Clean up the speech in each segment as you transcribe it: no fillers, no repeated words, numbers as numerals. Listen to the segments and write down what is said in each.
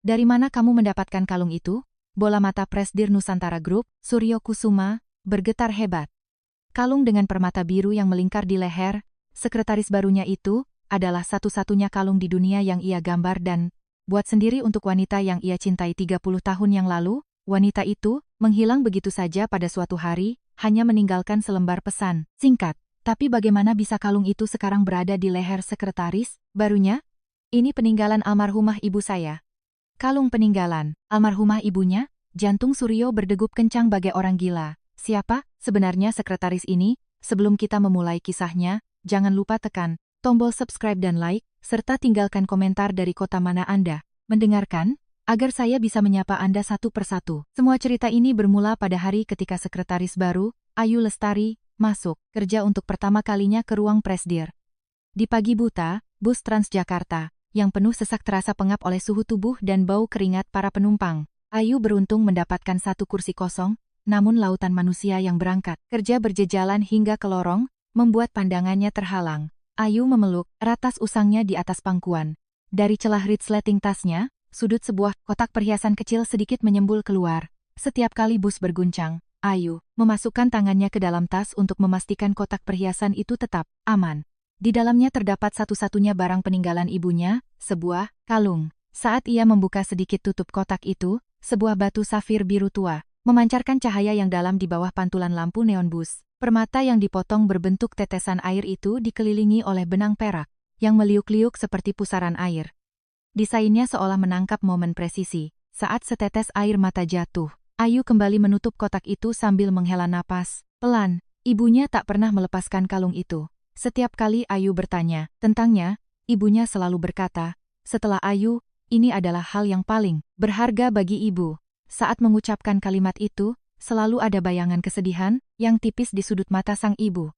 Dari mana kamu mendapatkan kalung itu? Bola mata Presdir Nusantara Group, Suryo Kusuma, bergetar hebat. Kalung dengan permata biru yang melingkar di leher, sekretaris barunya itu, adalah satu-satunya kalung di dunia yang ia gambar dan buat sendiri untuk wanita yang ia cintai 30 tahun yang lalu. Wanita itu menghilang begitu saja pada suatu hari, hanya meninggalkan selembar pesan singkat. Tapi bagaimana bisa kalung itu sekarang berada di leher sekretaris barunya? Ini peninggalan almarhumah ibu saya. Kalung peninggalan almarhumah ibunya? Jantung Suryo berdegup kencang bagai orang gila. Siapa sebenarnya sekretaris ini? Sebelum kita memulai kisahnya, jangan lupa tekan tombol subscribe dan like, serta tinggalkan komentar dari kota mana Anda mendengarkan, agar saya bisa menyapa Anda satu persatu. Semua cerita ini bermula pada hari ketika sekretaris baru, Ayu Lestari, masuk kerja untuk pertama kalinya ke ruang Presdir. Di pagi buta, bus Transjakarta, yang penuh sesak terasa pengap oleh suhu tubuh dan bau keringat para penumpang. Ayu beruntung mendapatkan satu kursi kosong, namun lautan manusia yang berangkat kerja berjejalan hingga ke lorong, membuat pandangannya terhalang. Ayu memeluk ratas usangnya di atas pangkuan. Dari celah resleting tasnya, sudut sebuah kotak perhiasan kecil sedikit menyembul keluar. Setiap kali bus berguncang, Ayu memasukkan tangannya ke dalam tas untuk memastikan kotak perhiasan itu tetap aman. Di dalamnya terdapat satu-satunya barang peninggalan ibunya, sebuah kalung. Saat ia membuka sedikit tutup kotak itu, sebuah batu safir biru tua memancarkan cahaya yang dalam di bawah pantulan lampu neon bus. Permata yang dipotong berbentuk tetesan air itu dikelilingi oleh benang perak, yang meliuk-liuk seperti pusaran air. Desainnya seolah menangkap momen presisi. Saat setetes air mata jatuh, Ayu kembali menutup kotak itu sambil menghela napas. Pelan, ibunya tak pernah melepaskan kalung itu. Setiap kali Ayu bertanya tentangnya, ibunya selalu berkata, setelah Ayu, ini adalah hal yang paling berharga bagi ibu. Saat mengucapkan kalimat itu, selalu ada bayangan kesedihan yang tipis di sudut mata sang ibu.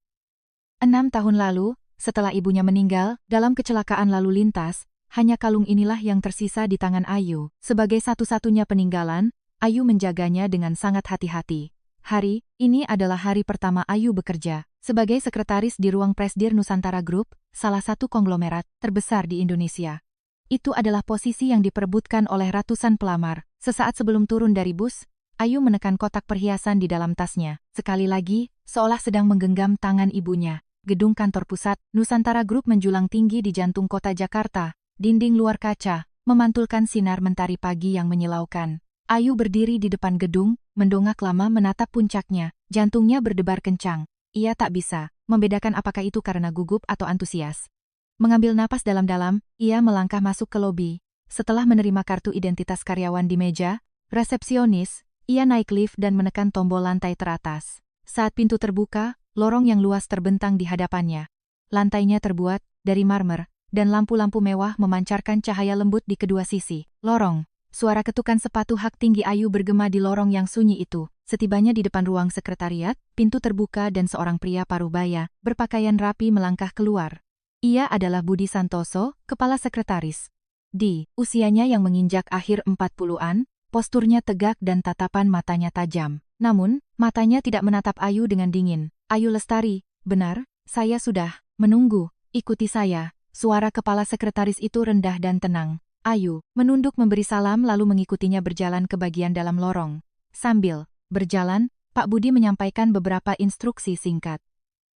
6 tahun lalu, setelah ibunya meninggal dalam kecelakaan lalu lintas, hanya kalung inilah yang tersisa di tangan Ayu. Sebagai satu-satunya peninggalan, Ayu menjaganya dengan sangat hati-hati. Hari ini adalah hari pertama Ayu bekerja sebagai sekretaris di ruang Presdir Nusantara Group, salah satu konglomerat terbesar di Indonesia. Itu adalah posisi yang diperebutkan oleh ratusan pelamar. Sesaat sebelum turun dari bus, Ayu menekan kotak perhiasan di dalam tasnya. Sekali lagi, seolah sedang menggenggam tangan ibunya. Gedung kantor pusat, Nusantara Group menjulang tinggi di jantung kota Jakarta. Dinding luar kaca, memantulkan sinar mentari pagi yang menyilaukan. Ayu berdiri di depan gedung, mendongak lama menatap puncaknya. Jantungnya berdebar kencang. Ia tak bisa membedakan apakah itu karena gugup atau antusias. Mengambil napas dalam-dalam, ia melangkah masuk ke lobi. Setelah menerima kartu identitas karyawan di meja resepsionis, ia naik lift dan menekan tombol lantai teratas. Saat pintu terbuka, lorong yang luas terbentang di hadapannya. Lantainya terbuat dari marmer, dan lampu-lampu mewah memancarkan cahaya lembut di kedua sisi lorong. Suara ketukan sepatu hak tinggi Ayu bergema di lorong yang sunyi itu. Setibanya di depan ruang sekretariat, pintu terbuka dan seorang pria paruh-baya, berpakaian rapi melangkah keluar. Ia adalah Budi Santoso, kepala sekretaris. Di usianya yang menginjak akhir 40-an, posturnya tegak dan tatapan matanya tajam. Namun, matanya tidak menatap Ayu dengan dingin. Ayu Lestari, benar, saya sudah menunggu. Ikuti saya. Suara kepala sekretaris itu rendah dan tenang. Ayu menunduk memberi salam lalu mengikutinya berjalan ke bagian dalam lorong. Sambil berjalan, Pak Budi menyampaikan beberapa instruksi singkat.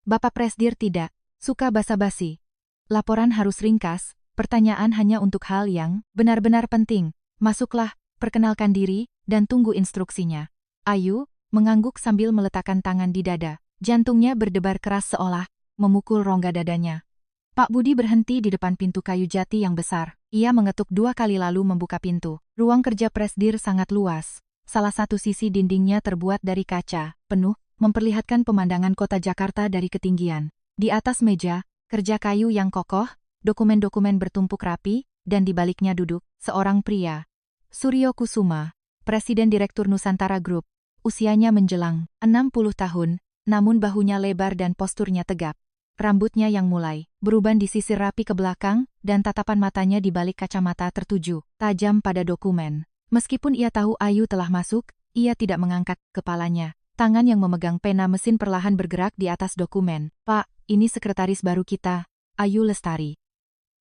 Bapak Presdir tidak suka basa-basi. Laporan harus ringkas, pertanyaan hanya untuk hal yang benar-benar penting. Masuklah, perkenalkan diri, dan tunggu instruksinya. Ayu mengangguk sambil meletakkan tangan di dada. Jantungnya berdebar keras seolah memukul rongga dadanya. Pak Budi berhenti di depan pintu kayu jati yang besar. Ia mengetuk 2 kali lalu membuka pintu. Ruang kerja Presdir sangat luas. Salah satu sisi dindingnya terbuat dari kaca, penuh, memperlihatkan pemandangan kota Jakarta dari ketinggian. Di atas meja, kerja kayu yang kokoh, dokumen-dokumen bertumpuk rapi, dan di baliknya duduk seorang pria. Suryo Kusuma, Presiden Direktur Nusantara Group. Usianya menjelang 60 tahun, namun bahunya lebar dan posturnya tegap. Rambutnya yang mulai beruban disisir rapi ke belakang, dan tatapan matanya di balik kacamata tertuju tajam pada dokumen. Meskipun ia tahu Ayu telah masuk, ia tidak mengangkat kepalanya. Tangan yang memegang pena mesin perlahan bergerak di atas dokumen. Pak, ini sekretaris baru kita, Ayu Lestari.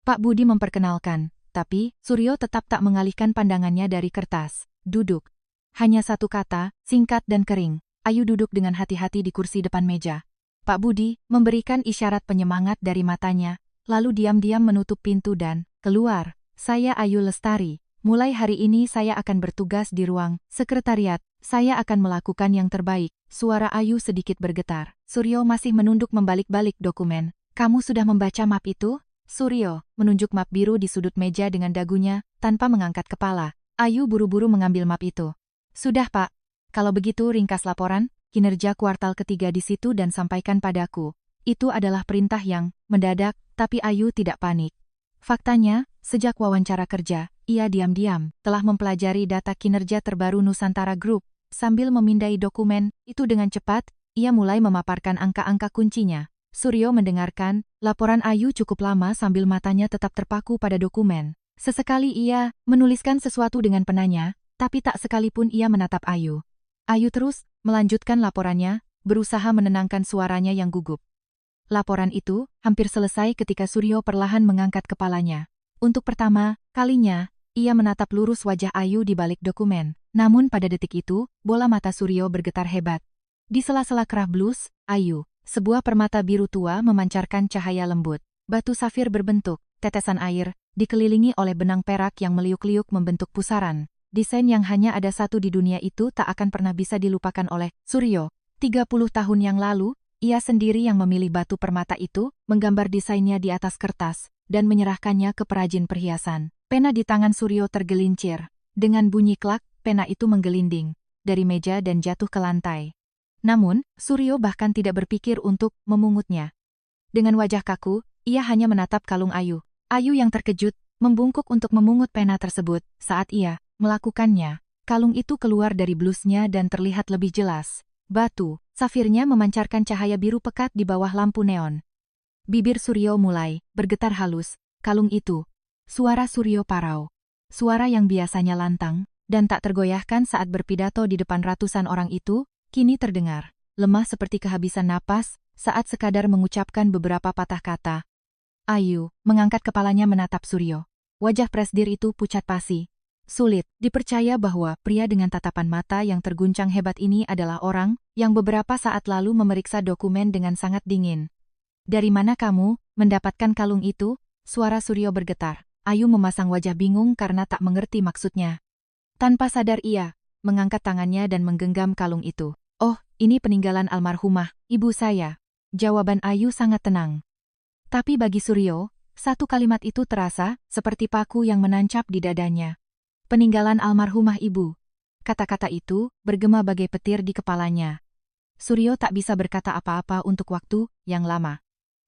Pak Budi memperkenalkan. Tapi, Suryo tetap tak mengalihkan pandangannya dari kertas. Duduk. Hanya satu kata, singkat dan kering. Ayu duduk dengan hati-hati di kursi depan meja. Pak Budi memberikan isyarat penyemangat dari matanya, lalu diam-diam menutup pintu dan keluar. Saya Ayu Lestari. Mulai hari ini saya akan bertugas di ruang sekretariat. Saya akan melakukan yang terbaik. Suara Ayu sedikit bergetar. Suryo masih menunduk membalik-balik dokumen. Kamu sudah membaca map itu? Suryo menunjuk map biru di sudut meja dengan dagunya, tanpa mengangkat kepala. Ayu buru-buru mengambil map itu. Sudah Pak. Kalau begitu ringkas laporan, kinerja kuartal ketiga di situ dan sampaikan padaku. Itu adalah perintah yang mendadak, tapi Ayu tidak panik. Faktanya, sejak wawancara kerja, ia diam-diam telah mempelajari data kinerja terbaru Nusantara Group. Sambil memindai dokumen itu dengan cepat, ia mulai memaparkan angka-angka kuncinya. Suryo mendengarkan laporan Ayu cukup lama sambil matanya tetap terpaku pada dokumen. Sesekali ia menuliskan sesuatu dengan penanya, tapi tak sekalipun ia menatap Ayu. Ayu terus melanjutkan laporannya, berusaha menenangkan suaranya yang gugup. Laporan itu hampir selesai ketika Suryo perlahan mengangkat kepalanya. Untuk pertama kalinya, ia menatap lurus wajah Ayu di balik dokumen. Namun pada detik itu, bola mata Suryo bergetar hebat. Di sela-sela kerah blus, Ayu, sebuah permata biru tua memancarkan cahaya lembut. Batu safir berbentuk tetesan air, dikelilingi oleh benang perak yang meliuk-liuk membentuk pusaran. Desain yang hanya ada satu di dunia itu tak akan pernah bisa dilupakan oleh Suryo. 30 tahun yang lalu, ia sendiri yang memilih batu permata itu, menggambar desainnya di atas kertas, dan menyerahkannya ke perajin perhiasan. Pena di tangan Suryo tergelincir. Dengan bunyi klak, pena itu menggelinding dari meja dan jatuh ke lantai. Namun, Suryo bahkan tidak berpikir untuk memungutnya. Dengan wajah kaku, ia hanya menatap kalung Ayu. Ayu yang terkejut, membungkuk untuk memungut pena tersebut. Saat ia melakukannya, kalung itu keluar dari blusnya dan terlihat lebih jelas. Batu safirnya memancarkan cahaya biru pekat di bawah lampu neon. Bibir Suryo mulai bergetar halus. Kalung itu. Suara Suryo parau. Suara yang biasanya lantang dan tak tergoyahkan saat berpidato di depan ratusan orang itu, kini terdengar lemah seperti kehabisan napas saat sekadar mengucapkan beberapa patah kata. Ayu mengangkat kepalanya menatap Suryo. Wajah presdir itu pucat pasi. Sulit dipercaya bahwa pria dengan tatapan mata yang terguncang hebat ini adalah orang yang beberapa saat lalu memeriksa dokumen dengan sangat dingin. Dari mana kamu mendapatkan kalung itu? Suara Suryo bergetar. Ayu memasang wajah bingung karena tak mengerti maksudnya. Tanpa sadar ia mengangkat tangannya dan menggenggam kalung itu. Oh, ini peninggalan almarhumah, ibu saya. Jawaban Ayu sangat tenang. Tapi bagi Suryo, satu kalimat itu terasa seperti paku yang menancap di dadanya. Peninggalan almarhumah ibu. Kata-kata itu bergema bagai petir di kepalanya. Suryo tak bisa berkata apa-apa untuk waktu yang lama.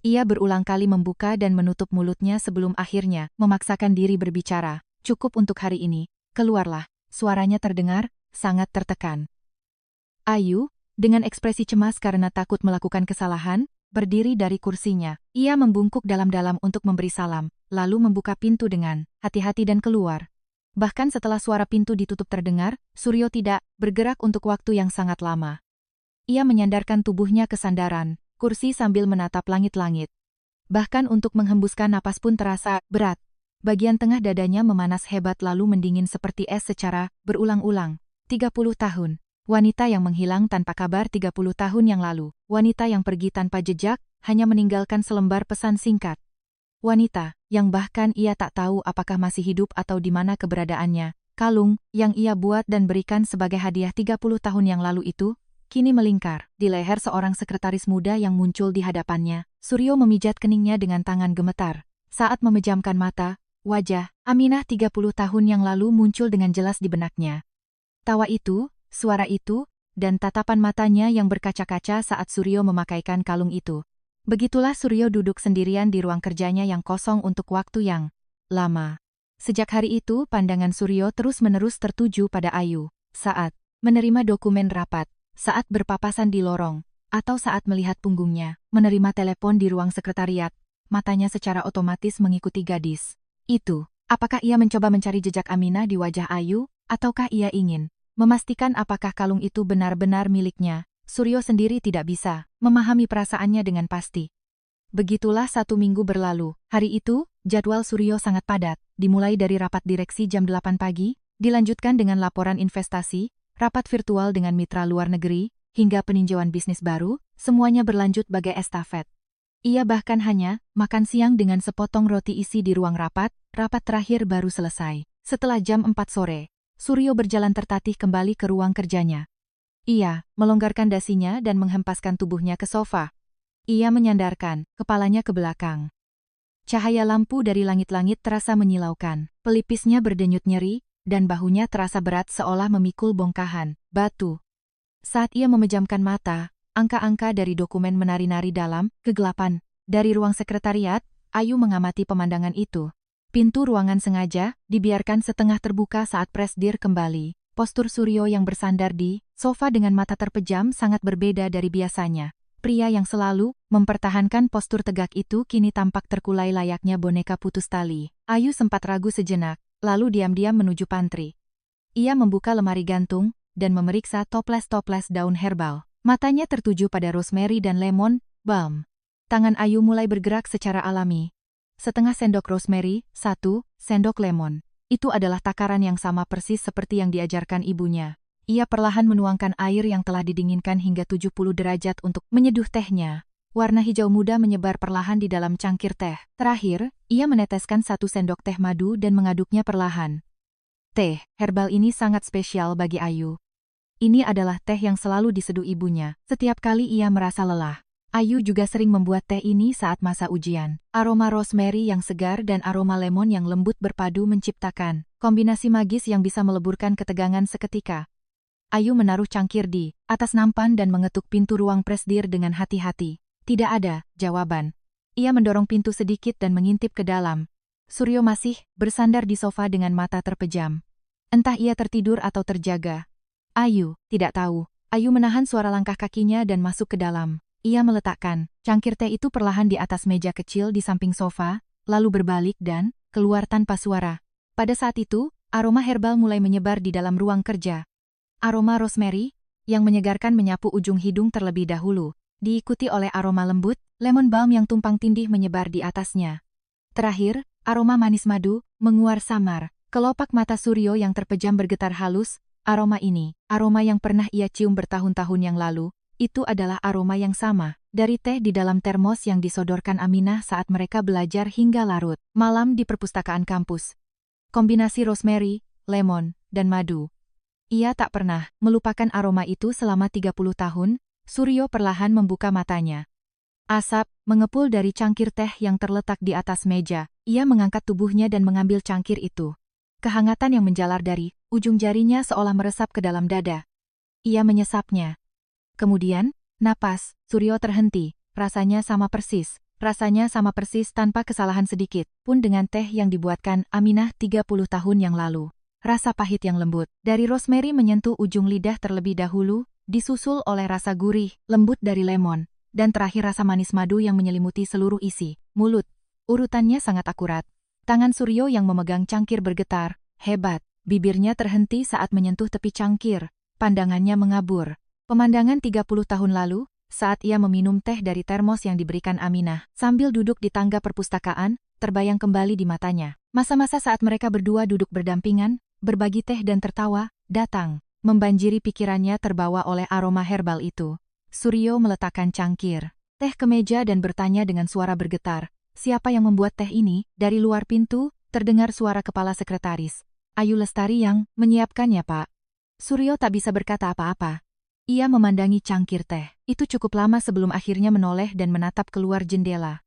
Ia berulang kali membuka dan menutup mulutnya sebelum akhirnya memaksakan diri berbicara. Cukup untuk hari ini, keluarlah. Suaranya terdengar sangat tertekan. Ayu, dengan ekspresi cemas karena takut melakukan kesalahan, berdiri dari kursinya. Ia membungkuk dalam-dalam untuk memberi salam, lalu membuka pintu dengan hati-hati dan keluar. Bahkan setelah suara pintu ditutup terdengar, Suryo tidak bergerak untuk waktu yang sangat lama. Ia menyandarkan tubuhnya ke sandaran kursi sambil menatap langit-langit. Bahkan untuk menghembuskan napas pun terasa berat. Bagian tengah dadanya memanas hebat lalu mendingin seperti es secara berulang-ulang. 30 tahun. Wanita yang menghilang tanpa kabar 30 tahun yang lalu. Wanita yang pergi tanpa jejak, hanya meninggalkan selembar pesan singkat. Wanita yang bahkan ia tak tahu apakah masih hidup atau di mana keberadaannya. Kalung yang ia buat dan berikan sebagai hadiah 30 tahun yang lalu itu, kini melingkar di leher seorang sekretaris muda yang muncul di hadapannya. Suryo memijat keningnya dengan tangan gemetar. Saat memejamkan mata, wajah Aminah 30 tahun yang lalu muncul dengan jelas di benaknya. Tawa itu, suara itu, dan tatapan matanya yang berkaca-kaca saat Suryo memakaikan kalung itu. Begitulah Suryo duduk sendirian di ruang kerjanya yang kosong untuk waktu yang lama. Sejak hari itu, pandangan Suryo terus-menerus tertuju pada Ayu. Saat menerima dokumen rapat, saat berpapasan di lorong, atau saat melihat punggungnya, menerima telepon di ruang sekretariat, matanya secara otomatis mengikuti gadis itu. Apakah ia mencoba mencari jejak Aminah di wajah Ayu, ataukah ia ingin memastikan apakah kalung itu benar-benar miliknya? Suryo sendiri tidak bisa memahami perasaannya dengan pasti. Begitulah 1 minggu berlalu. Hari itu, jadwal Suryo sangat padat, dimulai dari rapat direksi jam 8 pagi, dilanjutkan dengan laporan investasi, rapat virtual dengan mitra luar negeri, hingga peninjauan bisnis baru, semuanya berlanjut bagai estafet. Ia bahkan hanya makan siang dengan sepotong roti isi di ruang rapat terakhir baru selesai. Setelah jam 4 sore, Suryo berjalan tertatih kembali ke ruang kerjanya. Ia melonggarkan dasinya dan menghempaskan tubuhnya ke sofa. Ia menyandarkan kepalanya ke belakang. Cahaya lampu dari langit-langit terasa menyilaukan. Pelipisnya berdenyut nyeri, dan bahunya terasa berat seolah memikul bongkahan batu. Saat ia memejamkan mata, angka-angka dari dokumen menari-nari dalam kegelapan. Dari ruang sekretariat, Ayu mengamati pemandangan itu. Pintu ruangan sengaja dibiarkan setengah terbuka saat Presdir kembali. Postur Suryo yang bersandar di sofa dengan mata terpejam sangat berbeda dari biasanya. Pria yang selalu mempertahankan postur tegak itu kini tampak terkulai layaknya boneka putus tali. Ayu sempat ragu sejenak, lalu diam-diam menuju pantry. Ia membuka lemari gantung dan memeriksa toples-toples daun herbal. Matanya tertuju pada rosemary dan lemon balm. Tangan Ayu mulai bergerak secara alami. Setengah sendok rosemary, 1 sendok lemon. Itu adalah takaran yang sama persis seperti yang diajarkan ibunya. Ia perlahan menuangkan air yang telah didinginkan hingga 70 derajat untuk menyeduh tehnya. Warna hijau muda menyebar perlahan di dalam cangkir teh. Terakhir, ia meneteskan 1 sendok teh madu dan mengaduknya perlahan. Teh herbal ini sangat spesial bagi Ayu. Ini adalah teh yang selalu diseduh ibunya setiap kali ia merasa lelah. Ayu juga sering membuat teh ini saat masa ujian. Aroma rosemary yang segar dan aroma lemon yang lembut berpadu menciptakan kombinasi magis yang bisa meleburkan ketegangan seketika. Ayu menaruh cangkir di atas nampan dan mengetuk pintu ruang Presdir dengan hati-hati. Tidak ada jawaban. Ia mendorong pintu sedikit dan mengintip ke dalam. Suryo masih bersandar di sofa dengan mata terpejam. Entah ia tertidur atau terjaga. Ayu tidak tahu. Ayu menahan suara langkah kakinya dan masuk ke dalam. Ia meletakkan cangkir teh itu perlahan di atas meja kecil di samping sofa, lalu berbalik dan keluar tanpa suara. Pada saat itu, aroma herbal mulai menyebar di dalam ruang kerja. Aroma rosemary, yang menyegarkan menyapu ujung hidung terlebih dahulu, diikuti oleh aroma lembut, lemon balm yang tumpang tindih menyebar di atasnya. Terakhir, aroma manis madu, menguar samar. Kelopak mata Suryo yang terpejam bergetar halus, aroma ini, aroma yang pernah ia cium bertahun-tahun yang lalu. Itu adalah aroma yang sama dari teh di dalam termos yang disodorkan Aminah saat mereka belajar hingga larut malam di perpustakaan kampus. Kombinasi rosemary, lemon, dan madu. Ia tak pernah melupakan aroma itu selama 30 tahun. Suryo perlahan membuka matanya. Asap mengepul dari cangkir teh yang terletak di atas meja. Ia mengangkat tubuhnya dan mengambil cangkir itu. Kehangatan yang menjalar dari ujung jarinya seolah meresap ke dalam dada. Ia menyesapnya. Kemudian, napas Suryo terhenti. Rasanya sama persis tanpa kesalahan sedikit pun dengan teh yang dibuatkan Aminah 30 tahun yang lalu. Rasa pahit yang lembut dari rosemary menyentuh ujung lidah terlebih dahulu, disusul oleh rasa gurih, lembut dari lemon, dan terakhir rasa manis madu yang menyelimuti seluruh isi mulut. Urutannya sangat akurat. Tangan Suryo yang memegang cangkir bergetar, hebat. Bibirnya terhenti saat menyentuh tepi cangkir. Pandangannya mengabur. Pemandangan 30 tahun lalu, saat ia meminum teh dari termos yang diberikan Aminah, sambil duduk di tangga perpustakaan, terbayang kembali di matanya. Masa-masa saat mereka berdua duduk berdampingan, berbagi teh dan tertawa, datang. Membanjiri pikirannya terbawa oleh aroma herbal itu. Suryo meletakkan cangkir teh ke meja dan bertanya dengan suara bergetar, siapa yang membuat teh ini? Dari luar pintu, terdengar suara kepala sekretaris. Ayu Lestari yang menyiapkannya, Pak. Suryo tak bisa berkata apa-apa. Ia memandangi cangkir teh. Itu cukup lama sebelum akhirnya menoleh dan menatap keluar jendela.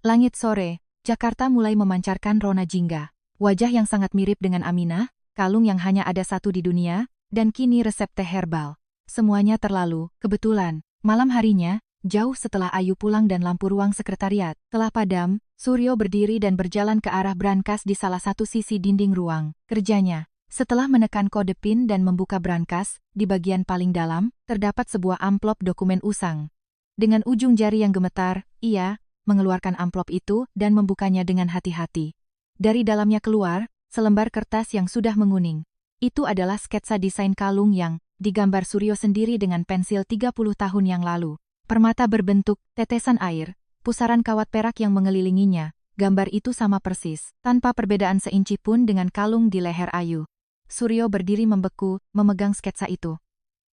Langit sore, Jakarta mulai memancarkan rona jingga. Wajah yang sangat mirip dengan Aminah, kalung yang hanya ada satu di dunia, dan kini resep teh herbal. Semuanya terlalu kebetulan. Malam harinya, jauh setelah Ayu pulang dan lampu ruang sekretariat telah padam, Suryo berdiri dan berjalan ke arah brankas di salah satu sisi dinding ruang kerjanya. Setelah menekan kode PIN dan membuka brankas, di bagian paling dalam, terdapat sebuah amplop dokumen usang. Dengan ujung jari yang gemetar, ia mengeluarkan amplop itu dan membukanya dengan hati-hati. Dari dalamnya keluar selembar kertas yang sudah menguning. Itu adalah sketsa desain kalung yang digambar Suryo sendiri dengan pensil 30 tahun yang lalu. Permata berbentuk tetesan air, pusaran kawat perak yang mengelilinginya, gambar itu sama persis, tanpa perbedaan seinci pun dengan kalung di leher Ayu. Suryo berdiri membeku, memegang sketsa itu.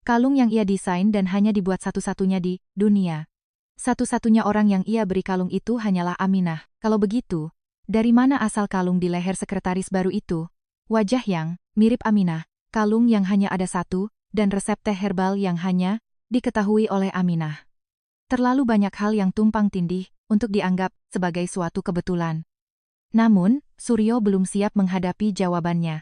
Kalung yang ia desain dan hanya dibuat satu-satunya di dunia. Satu-satunya orang yang ia beri kalung itu hanyalah Aminah. Kalau begitu, dari mana asal kalung di leher sekretaris baru itu? Wajah yang mirip Aminah, kalung yang hanya ada satu, dan resep teh herbal yang hanya diketahui oleh Aminah. Terlalu banyak hal yang tumpang tindih untuk dianggap sebagai suatu kebetulan. Namun, Suryo belum siap menghadapi jawabannya.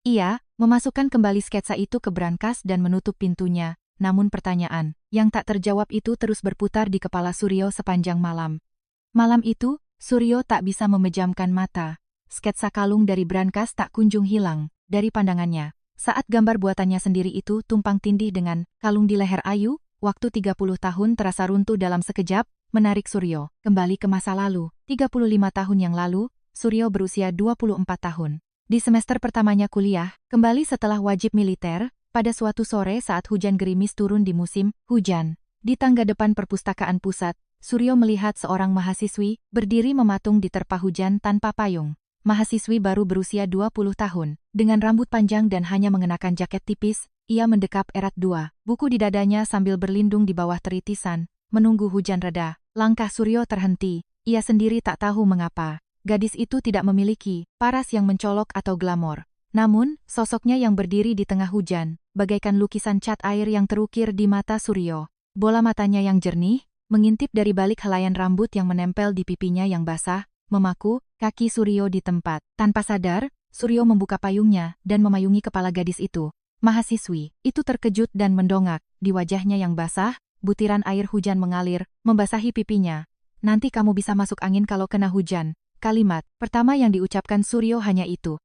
Ia memasukkan kembali sketsa itu ke brankas dan menutup pintunya, namun pertanyaan yang tak terjawab itu terus berputar di kepala Suryo sepanjang malam. Malam itu, Suryo tak bisa memejamkan mata. Sketsa kalung dari brankas tak kunjung hilang dari pandangannya. Saat gambar buatannya sendiri itu tumpang tindih dengan kalung di leher Ayu, waktu 30 tahun terasa runtuh dalam sekejap, menarik Suryo kembali ke masa lalu. 35 tahun yang lalu, Suryo berusia 24 tahun. Di semester pertamanya kuliah, kembali setelah wajib militer, pada suatu sore saat hujan gerimis turun di musim hujan. Di tangga depan perpustakaan pusat, Suryo melihat seorang mahasiswi berdiri mematung di terpa hujan tanpa payung. Mahasiswi baru berusia 20 tahun, dengan rambut panjang dan hanya mengenakan jaket tipis, ia mendekap erat dua buku di dadanya sambil berlindung di bawah teritisan, menunggu hujan reda. Langkah Suryo terhenti, ia sendiri tak tahu mengapa. Gadis itu tidak memiliki paras yang mencolok atau glamor. Namun, sosoknya yang berdiri di tengah hujan, bagaikan lukisan cat air yang terukir di mata Suryo. Bola matanya yang jernih, mengintip dari balik helaian rambut yang menempel di pipinya yang basah, memaku kaki Suryo di tempat. Tanpa sadar, Suryo membuka payungnya dan memayungi kepala gadis itu. Mahasiswi itu terkejut dan mendongak. Di wajahnya yang basah, butiran air hujan mengalir, membasahi pipinya. Nanti kamu bisa masuk angin kalau kena hujan. Kalimat pertama yang diucapkan Suryo hanya itu.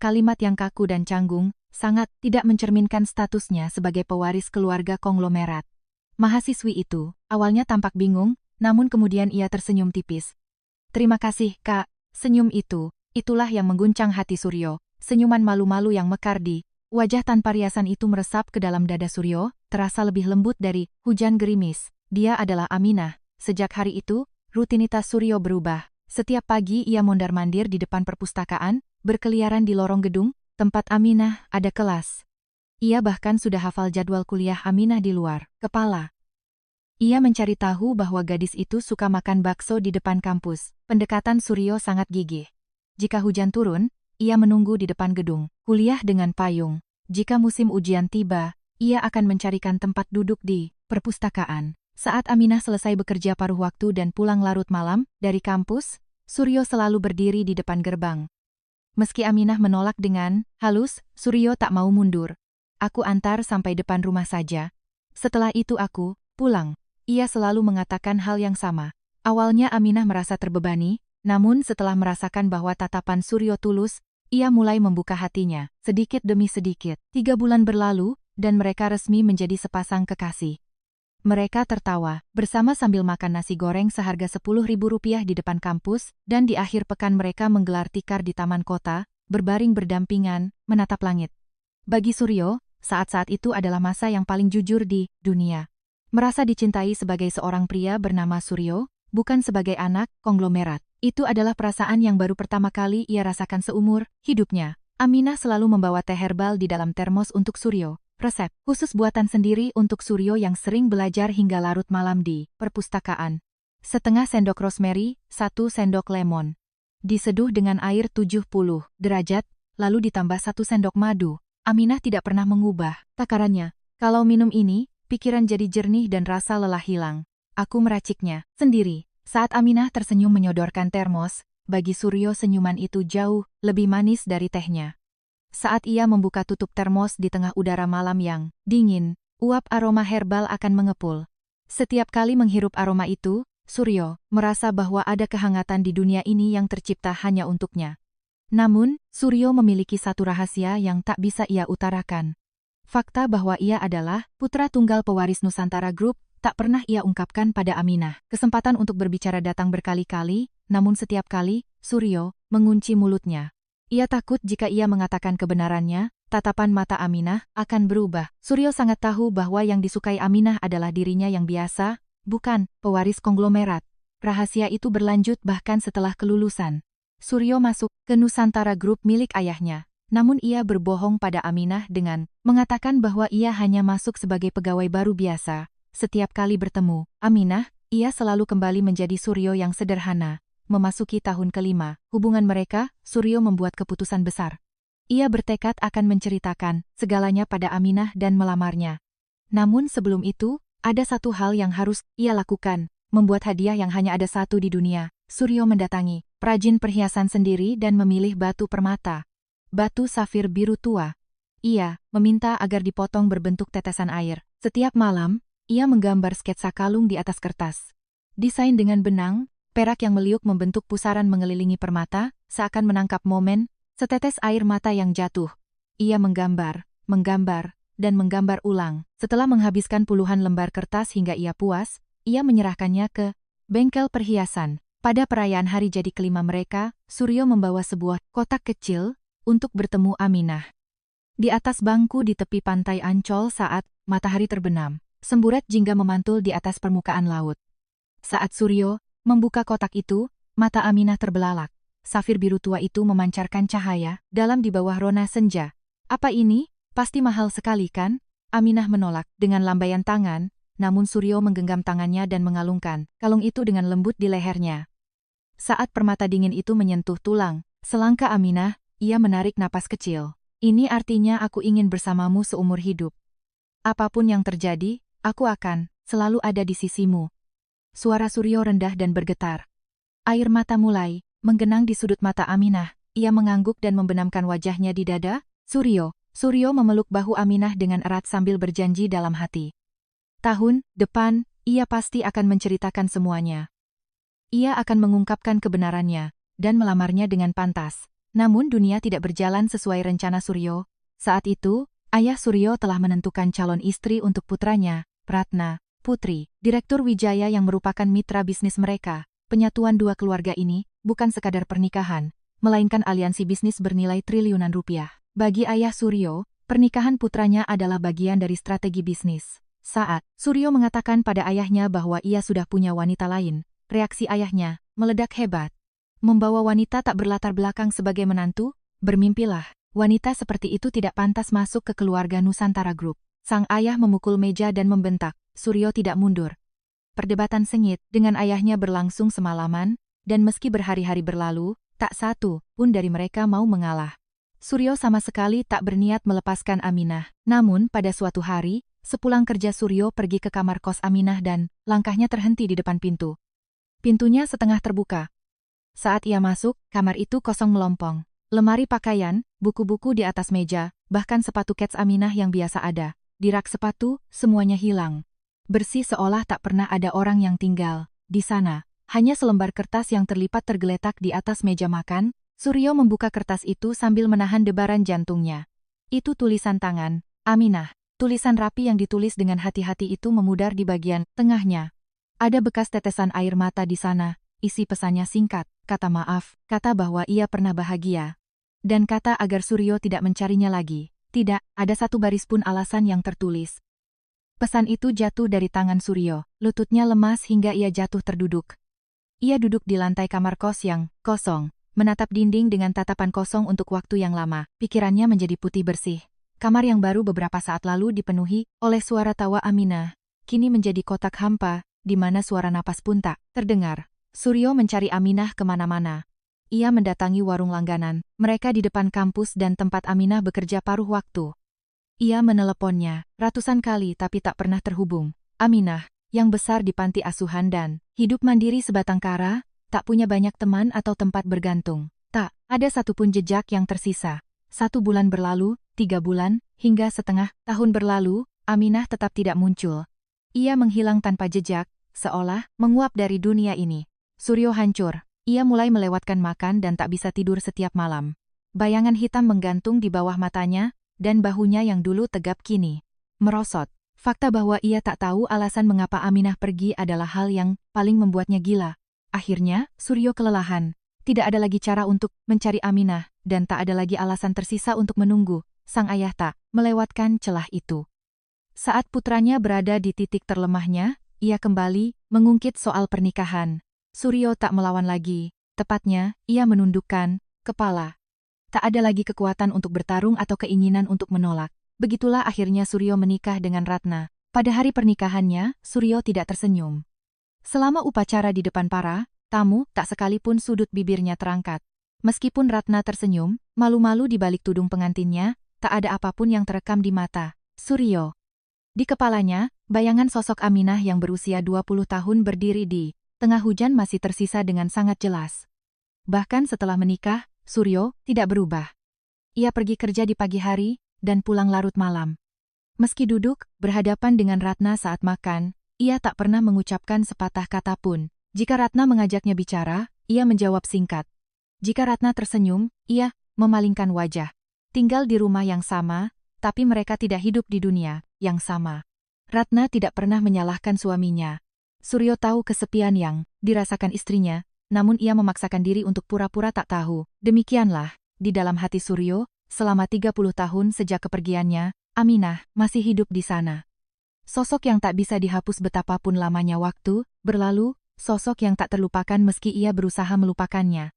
Kalimat yang kaku dan canggung, sangat tidak mencerminkan statusnya sebagai pewaris keluarga konglomerat. Mahasiswi itu awalnya tampak bingung, namun kemudian ia tersenyum tipis. Terima kasih, Kak. Senyum itulah yang mengguncang hati Suryo. Senyuman malu-malu yang mekar di wajah tanpa riasan itu meresap ke dalam dada Suryo, terasa lebih lembut dari hujan gerimis. Dia adalah Aminah. Sejak hari itu, rutinitas Suryo berubah. Setiap pagi ia mondar-mandir di depan perpustakaan, berkeliaran di lorong gedung, tempat Aminah ada kelas. Ia bahkan sudah hafal jadwal kuliah Aminah di luar kepala. Ia mencari tahu bahwa gadis itu suka makan bakso di depan kampus. Pendekatan Suryo sangat gigih. Jika hujan turun, ia menunggu di depan gedung kuliah dengan payung. Jika musim ujian tiba, ia akan mencarikan tempat duduk di perpustakaan. Saat Aminah selesai bekerja paruh waktu dan pulang larut malam dari kampus, Suryo selalu berdiri di depan gerbang. Meski Aminah menolak dengan halus, Suryo tak mau mundur. Aku antar sampai depan rumah saja. Setelah itu aku pulang. Ia selalu mengatakan hal yang sama. Awalnya Aminah merasa terbebani, namun setelah merasakan bahwa tatapan Suryo tulus, ia mulai membuka hatinya, sedikit demi sedikit. 3 bulan berlalu, dan mereka resmi menjadi sepasang kekasih. Mereka tertawa bersama sambil makan nasi goreng seharga Rp10.000 di depan kampus, dan di akhir pekan mereka menggelar tikar di taman kota, berbaring berdampingan, menatap langit. Bagi Suryo, saat-saat itu adalah masa yang paling jujur di dunia. Merasa dicintai sebagai seorang pria bernama Suryo, bukan sebagai anak konglomerat. Itu adalah perasaan yang baru pertama kali ia rasakan seumur hidupnya. Aminah selalu membawa teh herbal di dalam termos untuk Suryo. Resep khusus buatan sendiri untuk Suryo yang sering belajar hingga larut malam di perpustakaan. Setengah sendok rosemary, 1 sendok lemon. Diseduh dengan air 70 derajat, lalu ditambah 1 sendok madu. Aminah tidak pernah mengubah takarannya. Kalau minum ini, pikiran jadi jernih dan rasa lelah hilang. Aku meraciknya sendiri. Saat Aminah tersenyum menyodorkan termos, bagi Suryo senyuman itu jauh lebih manis dari tehnya. Saat ia membuka tutup termos di tengah udara malam yang dingin, uap aroma herbal akan mengepul. Setiap kali menghirup aroma itu, Suryo merasa bahwa ada kehangatan di dunia ini yang tercipta hanya untuknya. Namun, Suryo memiliki satu rahasia yang tak bisa ia utarakan. Fakta bahwa ia adalah putra tunggal pewaris Nusantara Group tak pernah ia ungkapkan pada Aminah. Kesempatan untuk berbicara datang berkali-kali, namun setiap kali, Suryo mengunci mulutnya. Ia takut jika ia mengatakan kebenarannya, tatapan mata Aminah akan berubah. Suryo sangat tahu bahwa yang disukai Aminah adalah dirinya yang biasa, bukan pewaris konglomerat. rahasia itu berlanjut bahkan setelah kelulusan. Suryo masuk ke Nusantara Group milik ayahnya. Namun ia berbohong pada Aminah dengan mengatakan bahwa ia hanya masuk sebagai pegawai baru biasa. Setiap kali bertemu Aminah, ia selalu kembali menjadi Suryo yang sederhana. Memasuki tahun kelima, hubungan mereka, Suryo membuat keputusan besar. Ia bertekad akan menceritakan segalanya pada Aminah dan melamarnya. Namun sebelum itu, ada satu hal yang harus ia lakukan, membuat hadiah yang hanya ada satu di dunia. Suryo mendatangi perajin perhiasan sendiri dan memilih batu permata. Batu safir biru tua. Ia meminta agar dipotong berbentuk tetesan air. Setiap malam, ia menggambar sketsa kalung di atas kertas. Desain dengan benang, perak yang meliuk membentuk pusaran mengelilingi permata, seakan menangkap momen, setetes air mata yang jatuh. Ia menggambar, dan menggambar ulang. Setelah menghabiskan puluhan lembar kertas hingga ia puas, ia menyerahkannya ke bengkel perhiasan. Pada perayaan hari jadi kelima mereka, Suryo membawa sebuah kotak kecil untuk bertemu Aminah. Di atas bangku di tepi pantai Ancol saat matahari terbenam, semburat jingga memantul di atas permukaan laut. Saat Suryo membuka kotak itu, mata Aminah terbelalak. Safir biru tua itu memancarkan cahaya dalam di bawah rona senja. Apa ini? Pasti mahal sekali kan? Aminah menolak dengan lambaian tangan, namun Suryo menggenggam tangannya dan mengalungkan kalung itu dengan lembut di lehernya. Saat permata dingin itu menyentuh tulang, selangkah Aminah, ia menarik napas kecil. Ini artinya aku ingin bersamamu seumur hidup. Apapun yang terjadi, aku akan selalu ada di sisimu. Suara Suryo rendah dan bergetar. Air mata mulai menggenang di sudut mata Aminah. Ia mengangguk dan membenamkan wajahnya di dada. Suryo memeluk bahu Aminah dengan erat sambil berjanji dalam hati. Tahun depan, ia pasti akan menceritakan semuanya. Ia akan mengungkapkan kebenarannya dan melamarnya dengan pantas. Namun dunia tidak berjalan sesuai rencana Suryo. Saat itu, ayah Suryo telah menentukan calon istri untuk putranya, Ratna Putri, Direktur Wijaya yang merupakan mitra bisnis mereka. Penyatuan dua keluarga ini bukan sekadar pernikahan, melainkan aliansi bisnis bernilai triliunan rupiah. Bagi ayah Suryo, pernikahan putranya adalah bagian dari strategi bisnis. Saat Suryo mengatakan pada ayahnya bahwa ia sudah punya wanita lain, reaksi ayahnya meledak hebat. Membawa wanita tak berlatar belakang sebagai menantu, bermimpilah. Wanita seperti itu tidak pantas masuk ke keluarga Nusantara Group. Sang ayah memukul meja dan membentak, Suryo tidak mundur. Perdebatan sengit dengan ayahnya berlangsung semalaman, dan meski berhari-hari berlalu, tak satu pun dari mereka mau mengalah. Suryo sama sekali tak berniat melepaskan Aminah. Namun pada suatu hari, sepulang kerja Suryo pergi ke kamar kos Aminah dan langkahnya terhenti di depan pintu. Pintunya setengah terbuka. Saat ia masuk, kamar itu kosong melompong. Lemari pakaian, buku-buku di atas meja, bahkan sepatu kets Aminah yang biasa ada. Di rak sepatu, semuanya hilang. Bersih seolah tak pernah ada orang yang tinggal di sana. Hanya selembar kertas yang terlipat tergeletak di atas meja makan. Suryo membuka kertas itu sambil menahan debaran jantungnya. Itu tulisan tangan Aminah. Tulisan rapi yang ditulis dengan hati-hati itu memudar di bagian tengahnya. Ada bekas tetesan air mata di sana. Isi pesannya singkat, kata maaf, kata bahwa ia pernah bahagia. Dan kata agar Suryo tidak mencarinya lagi. Tidak, ada satu baris pun alasan yang tertulis. Pesan itu jatuh dari tangan Suryo, lututnya lemas hingga ia jatuh terduduk. Ia duduk di lantai kamar kos yang kosong, menatap dinding dengan tatapan kosong untuk waktu yang lama. Pikirannya menjadi putih bersih. Kamar yang baru beberapa saat lalu dipenuhi oleh suara tawa Aminah. Kini menjadi kotak hampa, di mana suara napas pun tak terdengar. Suryo mencari Aminah kemana-mana. Ia mendatangi warung langganan, mereka di depan kampus dan tempat Aminah bekerja paruh waktu. Ia meneleponnya ratusan kali tapi tak pernah terhubung. Aminah, yang besar di panti asuhan dan hidup mandiri sebatang kara, tak punya banyak teman atau tempat bergantung. Tak ada satupun jejak yang tersisa. 1 bulan berlalu, 3 bulan, hingga setengah tahun berlalu, Aminah tetap tidak muncul. Ia menghilang tanpa jejak, seolah menguap dari dunia ini. Suryo hancur. Ia mulai melewatkan makan dan tak bisa tidur setiap malam. Bayangan hitam menggantung di bawah matanya, dan bahunya yang dulu tegap kini merosot. Fakta bahwa ia tak tahu alasan mengapa Aminah pergi adalah hal yang paling membuatnya gila. Akhirnya, Suryo kelelahan. Tidak ada lagi cara untuk mencari Aminah, dan tak ada lagi alasan tersisa untuk menunggu. Sang ayah tak melewatkan celah itu. Saat putranya berada di titik terlemahnya, ia kembali mengungkit soal pernikahan. Suryo tak melawan lagi. Tepatnya, ia menundukkan kepala. Tak ada lagi kekuatan untuk bertarung atau keinginan untuk menolak. Begitulah akhirnya Suryo menikah dengan Ratna. Pada hari pernikahannya, Suryo tidak tersenyum. Selama upacara di depan para tamu, tak sekalipun sudut bibirnya terangkat. Meskipun Ratna tersenyum, malu-malu di balik tudung pengantinnya, tak ada apapun yang terekam di mata Suryo. Di kepalanya, bayangan sosok Aminah yang berusia 20 tahun berdiri di tengah hujan masih tersisa dengan sangat jelas. Bahkan setelah menikah, Suryo tidak berubah. Ia pergi kerja di pagi hari dan pulang larut malam. Meski duduk berhadapan dengan Ratna saat makan, ia tak pernah mengucapkan sepatah kata pun. Jika Ratna mengajaknya bicara, ia menjawab singkat. Jika Ratna tersenyum, ia memalingkan wajah. Tinggal di rumah yang sama, tapi mereka tidak hidup di dunia yang sama. Ratna tidak pernah menyalahkan suaminya. Suryo tahu kesepian yang dirasakan istrinya, namun ia memaksakan diri untuk pura-pura tak tahu. Demikianlah, di dalam hati Suryo, selama 30 tahun sejak kepergiannya, Aminah masih hidup di sana. Sosok yang tak bisa dihapus betapapun lamanya waktu berlalu, sosok yang tak terlupakan meski ia berusaha melupakannya.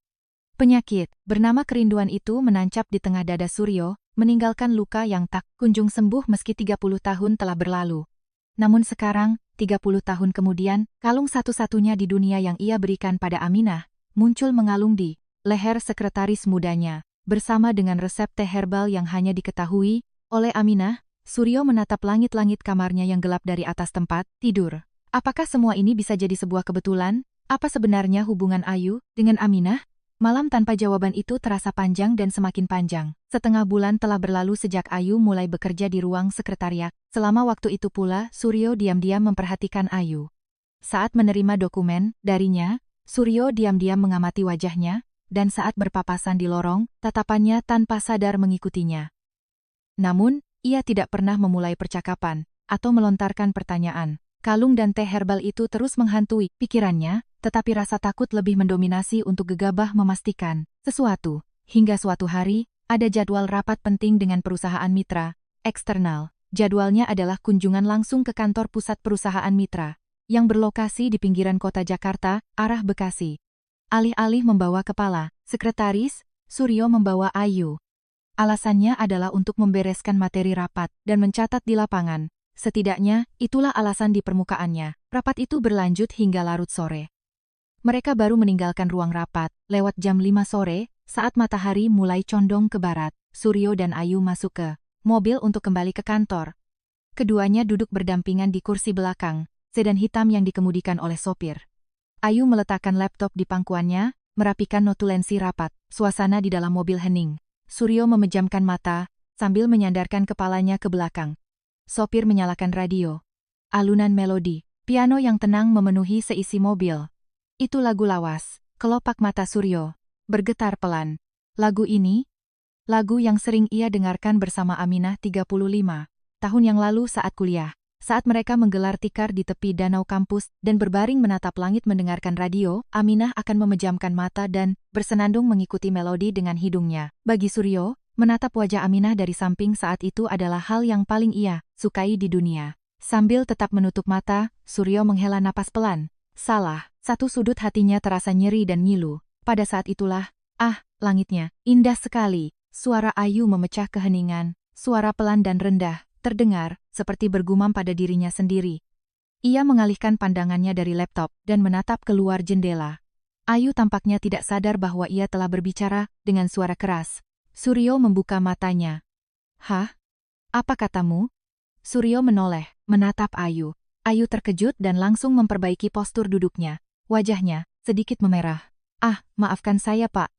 Penyakit bernama kerinduan itu menancap di tengah dada Suryo, meninggalkan luka yang tak kunjung sembuh meski 30 tahun telah berlalu. Namun sekarang, 30 tahun kemudian, kalung satu-satunya di dunia yang ia berikan pada Aminah, muncul mengalung di leher sekretaris mudanya. Bersama dengan resep teh herbal yang hanya diketahui oleh Aminah, Suryo menatap langit-langit kamarnya yang gelap dari atas tempat tidur. Apakah semua ini bisa jadi sebuah kebetulan? Apa sebenarnya hubungan Ayu dengan Aminah? Malam tanpa jawaban itu terasa panjang dan semakin panjang. Setengah bulan telah berlalu sejak Ayu mulai bekerja di ruang sekretariat. Selama waktu itu pula, Suryo diam-diam memperhatikan Ayu. Saat menerima dokumen darinya, Suryo diam-diam mengamati wajahnya, dan saat berpapasan di lorong, tatapannya tanpa sadar mengikutinya. Namun, ia tidak pernah memulai percakapan, atau melontarkan pertanyaan. Kalung dan teh herbal itu terus menghantui pikirannya, tetapi rasa takut lebih mendominasi untuk gegabah memastikan sesuatu. Hingga suatu hari, ada jadwal rapat penting dengan perusahaan mitra eksternal. Jadwalnya adalah kunjungan langsung ke kantor pusat perusahaan mitra, yang berlokasi di pinggiran kota Jakarta, arah Bekasi. Alih-alih membawa kepala sekretaris, Suryo membawa Ayu. Alasannya adalah untuk membereskan materi rapat dan mencatat di lapangan. Setidaknya, itulah alasan di permukaannya. Rapat itu berlanjut hingga larut sore. Mereka baru meninggalkan ruang rapat, lewat jam 5 sore, saat matahari mulai condong ke barat. Suryo dan Ayu masuk ke mobil untuk kembali ke kantor. Keduanya duduk berdampingan di kursi belakang, sedan hitam yang dikemudikan oleh sopir. Ayu meletakkan laptop di pangkuannya, merapikan notulensi rapat. Suasana di dalam mobil hening. Suryo memejamkan mata, sambil menyandarkan kepalanya ke belakang. Sopir menyalakan radio. Alunan melodi, piano yang tenang memenuhi seisi mobil. Itu lagu lawas. Kelopak mata Suryo bergetar pelan. Lagu ini, lagu yang sering ia dengarkan bersama Aminah 35 tahun yang lalu saat kuliah. Saat mereka menggelar tikar di tepi danau kampus dan berbaring menatap langit mendengarkan radio, Aminah akan memejamkan mata dan bersenandung mengikuti melodi dengan hidungnya. Bagi Suryo, menatap wajah Aminah dari samping saat itu adalah hal yang paling ia sukai di dunia. Sambil tetap menutup mata, Suryo menghela napas pelan. Salah, satu sudut hatinya terasa nyeri dan ngilu. Pada saat itulah, langitnya, indah sekali. Suara Ayu memecah keheningan, suara pelan dan rendah, terdengar, seperti bergumam pada dirinya sendiri. Ia mengalihkan pandangannya dari laptop dan menatap keluar jendela. Ayu tampaknya tidak sadar bahwa ia telah berbicara dengan suara keras. Suryo membuka matanya. Hah? Apa katamu? Suryo menoleh, menatap Ayu. Ayu terkejut dan langsung memperbaiki postur duduknya. Wajahnya sedikit memerah. Maafkan saya, Pak.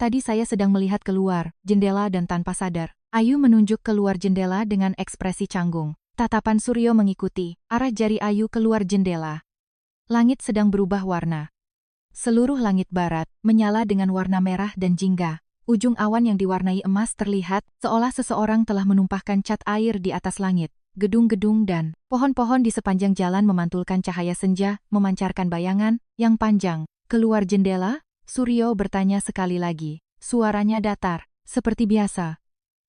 Tadi saya sedang melihat keluar jendela dan tanpa sadar. Ayu menunjuk keluar jendela dengan ekspresi canggung. Tatapan Suryo mengikuti arah jari Ayu keluar jendela. Langit sedang berubah warna. Seluruh langit barat menyala dengan warna merah dan jingga. Ujung awan yang diwarnai emas terlihat seolah seseorang telah menumpahkan cat air di atas langit. Gedung-gedung dan pohon-pohon di sepanjang jalan memantulkan cahaya senja, memancarkan bayangan yang panjang. Keluar jendela, Suryo bertanya sekali lagi. Suaranya datar, seperti biasa.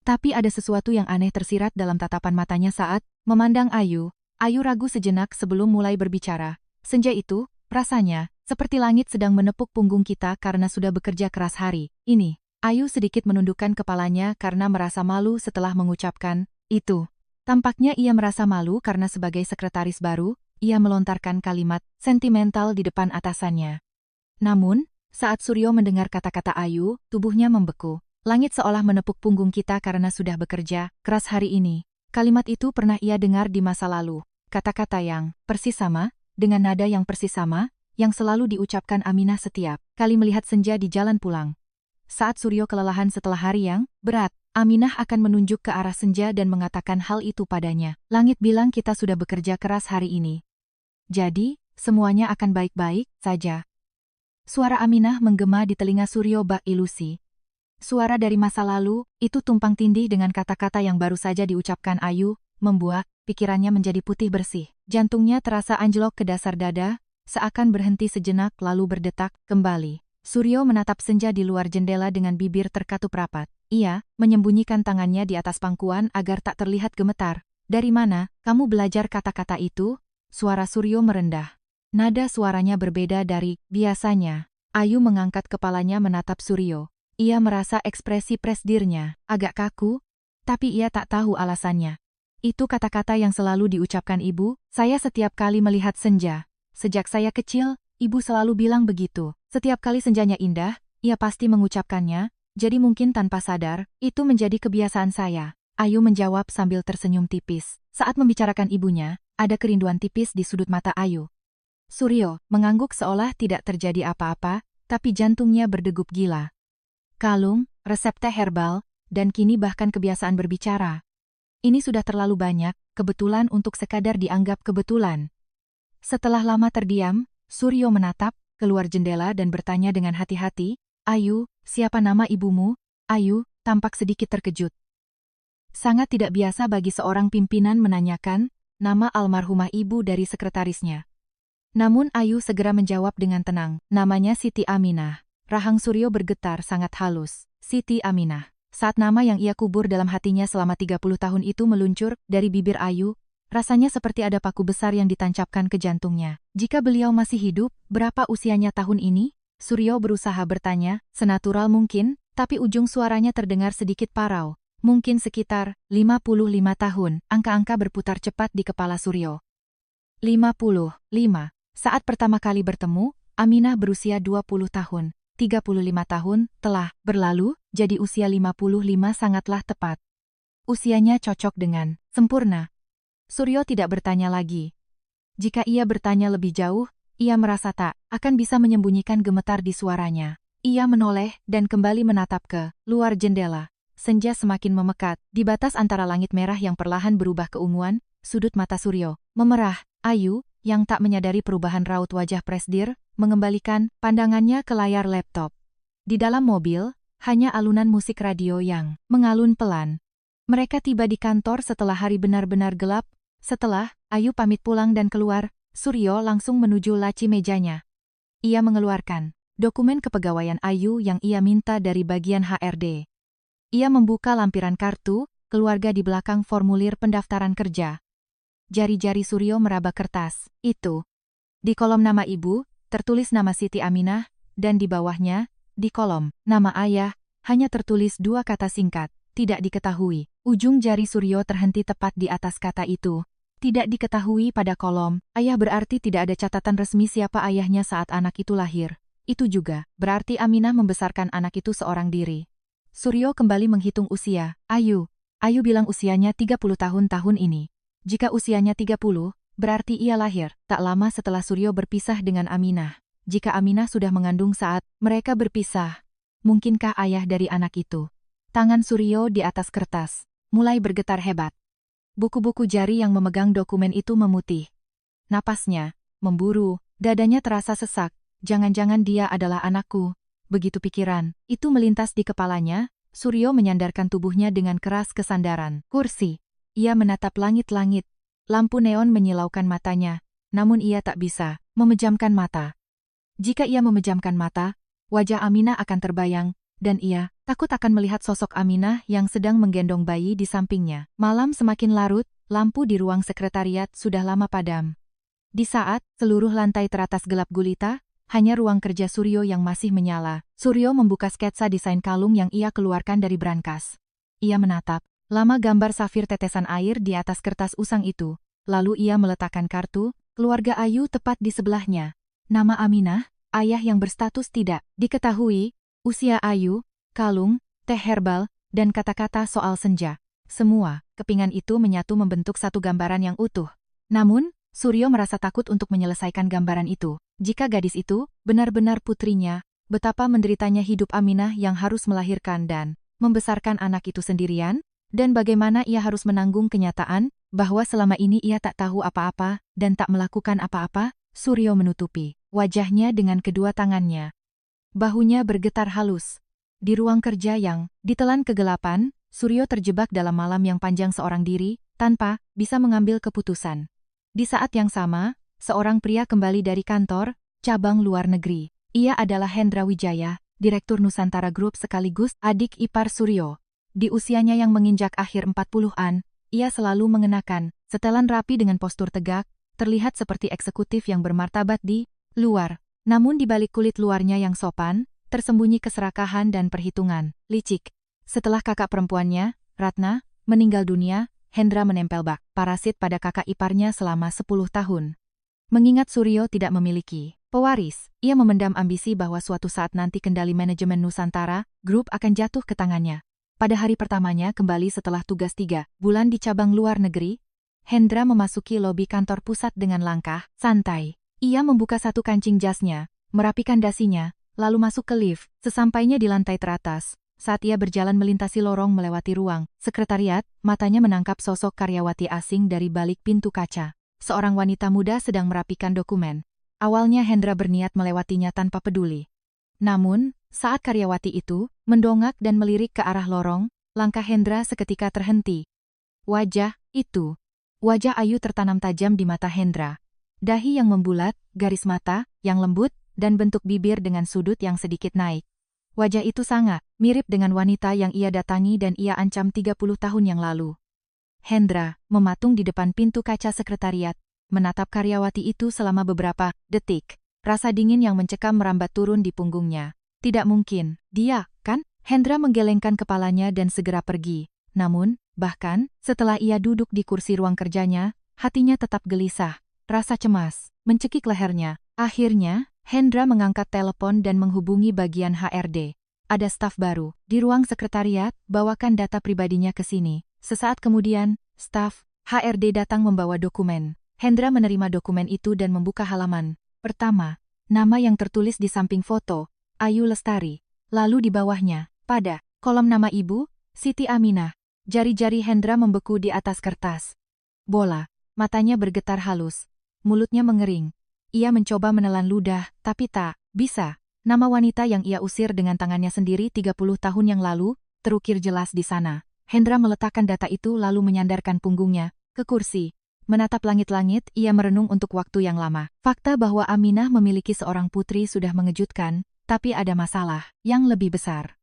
Tapi ada sesuatu yang aneh tersirat dalam tatapan matanya saat memandang Ayu. Ayu ragu sejenak sebelum mulai berbicara. Senja itu, rasanya, Seperti langit sedang menepuk punggung kita karena sudah bekerja keras hari ini. Ayu sedikit menundukkan kepalanya karena merasa malu setelah mengucapkan itu. Tampaknya ia merasa malu karena sebagai sekretaris baru, ia melontarkan kalimat sentimental di depan atasannya. Namun, saat Suryo mendengar kata-kata Ayu, tubuhnya membeku. Langit seolah menepuk punggung kita karena sudah bekerja keras hari ini. Kalimat itu pernah ia dengar di masa lalu. Kata-kata yang persis sama, dengan nada yang persis sama, yang selalu diucapkan Aminah setiap kali melihat senja di jalan pulang. Saat Suryo kelelahan setelah hari yang berat, Aminah akan menunjuk ke arah senja dan mengatakan hal itu padanya. Langit bilang kita sudah bekerja keras hari ini. Jadi, semuanya akan baik-baik saja. Suara Aminah menggema di telinga Suryo bak ilusi. Suara dari masa lalu, itu tumpang tindih dengan kata-kata yang baru saja diucapkan Ayu, membuat pikirannya menjadi putih bersih. Jantungnya terasa anjlok ke dasar dada, seakan berhenti sejenak lalu berdetak kembali. Suryo menatap senja di luar jendela dengan bibir terkatup rapat. Ia menyembunyikan tangannya di atas pangkuan agar tak terlihat gemetar. Dari mana kamu belajar kata-kata itu? Suara Suryo merendah. Nada suaranya berbeda dari biasanya. Ayu mengangkat kepalanya menatap Suryo. Ia merasa ekspresi presdirnya agak kaku, tapi ia tak tahu alasannya. Itu kata-kata yang selalu diucapkan ibu, saya setiap kali melihat senja. Sejak saya kecil, ibu selalu bilang begitu. Setiap kali senjanya indah, ia pasti mengucapkannya, jadi mungkin tanpa sadar, itu menjadi kebiasaan saya. Ayu menjawab sambil tersenyum tipis. Saat membicarakan ibunya, ada kerinduan tipis di sudut mata Ayu. Suryo mengangguk seolah tidak terjadi apa-apa, tapi jantungnya berdegup gila. Kalung, resep teh herbal, dan kini bahkan kebiasaan berbicara. Ini sudah terlalu banyak, kebetulan untuk sekadar dianggap kebetulan. Setelah lama terdiam, Suryo menatap keluar jendela dan bertanya dengan hati-hati, Ayu, siapa nama ibumu? Ayu tampak sedikit terkejut. Sangat tidak biasa bagi seorang pimpinan menanyakan nama almarhumah ibu dari sekretarisnya. Namun Ayu segera menjawab dengan tenang, namanya Siti Aminah. Rahang Suryo bergetar sangat halus. Siti Aminah. Saat nama yang ia kubur dalam hatinya selama 30 tahun itu meluncur dari bibir Ayu, rasanya seperti ada paku besar yang ditancapkan ke jantungnya. Jika beliau masih hidup, berapa usianya tahun ini? Suryo berusaha bertanya, senatural mungkin, tapi ujung suaranya terdengar sedikit parau. Mungkin sekitar 55 tahun. Angka-angka berputar cepat di kepala Suryo. 55. Saat pertama kali bertemu, Aminah berusia 20 tahun. 35 tahun telah berlalu, jadi usia 55 sangatlah tepat. Usianya cocok dengan sempurna. Suryo tidak bertanya lagi. Jika ia bertanya lebih jauh, ia merasa tak akan bisa menyembunyikan gemetar di suaranya. Ia menoleh dan kembali menatap ke luar jendela. Senja semakin memekat, di batas antara langit merah yang perlahan berubah keunguan, sudut mata Suryo memerah. Ayu, yang tak menyadari perubahan raut wajah presdir, mengembalikan pandangannya ke layar laptop. Di dalam mobil, hanya alunan musik radio yang mengalun pelan. Mereka tiba di kantor setelah hari benar-benar gelap. Setelah Ayu pamit pulang dan keluar, Suryo langsung menuju laci mejanya. Ia mengeluarkan dokumen kepegawaian Ayu yang ia minta dari bagian HRD. Ia membuka lampiran kartu keluarga di belakang formulir pendaftaran kerja. Jari-jari Suryo meraba kertas itu. Di kolom nama ibu, tertulis nama Siti Aminah, dan di bawahnya, di kolom nama ayah, hanya tertulis 2 kata singkat, tidak diketahui. Ujung jari Suryo terhenti tepat di atas kata itu. Tidak diketahui pada kolom, ayah berarti tidak ada catatan resmi siapa ayahnya saat anak itu lahir. Itu juga berarti Aminah membesarkan anak itu seorang diri. Suryo kembali menghitung usia. Ayu bilang usianya 30 tahun ini. Jika usianya 30, berarti ia lahir tak lama setelah Suryo berpisah dengan Aminah. Jika Aminah sudah mengandung saat mereka berpisah, mungkinkah ayah dari anak itu? Tangan Suryo di atas kertas mulai bergetar hebat. Buku-buku jari yang memegang dokumen itu memutih. Napasnya memburu, dadanya terasa sesak. Jangan-jangan dia adalah anakku. Begitu pikiran itu melintas di kepalanya, Suryo menyandarkan tubuhnya dengan keras ke sandaran kursi. Ia menatap langit-langit. Lampu neon menyilaukan matanya, namun ia tak bisa memejamkan mata. Jika ia memejamkan mata, wajah Aminah akan terbayang, dan ia takut akan melihat sosok Aminah yang sedang menggendong bayi di sampingnya. Malam semakin larut, lampu di ruang sekretariat sudah lama padam. Di saat seluruh lantai teratas gelap gulita, hanya ruang kerja Suryo yang masih menyala. Suryo membuka sketsa desain kalung yang ia keluarkan dari brankas. Ia menatap lama gambar safir tetesan air di atas kertas usang itu. Lalu ia meletakkan kartu keluarga Ayu tepat di sebelahnya. Nama Aminah, ayah yang berstatus tidak diketahui, usia Ayu, kalung, teh herbal, dan kata-kata soal senja. Semua kepingan itu menyatu membentuk satu gambaran yang utuh. Namun, Suryo merasa takut untuk menyelesaikan gambaran itu. Jika gadis itu benar-benar putrinya, betapa menderitanya hidup Aminah yang harus melahirkan dan membesarkan anak itu sendirian, dan bagaimana ia harus menanggung kenyataan bahwa selama ini ia tak tahu apa-apa dan tak melakukan apa-apa. Suryo menutupi wajahnya dengan kedua tangannya. Bahunya bergetar halus. Di ruang kerja yang ditelan kegelapan, Suryo terjebak dalam malam yang panjang seorang diri, tanpa bisa mengambil keputusan. Di saat yang sama, seorang pria kembali dari kantor cabang luar negeri. Ia adalah Hendra Wijaya, Direktur Nusantara Group sekaligus adik ipar Suryo. Di usianya yang menginjak akhir 40-an, ia selalu mengenakan setelan rapi dengan postur tegak, terlihat seperti eksekutif yang bermartabat di luar. Namun di balik kulit luarnya yang sopan, tersembunyi keserakahan dan perhitungan licik. Setelah kakak perempuannya, Ratna, meninggal dunia, Hendra menempel bak parasit pada kakak iparnya selama 10 tahun. Mengingat Suryo tidak memiliki pewaris, ia memendam ambisi bahwa suatu saat nanti kendali manajemen Nusantara Group akan jatuh ke tangannya. Pada hari pertamanya kembali setelah tugas 3 bulan di cabang luar negeri, Hendra memasuki lobi kantor pusat dengan langkah santai. Ia membuka satu kancing jasnya, merapikan dasinya, lalu masuk ke lift. Sesampainya di lantai teratas, saat ia berjalan melintasi lorong melewati ruang sekretariat, matanya menangkap sosok karyawati asing dari balik pintu kaca. Seorang wanita muda sedang merapikan dokumen. Awalnya Hendra berniat melewatinya tanpa peduli. Namun, saat karyawati itu mendongak dan melirik ke arah lorong, langkah Hendra seketika terhenti. Wajah Ayu tertanam tajam di mata Hendra. Dahi yang membulat, garis mata yang lembut, dan bentuk bibir dengan sudut yang sedikit naik. Wajah itu sangat mirip dengan wanita yang ia datangi dan ia ancam 30 tahun yang lalu. Hendra mematung di depan pintu kaca sekretariat, menatap karyawati itu selama beberapa detik. Rasa dingin yang mencekam merambat turun di punggungnya. Tidak mungkin, dia, kan? Hendra menggelengkan kepalanya dan segera pergi. Namun, bahkan, setelah ia duduk di kursi ruang kerjanya, hatinya tetap gelisah. Rasa cemas mencekik lehernya. Akhirnya, Hendra mengangkat telepon dan menghubungi bagian HRD. Ada staf baru di ruang sekretariat, bawakan data pribadinya ke sini. Sesaat kemudian, staf HRD datang membawa dokumen. Hendra menerima dokumen itu dan membuka halaman pertama. Nama yang tertulis di samping foto, Ayu Lestari. Lalu di bawahnya, pada kolom nama ibu, Siti Aminah. Jari-jari Hendra membeku di atas kertas. Bola, matanya bergetar halus. Mulutnya mengering. Ia mencoba menelan ludah, tapi tak bisa. Nama wanita yang ia usir dengan tangannya sendiri 30 tahun yang lalu, terukir jelas di sana. Hendra meletakkan data itu lalu menyandarkan punggungnya ke kursi. Menatap langit-langit, ia merenung untuk waktu yang lama. Fakta bahwa Aminah memiliki seorang putri sudah mengejutkan, tapi ada masalah yang lebih besar.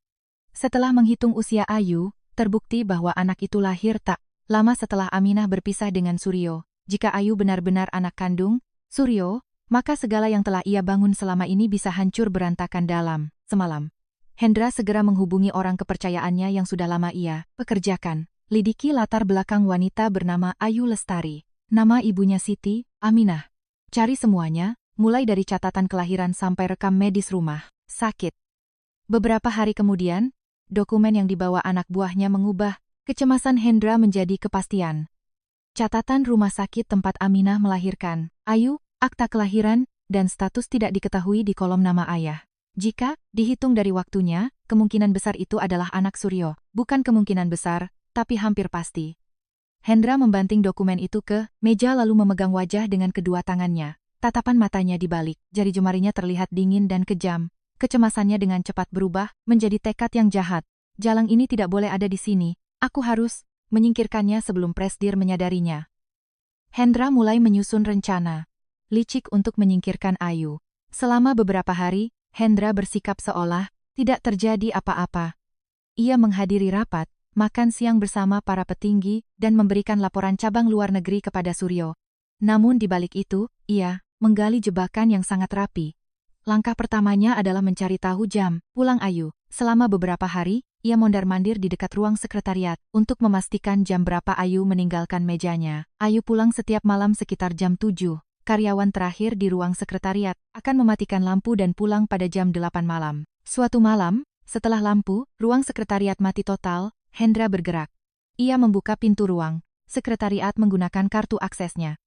Setelah menghitung usia Ayu, terbukti bahwa anak itu lahir tak lama setelah Aminah berpisah dengan Suryo. Jika Ayu benar-benar anak kandung Suryo, maka segala yang telah ia bangun selama ini bisa hancur berantakan dalam semalam. Hendra segera menghubungi orang kepercayaannya yang sudah lama ia pekerjakan. Lidiki latar belakang wanita bernama Ayu Lestari. Nama ibunya Siti Aminah. Cari semuanya, mulai dari catatan kelahiran sampai rekam medis rumah sakit. Beberapa hari kemudian, dokumen yang dibawa anak buahnya mengubah kecemasan Hendra menjadi kepastian. Catatan rumah sakit tempat Aminah melahirkan Ayu, akta kelahiran, dan status tidak diketahui di kolom nama ayah. Jika dihitung dari waktunya, kemungkinan besar itu adalah anak Suryo. Bukan kemungkinan besar, tapi hampir pasti. Hendra membanting dokumen itu ke meja lalu memegang wajah dengan kedua tangannya. Tatapan matanya dibalik, jari jemarinya terlihat dingin dan kejam. Kecemasannya dengan cepat berubah menjadi tekad yang jahat. Jalang ini tidak boleh ada di sini. Aku harus menyingkirkannya sebelum Presdir menyadarinya. Hendra mulai menyusun rencana licik untuk menyingkirkan Ayu. Selama beberapa hari, Hendra bersikap seolah tidak terjadi apa-apa. Ia menghadiri rapat, makan siang bersama para petinggi, dan memberikan laporan cabang luar negeri kepada Suryo. Namun di balik itu, ia menggali jebakan yang sangat rapi. langkah pertamanya adalah mencari tahu jam pulang Ayu. Selama beberapa hari, ia mondar-mandir di dekat ruang sekretariat untuk memastikan jam berapa Ayu meninggalkan mejanya. Ayu pulang setiap malam sekitar jam 7. Karyawan terakhir di ruang sekretariat akan mematikan lampu dan pulang pada jam 8 malam. Suatu malam, setelah lampu, ruang sekretariat mati total, Hendra bergerak. Ia membuka pintu ruang sekretariat menggunakan kartu aksesnya.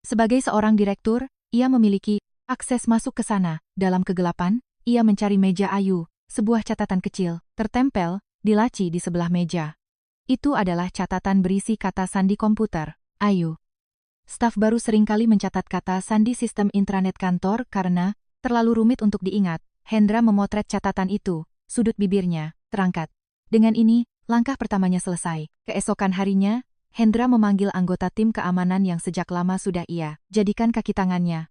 Sebagai seorang direktur, ia memiliki akses masuk ke sana. Dalam kegelapan, ia mencari meja Ayu. Sebuah catatan kecil tertempel di laci di sebelah meja. Itu adalah catatan berisi kata sandi komputer, Ayu. Staf baru seringkali mencatat kata sandi sistem intranet kantor karena terlalu rumit untuk diingat. Hendra memotret catatan itu, sudut bibirnya terangkat. Dengan ini, langkah pertamanya selesai. Keesokan harinya, Hendra memanggil anggota tim keamanan yang sejak lama sudah ia jadikan kaki tangannya.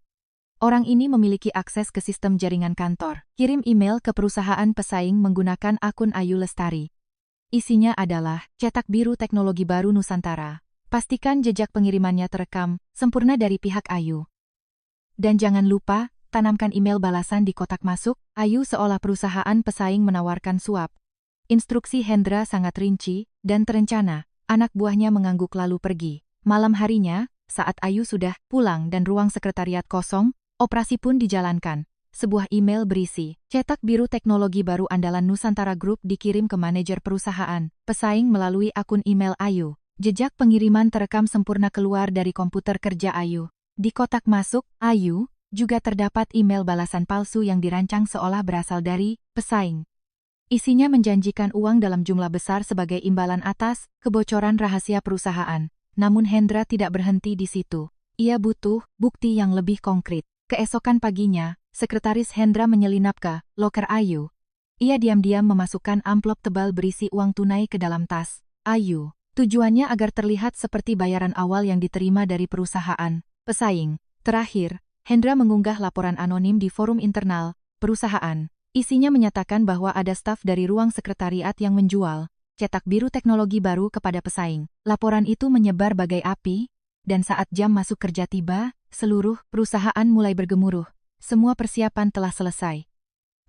Orang ini memiliki akses ke sistem jaringan kantor. Kirim email ke perusahaan pesaing menggunakan akun Ayu Lestari. Isinya adalah cetak biru teknologi baru Nusantara. Pastikan jejak pengirimannya terekam sempurna dari pihak Ayu. Dan jangan lupa, tanamkan email balasan di kotak masuk. Ayu seolah perusahaan pesaing menawarkan suap. Instruksi Hendra sangat rinci dan terencana. Anak buahnya mengangguk lalu pergi. Malam harinya, saat Ayu sudah pulang dan ruang sekretariat kosong, operasi pun dijalankan. Sebuah email berisi, cetak biru teknologi baru andalan Nusantara Group dikirim ke manajer perusahaan pesaing melalui akun email Ayu. Jejak pengiriman terekam sempurna keluar dari komputer kerja Ayu. Di kotak masuk, Ayu, juga terdapat email balasan palsu yang dirancang seolah berasal dari pesaing. Isinya menjanjikan uang dalam jumlah besar sebagai imbalan atas kebocoran rahasia perusahaan. Namun Hendra tidak berhenti di situ. Ia butuh bukti yang lebih konkret. Keesokan paginya, sekretaris Hendra menyelinap ke loker Ayu. Ia diam-diam memasukkan amplop tebal berisi uang tunai ke dalam tas Ayu. Tujuannya agar terlihat seperti bayaran awal yang diterima dari perusahaan pesaing. Terakhir, Hendra mengunggah laporan anonim di forum internal perusahaan. Isinya menyatakan bahwa ada staf dari ruang sekretariat yang menjual cetak biru teknologi baru kepada pesaing. Laporan itu menyebar bagai api, dan saat jam masuk kerja tiba, seluruh perusahaan mulai bergemuruh. Semua persiapan telah selesai.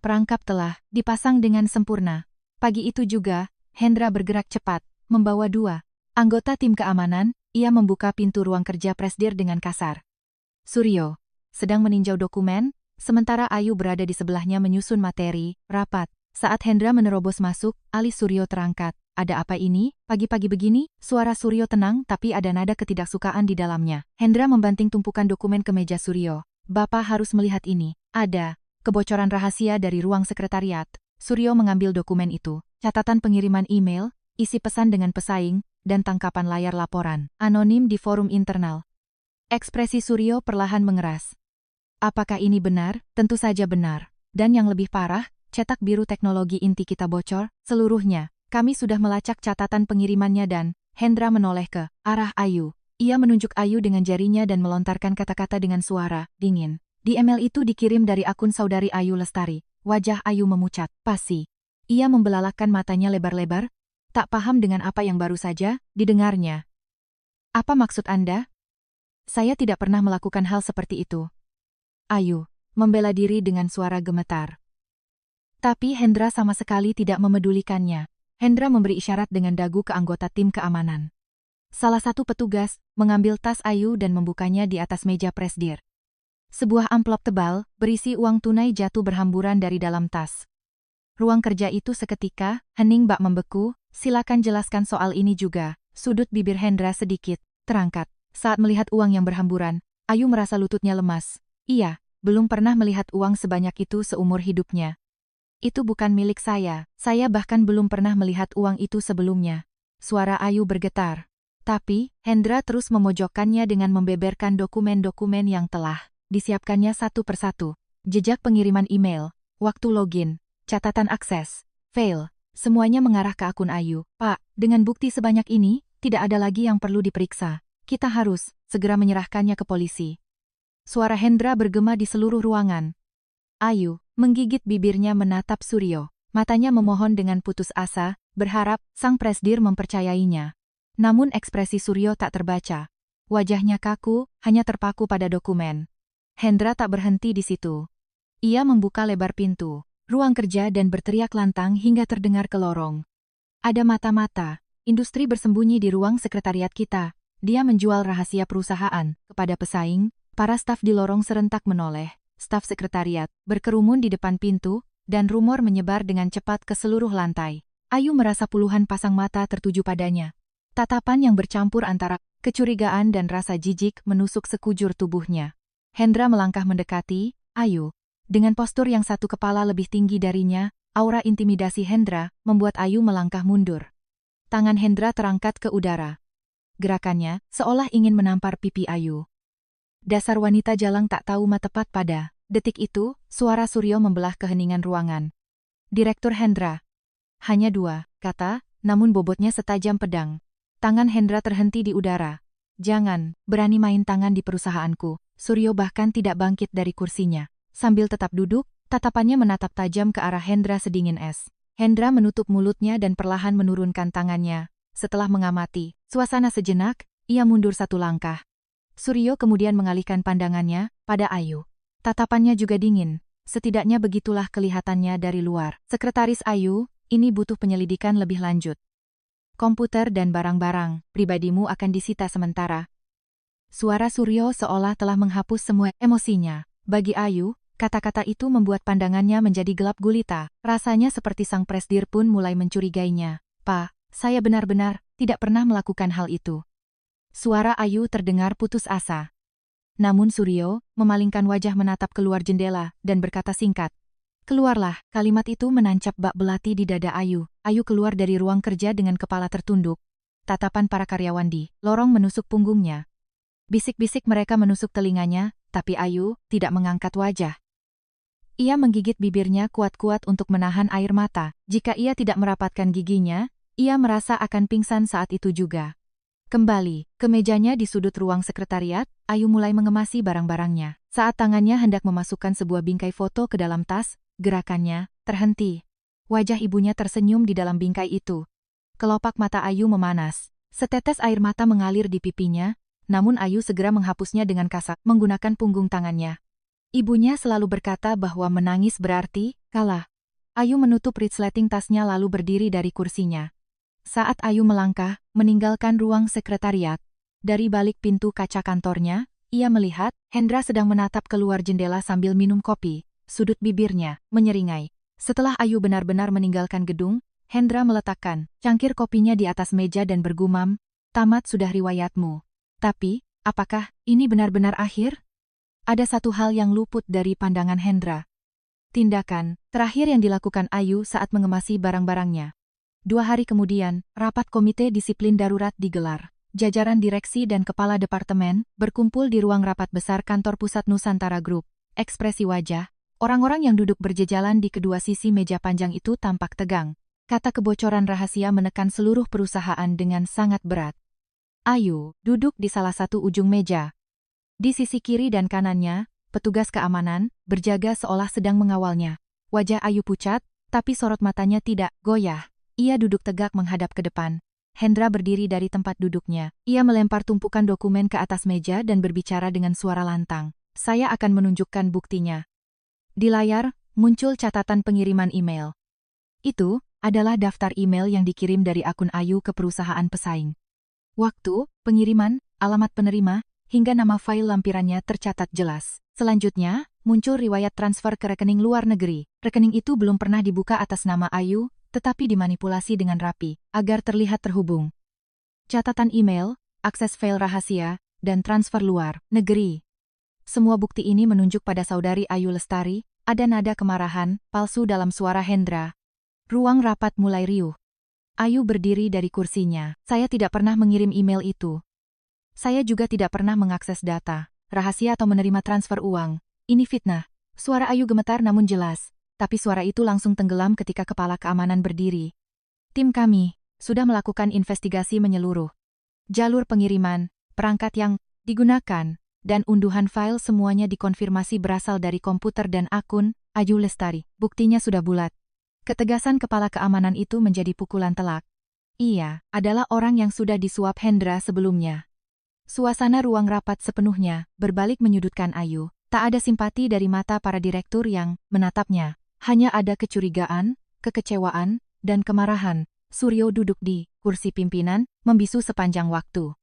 Perangkap telah dipasang dengan sempurna. Pagi itu juga, Hendra bergerak cepat, membawa 2 anggota tim keamanan. Ia membuka pintu ruang kerja Presdir dengan kasar. Suryo sedang meninjau dokumen, sementara Ayu berada di sebelahnya menyusun materi rapat. Saat Hendra menerobos masuk, alis Suryo terangkat. Ada apa ini? Pagi-pagi begini? Suara Suryo tenang tapi ada nada ketidaksukaan di dalamnya. Hendra membanting tumpukan dokumen ke meja Suryo. Bapak harus melihat ini. Ada kebocoran rahasia dari ruang sekretariat. Suryo mengambil dokumen itu. Catatan pengiriman email, isi pesan dengan pesaing, dan tangkapan layar laporan anonim di forum internal. Ekspresi Suryo perlahan mengeras. Apakah ini benar? Tentu saja benar. Dan yang lebih parah, cetak biru teknologi inti kita bocor, seluruhnya. Kami sudah melacak catatan pengirimannya dan Hendra menoleh ke arah Ayu. Ia menunjuk Ayu dengan jarinya dan melontarkan kata-kata dengan suara dingin. Di email itu dikirim dari akun saudari Ayu Lestari. Wajah Ayu memucat. Pasti. Ia membelalakkan matanya lebar-lebar, tak paham dengan apa yang baru saja didengarnya. Apa maksud Anda? Saya tidak pernah melakukan hal seperti itu. Ayu membela diri dengan suara gemetar. Tapi Hendra sama sekali tidak memedulikannya. Hendra memberi isyarat dengan dagu ke anggota tim keamanan. Salah satu petugas mengambil tas Ayu dan membukanya di atas meja Presdir. Sebuah amplop tebal berisi uang tunai jatuh berhamburan dari dalam tas. Ruang kerja itu seketika hening bak membeku. Silakan jelaskan soal ini juga. Sudut bibir Hendra sedikit terangkat. Saat melihat uang yang berhamburan, Ayu merasa lututnya lemas. Iya, belum pernah melihat uang sebanyak itu seumur hidupnya. Itu bukan milik saya bahkan belum pernah melihat uang itu sebelumnya. Suara Ayu bergetar. Tapi, Hendra terus memojokkannya dengan membeberkan dokumen-dokumen yang telah disiapkannya satu persatu. Jejak pengiriman email, waktu login, catatan akses, file, semuanya mengarah ke akun Ayu. Pak, dengan bukti sebanyak ini, tidak ada lagi yang perlu diperiksa. Kita harus segera menyerahkannya ke polisi. Suara Hendra bergema di seluruh ruangan. Ayu menggigit bibirnya menatap Suryo. Matanya memohon dengan putus asa, berharap sang Presdir mempercayainya. Namun ekspresi Suryo tak terbaca. Wajahnya kaku, hanya terpaku pada dokumen. Hendra tak berhenti di situ. Ia membuka lebar pintu ruang kerja dan berteriak lantang hingga terdengar ke lorong. Ada mata-mata, industri bersembunyi di ruang sekretariat kita. Dia menjual rahasia perusahaan kepada pesaing. Para staf di lorong serentak menoleh. Staf sekretariat berkerumun di depan pintu, dan rumor menyebar dengan cepat ke seluruh lantai. Ayu merasa puluhan pasang mata tertuju padanya. Tatapan yang bercampur antara kecurigaan dan rasa jijik menusuk sekujur tubuhnya. Hendra melangkah mendekati Ayu. Dengan postur yang satu kepala lebih tinggi darinya, aura intimidasi Hendra membuat Ayu melangkah mundur. Tangan Hendra terangkat ke udara. Gerakannya seolah ingin menampar pipi Ayu. Dasar wanita jalang tak tahu tepat pada detik itu, suara Suryo membelah keheningan ruangan. Direktur Hendra. Hanya 2 kata, namun bobotnya setajam pedang. Tangan Hendra terhenti di udara. Jangan berani main tangan di perusahaanku. Suryo bahkan tidak bangkit dari kursinya. Sambil tetap duduk, tatapannya menatap tajam ke arah Hendra sedingin es. Hendra menutup mulutnya dan perlahan menurunkan tangannya. Setelah mengamati suasana sejenak, ia mundur 1 langkah. Suryo kemudian mengalihkan pandangannya pada Ayu. Tatapannya juga dingin, setidaknya begitulah kelihatannya dari luar. Sekretaris Ayu, ini butuh penyelidikan lebih lanjut. Komputer dan barang-barang pribadimu akan disita sementara. Suara Suryo seolah telah menghapus semua emosinya. Bagi Ayu, kata-kata itu membuat pandangannya menjadi gelap gulita. Rasanya seperti sang presdir pun mulai mencurigainya. "Pak, saya benar-benar tidak pernah melakukan hal itu." Suara Ayu terdengar putus asa. Namun Suryo memalingkan wajah menatap keluar jendela dan berkata singkat. "Keluarlah." Kalimat itu menancap bak belati di dada Ayu. Ayu keluar dari ruang kerja dengan kepala tertunduk. Tatapan para karyawan di lorong menusuk punggungnya. Bisik-bisik mereka menusuk telinganya, tapi Ayu tidak mengangkat wajah. Ia menggigit bibirnya kuat-kuat untuk menahan air mata. Jika ia tidak merapatkan giginya, ia merasa akan pingsan saat itu juga. Kembali ke mejanya di sudut ruang sekretariat, Ayu mulai mengemasi barang-barangnya. Saat tangannya hendak memasukkan sebuah bingkai foto ke dalam tas, gerakannya terhenti. Wajah ibunya tersenyum di dalam bingkai itu. Kelopak mata Ayu memanas. Setetes air mata mengalir di pipinya, namun Ayu segera menghapusnya dengan kasar menggunakan punggung tangannya. Ibunya selalu berkata bahwa menangis berarti kalah. Ayu menutup resleting tasnya lalu berdiri dari kursinya. Saat Ayu melangkah, meninggalkan ruang sekretariat, dari balik pintu kaca kantornya, ia melihat Hendra sedang menatap keluar jendela sambil minum kopi. Sudut bibirnya menyeringai. Setelah Ayu benar-benar meninggalkan gedung, Hendra meletakkan cangkir kopinya di atas meja dan bergumam, "Tamat sudah riwayatmu. Tapi, apakah ini benar-benar akhir?" Ada satu hal yang luput dari pandangan Hendra. Tindakan terakhir yang dilakukan Ayu saat mengemasi barang-barangnya. 2 hari kemudian, rapat komite disiplin darurat digelar. Jajaran direksi dan kepala departemen berkumpul di ruang rapat besar kantor pusat Nusantara Group. Ekspresi wajah orang-orang yang duduk berjejalan di kedua sisi meja panjang itu tampak tegang. Kata kebocoran rahasia menekan seluruh perusahaan dengan sangat berat. Ayu duduk di salah satu ujung meja. Di sisi kiri dan kanannya, petugas keamanan berjaga seolah sedang mengawalnya. Wajah Ayu pucat, tapi sorot matanya tidak goyah. Ia duduk tegak menghadap ke depan. Hendra berdiri dari tempat duduknya. Ia melempar tumpukan dokumen ke atas meja dan berbicara dengan suara lantang. "Saya akan menunjukkan buktinya." Di layar, muncul catatan pengiriman email. Itu adalah daftar email yang dikirim dari akun Ayu ke perusahaan pesaing. Waktu, pengiriman, alamat penerima, hingga nama file lampirannya tercatat jelas. Selanjutnya, muncul riwayat transfer ke rekening luar negeri. Rekening itu belum pernah dibuka atas nama Ayu, tetapi dimanipulasi dengan rapi, agar terlihat terhubung. Catatan email, akses file rahasia, dan transfer luar negeri. Semua bukti ini menunjuk pada saudari Ayu Lestari. Ada nada kemarahan palsu dalam suara Hendra. Ruang rapat mulai riuh. Ayu berdiri dari kursinya. "Saya tidak pernah mengirim email itu. Saya juga tidak pernah mengakses data rahasia atau menerima transfer uang. Ini fitnah." Suara Ayu gemetar namun jelas, tapi suara itu langsung tenggelam ketika kepala keamanan berdiri. "Tim kami sudah melakukan investigasi menyeluruh. Jalur pengiriman, perangkat yang digunakan, dan unduhan file semuanya dikonfirmasi berasal dari komputer dan akun Ayu Lestari. Buktinya sudah bulat." Ketegasan kepala keamanan itu menjadi pukulan telak. Ia adalah orang yang sudah disuap Hendra sebelumnya. Suasana ruang rapat sepenuhnya berbalik menyudutkan Ayu. Tak ada simpati dari mata para direktur yang menatapnya. Hanya ada kecurigaan, kekecewaan, dan kemarahan. Suryo duduk di kursi pimpinan, membisu sepanjang waktu.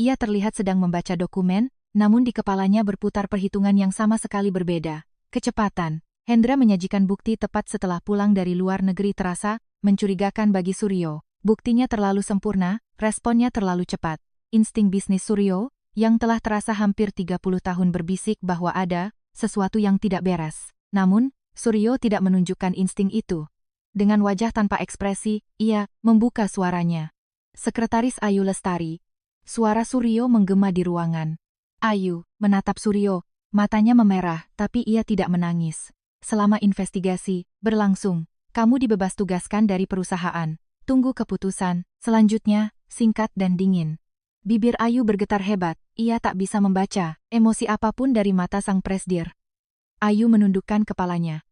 Ia terlihat sedang membaca dokumen, namun di kepalanya berputar perhitungan yang sama sekali berbeda. Kecepatan. Hendra menyajikan bukti tepat setelah pulang dari luar negeri terasa mencurigakan bagi Suryo. Buktinya terlalu sempurna, responnya terlalu cepat. Insting bisnis Suryo, yang telah terasa hampir 30 tahun berbisik bahwa ada sesuatu yang tidak beres. Namun, Suryo tidak menunjukkan insting itu. Dengan wajah tanpa ekspresi, ia membuka suaranya. Sekretaris Ayu Lestari. Suara Suryo menggema di ruangan. Ayu menatap Suryo, matanya memerah, tapi ia tidak menangis. Selama investigasi berlangsung, kamu dibebas tugaskan dari perusahaan. Tunggu keputusan. Selanjutnya, singkat dan dingin. Bibir Ayu bergetar hebat, ia tak bisa membaca emosi apapun dari mata sang presdir. Ayu menundukkan kepalanya.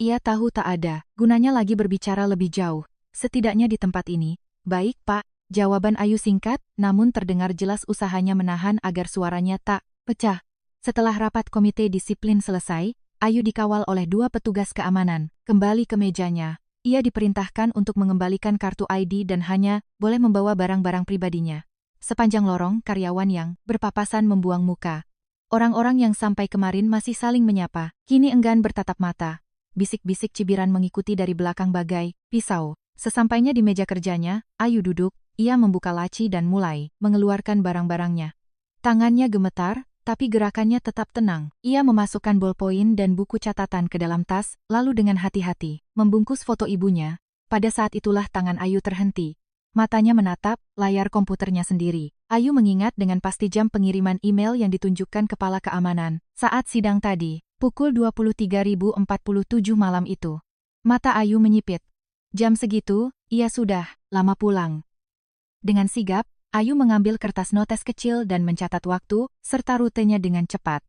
Ia tahu tak ada gunanya lagi berbicara lebih jauh, setidaknya di tempat ini. Baik, Pak. Jawaban Ayu singkat, namun terdengar jelas usahanya menahan agar suaranya tak pecah. Setelah rapat komite disiplin selesai, Ayu dikawal oleh 2 petugas keamanan. Kembali ke mejanya, ia diperintahkan untuk mengembalikan kartu ID dan hanya boleh membawa barang-barang pribadinya. Sepanjang lorong, karyawan yang berpapasan membuang muka. Orang-orang yang sampai kemarin masih saling menyapa, kini enggan bertatap mata. Bisik-bisik cibiran mengikuti dari belakang bagai pisau. Sesampainya di meja kerjanya, Ayu duduk, ia membuka laci dan mulai mengeluarkan barang-barangnya. Tangannya gemetar, tapi gerakannya tetap tenang. Ia memasukkan bolpoin dan buku catatan ke dalam tas, lalu dengan hati-hati membungkus foto ibunya. Pada saat itulah tangan Ayu terhenti. Matanya menatap layar komputernya sendiri. Ayu mengingat dengan pasti jam pengiriman email yang ditunjukkan kepala keamanan saat sidang tadi, pukul 23.47 malam itu. Mata Ayu menyipit. Jam segitu, ia sudah lama pulang. Dengan sigap, Ayu mengambil kertas notes kecil dan mencatat waktu, serta rutenya dengan cepat.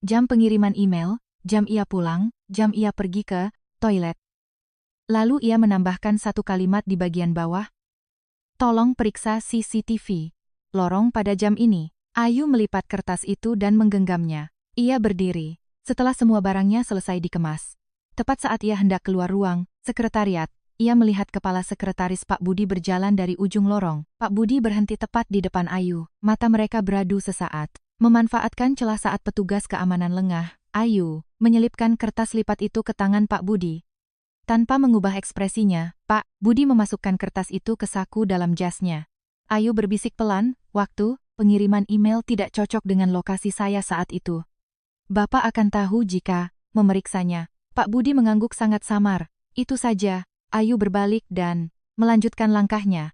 Jam pengiriman email, jam ia pulang, jam ia pergi ke toilet. Lalu ia menambahkan satu kalimat di bagian bawah. Tolong periksa CCTV lorong pada jam ini. Ayu melipat kertas itu dan menggenggamnya. Ia berdiri. Setelah semua barangnya selesai dikemas. Tepat saat ia hendak keluar ruang sekretariat, ia melihat kepala sekretaris Pak Budi berjalan dari ujung lorong. Pak Budi berhenti tepat di depan Ayu. Mata mereka beradu sesaat. Memanfaatkan celah saat petugas keamanan lengah, Ayu menyelipkan kertas lipat itu ke tangan Pak Budi. Tanpa mengubah ekspresinya, Pak Budi memasukkan kertas itu ke saku dalam jasnya. Ayu berbisik pelan, waktu pengiriman email tidak cocok dengan lokasi saya saat itu. Bapak akan tahu jika memeriksanya. Pak Budi mengangguk sangat samar. Itu saja. Ayu berbalik dan melanjutkan langkahnya.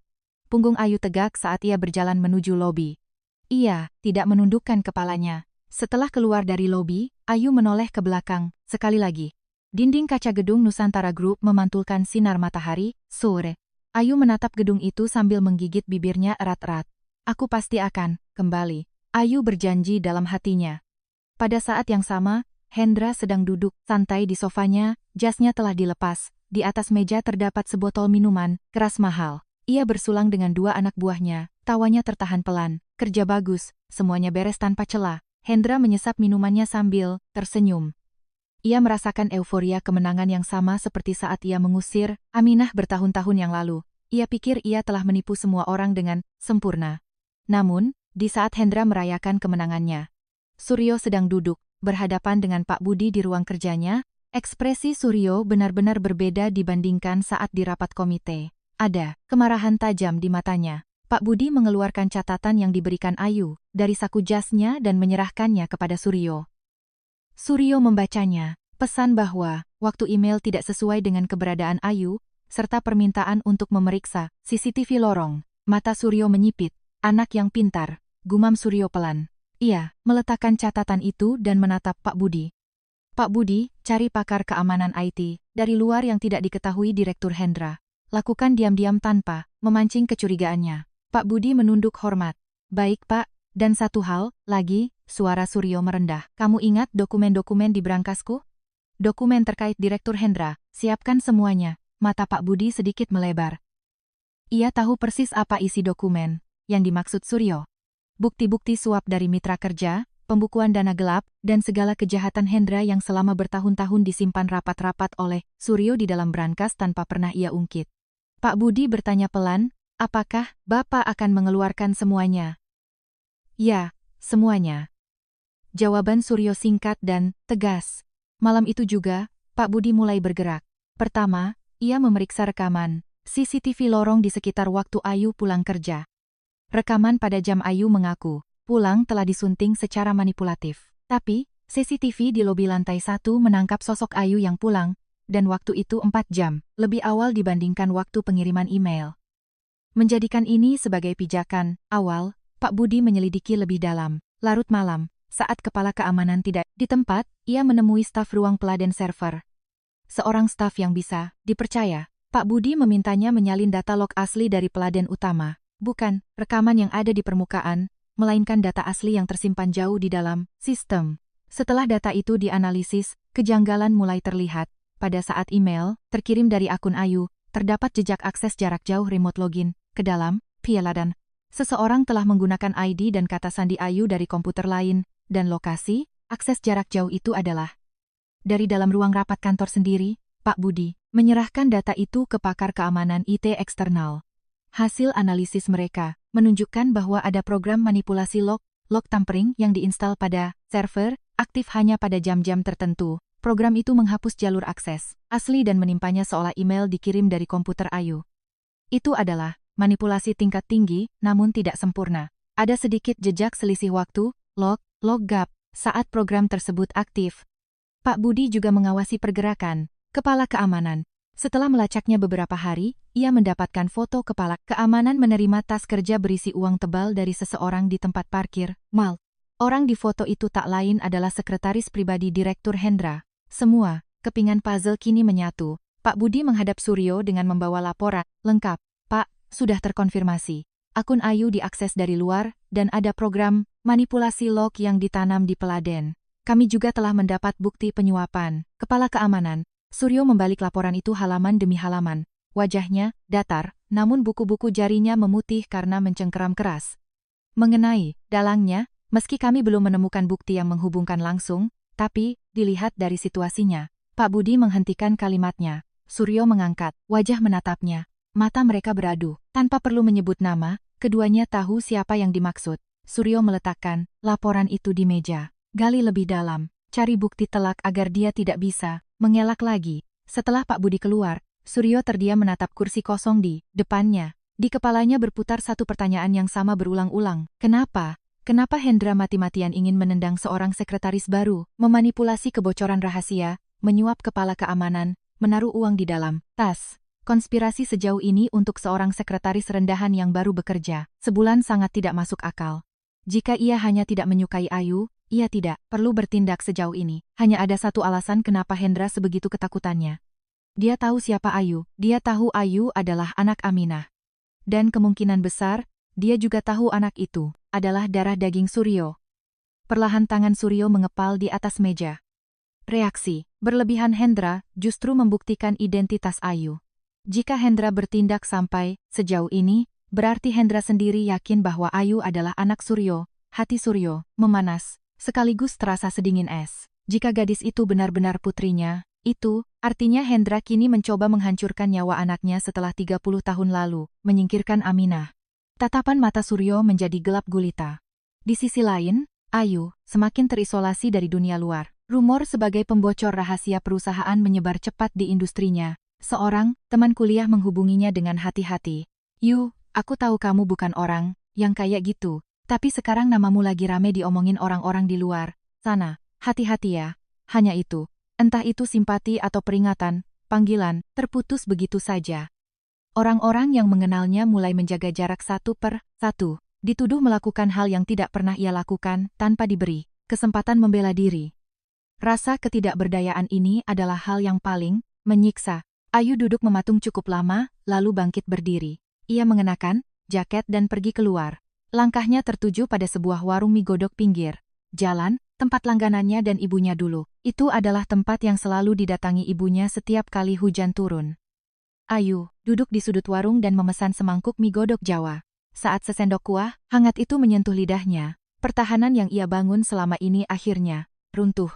Punggung Ayu tegak saat ia berjalan menuju lobi. Ia tidak menundukkan kepalanya. Setelah keluar dari lobi, Ayu menoleh ke belakang, sekali lagi. Dinding kaca gedung Nusantara Group memantulkan sinar matahari, sore. Ayu menatap gedung itu sambil menggigit bibirnya erat-erat. Aku pasti akan kembali. Ayu berjanji dalam hatinya. Pada saat yang sama, Hendra sedang duduk santai di sofanya, jasnya telah dilepas. Di atas meja terdapat sebotol minuman, keras mahal. Ia bersulang dengan 2 anak buahnya, tawanya tertahan pelan. Kerja bagus, semuanya beres tanpa celah. Hendra menyesap minumannya sambil tersenyum. Ia merasakan euforia kemenangan yang sama seperti saat ia mengusir Aminah bertahun-tahun yang lalu. Ia pikir ia telah menipu semua orang dengan sempurna. Namun, di saat Hendra merayakan kemenangannya, Suryo sedang duduk, berhadapan dengan Pak Budi di ruang kerjanya. Ekspresi Suryo benar-benar berbeda dibandingkan saat di rapat komite. Ada kemarahan tajam di matanya. Pak Budi mengeluarkan catatan yang diberikan Ayu dari saku jasnya dan menyerahkannya kepada Suryo. Suryo membacanya, pesan bahwa waktu email tidak sesuai dengan keberadaan Ayu, serta permintaan untuk memeriksa CCTV lorong. Mata Suryo menyipit. Anak yang pintar, gumam Suryo pelan. Ia meletakkan catatan itu dan menatap Pak Budi. Pak Budi, cari pakar keamanan IT dari luar yang tidak diketahui Direktur Hendra. Lakukan diam-diam tanpa memancing kecurigaannya. Pak Budi menunduk hormat. Baik, Pak. Dan satu hal lagi, suara Suryo merendah. Kamu ingat dokumen-dokumen di berangkasku? Dokumen terkait Direktur Hendra, siapkan semuanya. Mata Pak Budi sedikit melebar. Ia tahu persis apa isi dokumen yang dimaksud Suryo. Bukti-bukti suap dari mitra kerja, pembukuan dana gelap, dan segala kejahatan Hendra yang selama bertahun-tahun disimpan rapat-rapat oleh Suryo di dalam brankas tanpa pernah ia ungkit. Pak Budi bertanya pelan, apakah Bapak akan mengeluarkan semuanya? Ya, semuanya. Jawaban Suryo singkat dan tegas. Malam itu juga, Pak Budi mulai bergerak. Pertama, ia memeriksa rekaman CCTV lorong di sekitar waktu Ayu pulang kerja. Rekaman pada jam Ayu mengaku pulang telah disunting secara manipulatif. Tapi, CCTV di lobi lantai 1 menangkap sosok Ayu yang pulang, dan waktu itu 4 jam, lebih awal dibandingkan waktu pengiriman email. Menjadikan ini sebagai pijakan awal, Pak Budi menyelidiki lebih dalam. Larut malam, saat kepala keamanan tidak di tempat, ia menemui staf ruang peladen server. Seorang staf yang bisa dipercaya, Pak Budi memintanya menyalin data log asli dari peladen utama, bukan rekaman yang ada di permukaan, melainkan data asli yang tersimpan jauh di dalam sistem. Setelah data itu dianalisis, kejanggalan mulai terlihat. Pada saat email terkirim dari akun Ayu, terdapat jejak akses jarak jauh remote login ke dalam peladen. Seseorang telah menggunakan ID dan kata sandi Ayu dari komputer lain, dan lokasi akses jarak jauh itu adalah dari dalam ruang rapat kantor sendiri. Pak Budi menyerahkan data itu ke pakar keamanan IT eksternal. Hasil analisis mereka menunjukkan bahwa ada program manipulasi log tampering yang diinstal pada server, aktif hanya pada jam-jam tertentu. Program itu menghapus jalur akses asli dan menimpanya seolah email dikirim dari komputer Ayu. Itu adalah manipulasi tingkat tinggi, namun tidak sempurna. Ada sedikit jejak selisih waktu, log gap, saat program tersebut aktif. Pak Budi juga mengawasi pergerakan kepala keamanan. Setelah melacaknya beberapa hari, ia mendapatkan foto kepala keamanan menerima tas kerja berisi uang tebal dari seseorang di tempat parkir mal. Orang di foto itu tak lain adalah sekretaris pribadi Direktur Hendra. Semua kepingan puzzle kini menyatu. Pak Budi menghadap Suryo dengan membawa laporan lengkap. Pak, sudah terkonfirmasi. Akun Ayu diakses dari luar, dan ada program manipulasi log yang ditanam di peladen. Kami juga telah mendapat bukti penyuapan kepala keamanan. Suryo membalik laporan itu halaman demi halaman. Wajahnya datar, namun buku-buku jarinya memutih karena mencengkeram keras. Mengenai dalangnya, meski kami belum menemukan bukti yang menghubungkan langsung, tapi, dilihat dari situasinya, Pak Budi menghentikan kalimatnya. Suryo mengangkat wajah menatapnya. Mata mereka beradu. Tanpa perlu menyebut nama, keduanya tahu siapa yang dimaksud. Suryo meletakkan laporan itu di meja. Gali lebih dalam, cari bukti telak agar dia tidak bisa mengelak lagi. Setelah Pak Budi keluar, Suryo terdiam menatap kursi kosong di depannya. Di kepalanya berputar satu pertanyaan yang sama berulang-ulang. Kenapa? Kenapa Hendra mati-matian ingin menendang seorang sekretaris baru, memanipulasi kebocoran rahasia, menyuap kepala keamanan, menaruh uang di dalam tas? Konspirasi sejauh ini untuk seorang sekretaris rendahan yang baru bekerja, sebulan sangat tidak masuk akal. Jika ia hanya tidak menyukai Ayu, ia tidak perlu bertindak sejauh ini. Hanya ada satu alasan kenapa Hendra sebegitu ketakutannya. Dia tahu siapa Ayu. Dia tahu Ayu adalah anak Aminah. Dan kemungkinan besar, dia juga tahu anak itu adalah darah daging Suryo. Perlahan tangan Suryo mengepal di atas meja. Reaksi berlebihan Hendra justru membuktikan identitas Ayu. Jika Hendra bertindak sampai sejauh ini, berarti Hendra sendiri yakin bahwa Ayu adalah anak Suryo. Hati Suryo memanas, sekaligus terasa sedingin es. Jika gadis itu benar-benar putrinya, itu artinya Hendra kini mencoba menghancurkan nyawa anaknya setelah 30 tahun lalu, menyingkirkan Aminah. Tatapan mata Suryo menjadi gelap gulita. Di sisi lain, Ayu semakin terisolasi dari dunia luar. Rumor sebagai pembocor rahasia perusahaan menyebar cepat di industrinya. Seorang teman kuliah menghubunginya dengan hati-hati. "Yu, aku tahu kamu bukan orang yang kayak gitu, tapi sekarang namamu lagi rame diomongin orang-orang di luar sana. Hati-hati ya." Hanya itu. Entah itu simpati atau peringatan, panggilan, terputus begitu saja. Orang-orang yang mengenalnya mulai menjaga jarak satu per satu. Dituduh melakukan hal yang tidak pernah ia lakukan tanpa diberi kesempatan membela diri. Rasa ketidakberdayaan ini adalah hal yang paling menyiksa. Ayu duduk mematung cukup lama, lalu bangkit berdiri. Ia mengenakan jaket dan pergi keluar. Langkahnya tertuju pada sebuah warung mie godok pinggir jalan, tempat langganannya dan ibunya dulu. Itu adalah tempat yang selalu didatangi ibunya setiap kali hujan turun. Ayu duduk di sudut warung dan memesan semangkuk mie godok Jawa. Saat sesendok kuah hangat itu menyentuh lidahnya, Pertahanan yang ia bangun selama ini akhirnya runtuh.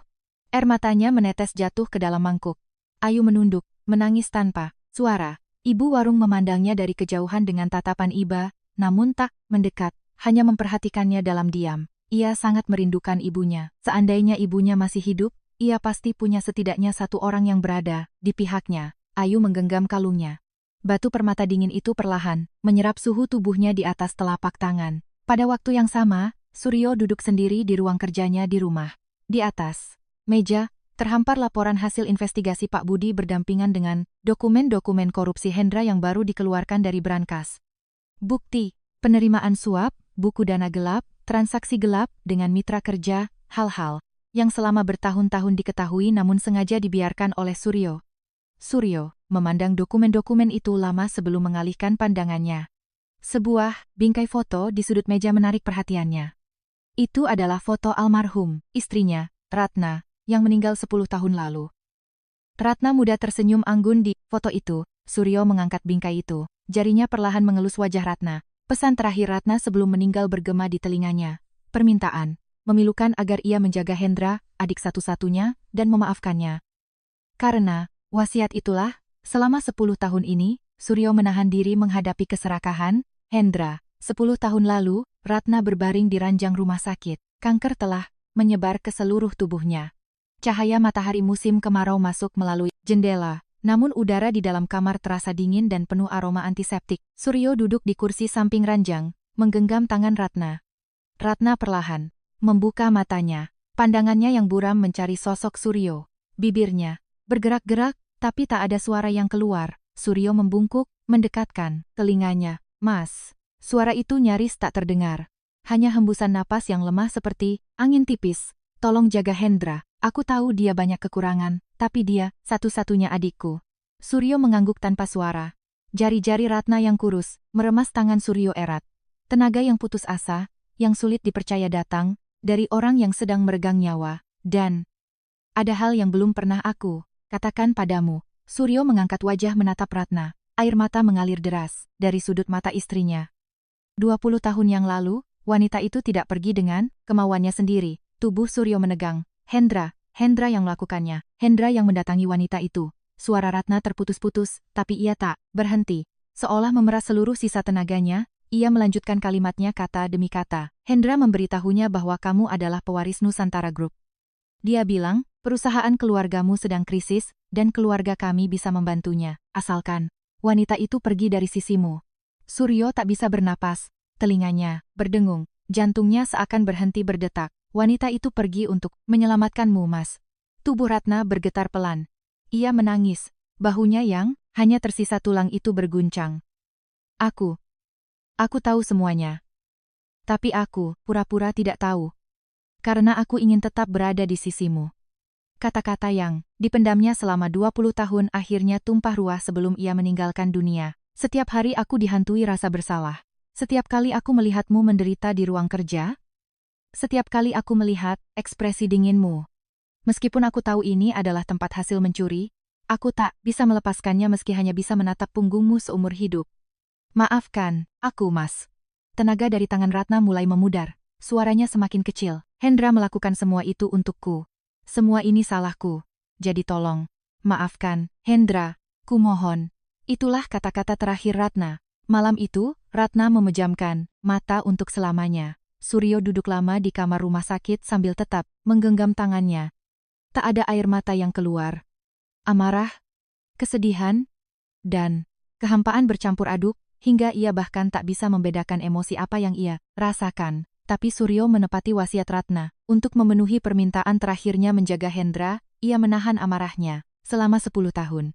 Air matanya menetes jatuh ke dalam mangkuk. Ayu menunduk, menangis tanpa suara. Ibu warung memandangnya dari kejauhan dengan tatapan iba, namun tak mendekat, hanya memperhatikannya dalam diam. Ia sangat merindukan ibunya. Seandainya ibunya masih hidup, ia pasti punya setidaknya satu orang yang berada di pihaknya. Ayu menggenggam kalungnya. Batu permata dingin itu perlahan menyerap suhu tubuhnya di atas telapak tangan. Pada waktu yang sama, Suryo duduk sendiri di ruang kerjanya di rumah. Di atas meja, terhampar laporan hasil investigasi Pak Budi berdampingan dengan dokumen-dokumen korupsi Hendra yang baru dikeluarkan dari brankas. Bukti, penerimaan suap, buku dana gelap, transaksi gelap dengan mitra kerja, hal-hal yang selama bertahun-tahun diketahui namun sengaja dibiarkan oleh Suryo. Suryo memandang dokumen-dokumen itu lama sebelum mengalihkan pandangannya. Sebuah bingkai foto di sudut meja menarik perhatiannya. Itu adalah foto almarhum, istrinya, Ratna, yang meninggal 10 tahun lalu. Ratna muda tersenyum anggun di foto itu. Suryo mengangkat bingkai itu. Jarinya perlahan mengelus wajah Ratna. Pesan terakhir Ratna sebelum meninggal bergema di telinganya. Permintaan, memilukan agar ia menjaga Hendra, adik satu-satunya, dan memaafkannya. Karena wasiat itulah, selama 10 tahun ini, Suryo menahan diri menghadapi keserakahan Hendra. 10 tahun lalu, Ratna berbaring di ranjang rumah sakit. Kanker telah menyebar ke seluruh tubuhnya. Cahaya matahari musim kemarau masuk melalui jendela, namun udara di dalam kamar terasa dingin dan penuh aroma antiseptik. Suryo duduk di kursi samping ranjang, menggenggam tangan Ratna. Ratna perlahan membuka matanya. Pandangannya yang buram mencari sosok Suryo. Bibirnya bergerak-gerak, tapi tak ada suara yang keluar. Suryo membungkuk, mendekatkan telinganya. Mas. Suara itu nyaris tak terdengar. Hanya hembusan napas yang lemah seperti angin tipis. Tolong jaga Hendra. Aku tahu dia banyak kekurangan, tapi dia satu-satunya adikku. Suryo mengangguk tanpa suara. Jari-jari Ratna yang kurus meremas tangan Suryo erat. Tenaga yang putus asa, yang sulit dipercaya datang dari orang yang sedang meregang nyawa. Dan ada hal yang belum pernah aku katakan padamu. Suryo mengangkat wajah menatap Ratna. Air mata mengalir deras dari sudut mata istrinya. 20 tahun yang lalu, wanita itu tidak pergi dengan kemauannya sendiri. Tubuh Suryo menegang. Hendra yang melakukannya. Hendra yang mendatangi wanita itu. Suara Ratna terputus-putus, tapi ia tak berhenti. Seolah memeras seluruh sisa tenaganya, ia melanjutkan kalimatnya kata demi kata. Hendra memberitahunya bahwa kamu adalah pewaris Nusantara Group. Dia bilang, perusahaan keluargamu sedang krisis, dan keluarga kami bisa membantunya, asalkan wanita itu pergi dari sisimu. Suryo tak bisa bernapas, telinganya berdengung, jantungnya seakan berhenti berdetak. Wanita itu pergi untuk menyelamatkanmu, Mas. Tubuh Ratna bergetar pelan. Ia menangis, bahunya yang hanya tersisa tulang itu berguncang. Aku tahu semuanya. Tapi aku pura-pura tidak tahu. Karena aku ingin tetap berada di sisimu. Kata-kata yang dipendamnya selama 20 tahun akhirnya tumpah ruah sebelum ia meninggalkan dunia. Setiap hari aku dihantui rasa bersalah. Setiap kali aku melihatmu menderita di ruang kerja, setiap kali aku melihat ekspresi dinginmu. Meskipun aku tahu ini adalah tempat hasil mencuri, aku tak bisa melepaskannya meski hanya bisa menatap punggungmu seumur hidup. Maafkan aku, Mas. Tenaga dari tangan Ratna mulai memudar. Suaranya semakin kecil. Hendra melakukan semua itu untukku. Semua ini salahku. Jadi tolong, maafkan, Hendra. Kumohon. Itulah kata-kata terakhir Ratna. Malam itu, Ratna memejamkan mata untuk selamanya. Suryo duduk lama di kamar rumah sakit sambil tetap menggenggam tangannya. Tak ada air mata yang keluar. Amarah, kesedihan, dan kehampaan bercampur aduk, hingga ia bahkan tak bisa membedakan emosi apa yang ia rasakan. Tapi Suryo menepati wasiat Ratna. Untuk memenuhi permintaan terakhirnya menjaga Hendra, ia menahan amarahnya selama 10 tahun.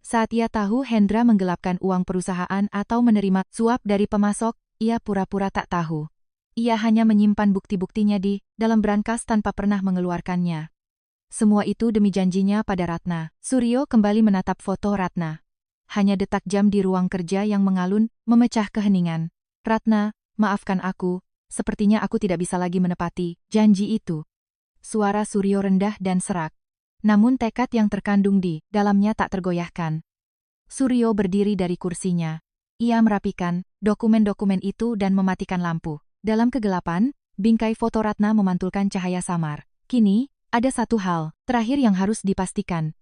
Saat ia tahu Hendra menggelapkan uang perusahaan atau menerima suap dari pemasok, ia pura-pura tak tahu. Ia hanya menyimpan bukti-buktinya di dalam brankas tanpa pernah mengeluarkannya. Semua itu demi janjinya pada Ratna. Suryo kembali menatap foto Ratna. Hanya detak jam di ruang kerja yang mengalun, memecah keheningan. Ratna, maafkan aku, sepertinya aku tidak bisa lagi menepati janji itu. Suara Suryo rendah dan serak. Namun tekad yang terkandung di dalamnya tak tergoyahkan. Suryo berdiri dari kursinya. Ia merapikan dokumen-dokumen itu dan mematikan lampu. Dalam kegelapan, Bingkai foto Ratna memantulkan cahaya samar. Kini, ada satu hal terakhir yang harus dipastikan.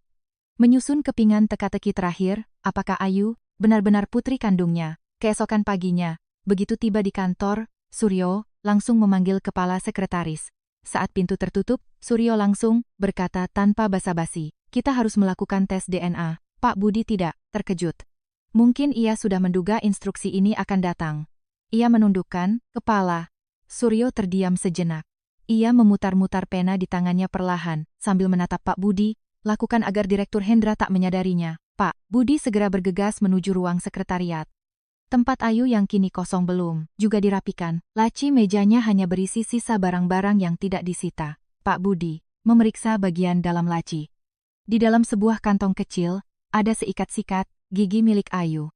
Menyusun kepingan teka-teki terakhir, apakah Ayu benar-benar putri kandungnya? Keesokan paginya, begitu tiba di kantor, Suryo langsung memanggil kepala sekretaris. Saat pintu tertutup, Suryo langsung berkata tanpa basa-basi, "Kita harus melakukan tes DNA." Pak Budi tidak terkejut. Mungkin ia sudah menduga instruksi ini akan datang. Ia menundukkan kepala. Suryo terdiam sejenak. Ia memutar-mutar pena di tangannya perlahan, sambil menatap Pak Budi, lakukan agar Direktur Hendra tak menyadarinya. Pak Budi segera bergegas menuju ruang sekretariat. Tempat Ayu yang kini kosong belum juga dirapikan. Laci mejanya hanya berisi sisa barang-barang yang tidak disita. Pak Budi memeriksa bagian dalam laci. Di dalam sebuah kantong kecil, ada seikat sikat gigi milik Ayu.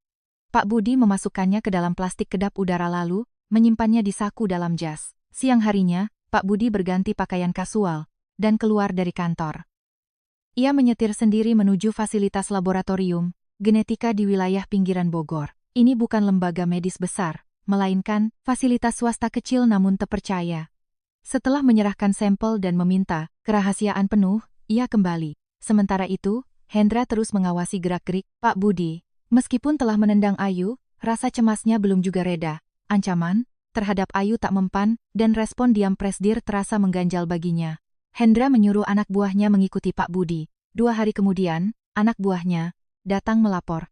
Pak Budi memasukkannya ke dalam plastik kedap udara lalu menyimpannya di saku dalam jas. Siang harinya, Pak Budi berganti pakaian kasual dan keluar dari kantor. Ia menyetir sendiri menuju fasilitas laboratorium genetika di wilayah pinggiran Bogor. Ini bukan lembaga medis besar, melainkan fasilitas swasta kecil namun terpercaya. Setelah menyerahkan sampel dan meminta kerahasiaan penuh, ia kembali. Sementara itu, Hendra terus mengawasi gerak-gerik Pak Budi. Meskipun telah menendang Ayu, rasa cemasnya belum juga reda. Ancaman terhadap Ayu tak mempan, dan respon diam Presdir terasa mengganjal baginya. Hendra menyuruh anak buahnya mengikuti Pak Budi. 2 hari kemudian, anak buahnya datang melapor.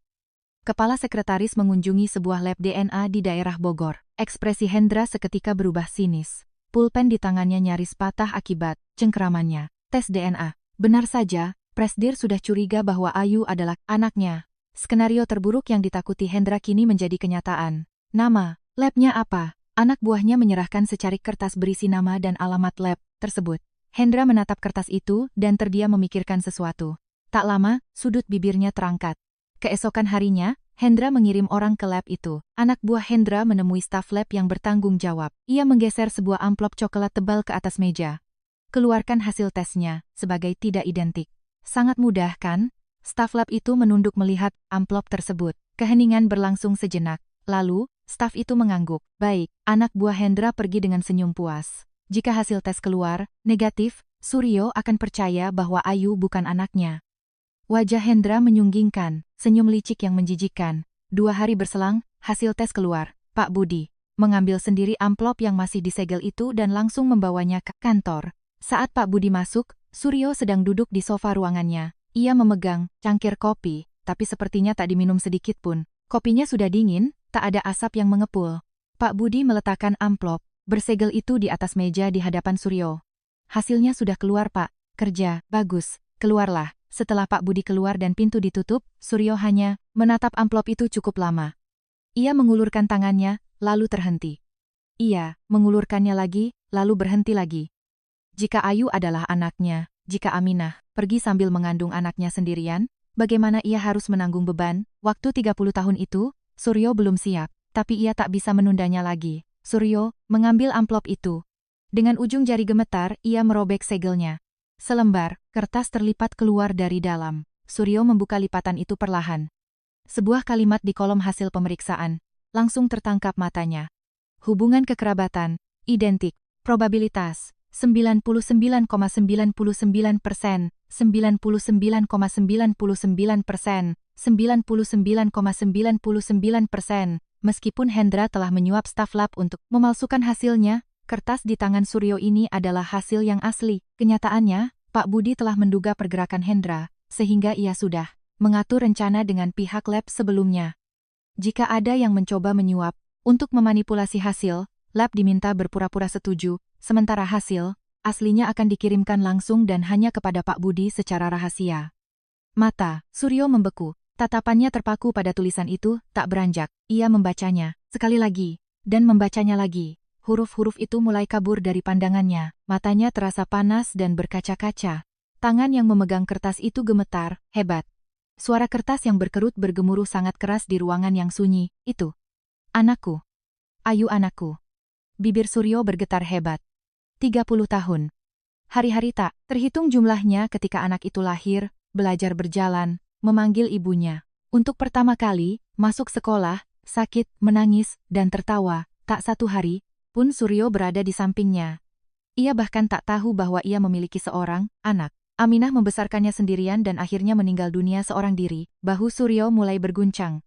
Kepala sekretaris mengunjungi sebuah lab DNA di daerah Bogor. Ekspresi Hendra seketika berubah sinis. Pulpen di tangannya nyaris patah akibat cengkeramannya. Tes DNA. Benar saja, Presdir sudah curiga bahwa Ayu adalah anaknya. Skenario terburuk yang ditakuti Hendra kini menjadi kenyataan. Nama labnya apa? Anak buahnya menyerahkan secarik kertas berisi nama dan alamat lab tersebut. Hendra menatap kertas itu dan terdiam memikirkan sesuatu. Tak lama, sudut bibirnya terangkat. Keesokan harinya, Hendra mengirim orang ke lab itu. Anak buah Hendra menemui staf lab yang bertanggung jawab. Ia menggeser sebuah amplop coklat tebal ke atas meja. Keluarkan hasil tesnya, sebagai tidak identik. Sangat mudah kan? Staf lab itu menunduk melihat amplop tersebut. Keheningan berlangsung sejenak. Lalu, staf itu mengangguk. Baik, anak buah Hendra pergi dengan senyum puas. Jika hasil tes keluar negatif, Suryo akan percaya bahwa Ayu bukan anaknya. Wajah Hendra menyunggingkan, senyum licik yang menjijikkan. 2 hari berselang, hasil tes keluar. Pak Budi mengambil sendiri amplop yang masih disegel itu dan langsung membawanya ke kantor. Saat Pak Budi masuk, Suryo sedang duduk di sofa ruangannya. Ia memegang cangkir kopi, tapi sepertinya tak diminum sedikit pun. Kopinya sudah dingin, tak ada asap yang mengepul. Pak Budi meletakkan amplop bersegel itu di atas meja di hadapan Suryo. Hasilnya sudah keluar, Pak. Kerja bagus. Keluarlah. Setelah Pak Budi keluar dan pintu ditutup, Suryo hanya menatap amplop itu cukup lama. Ia mengulurkan tangannya, lalu terhenti. Ia mengulurkannya lagi, lalu berhenti lagi. Jika Ayu adalah anaknya, jika Aminah pergi sambil mengandung anaknya sendirian, bagaimana ia harus menanggung beban? Waktu 30 tahun itu, Suryo belum siap, tapi ia tak bisa menundanya lagi. Suryo mengambil amplop itu. Dengan ujung jari gemetar, ia merobek segelnya. Selembar kertas terlipat keluar dari dalam. Suryo membuka lipatan itu perlahan. Sebuah kalimat di kolom hasil pemeriksaan. Langsung tertangkap matanya. Hubungan kekerabatan, identik, probabilitas, 99,99%, 99,99%, 99,99%. Meskipun Hendra telah menyuap staf lab untuk memalsukan hasilnya, kertas di tangan Suryo ini adalah hasil yang asli. Kenyataannya, Pak Budi telah menduga pergerakan Hendra, sehingga ia sudah mengatur rencana dengan pihak lab sebelumnya. Jika ada yang mencoba menyuap untuk memanipulasi hasil, lab diminta berpura-pura setuju, sementara hasil aslinya akan dikirimkan langsung dan hanya kepada Pak Budi secara rahasia. Mata Suryo membeku, tatapannya terpaku pada tulisan itu, tak beranjak. Ia membacanya sekali lagi, dan membacanya lagi. Huruf-huruf itu mulai kabur dari pandangannya, matanya terasa panas dan berkaca-kaca. Tangan yang memegang kertas itu gemetar, hebat. Suara kertas yang berkerut bergemuruh sangat keras di ruangan yang sunyi. Itu anakku. Ayu anakku. Bibir Suryo bergetar hebat. 30 tahun. Hari-hari tak terhitung jumlahnya ketika anak itu lahir, belajar berjalan, memanggil ibunya. Untuk pertama kali, masuk sekolah, sakit, menangis, dan tertawa. Tak satu hari pun Suryo berada di sampingnya. Ia bahkan tak tahu bahwa ia memiliki seorang anak. Aminah membesarkannya sendirian dan akhirnya meninggal dunia seorang diri. Bahu Suryo mulai berguncang.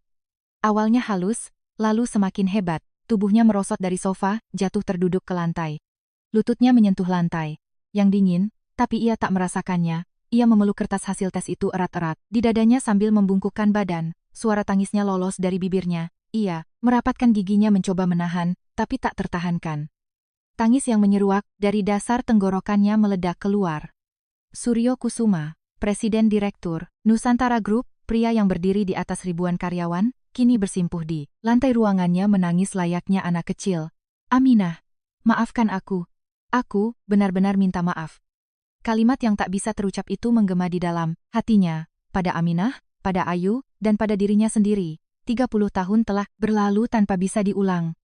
Awalnya halus, lalu semakin hebat. Tubuhnya merosot dari sofa, jatuh terduduk ke lantai. Lututnya menyentuh lantai. Yang dingin, tapi ia tak merasakannya. Ia memeluk kertas hasil tes itu erat-erat. Di dadanya sambil membungkukkan badan, suara tangisnya lolos dari bibirnya. Ia merapatkan giginya mencoba menahan, tapi tak tertahankan. Tangis yang menyeruak dari dasar tenggorokannya meledak keluar. Suryo Kusuma, Presiden Direktur Nusantara Group, pria yang berdiri di atas ribuan karyawan, kini bersimpuh di lantai ruangannya menangis layaknya anak kecil. Aminah, maafkan aku. Aku benar-benar minta maaf. Kalimat yang tak bisa terucap itu menggema di dalam hatinya, pada Aminah, pada Ayu, dan pada dirinya sendiri. 30 tahun telah berlalu tanpa bisa diulang.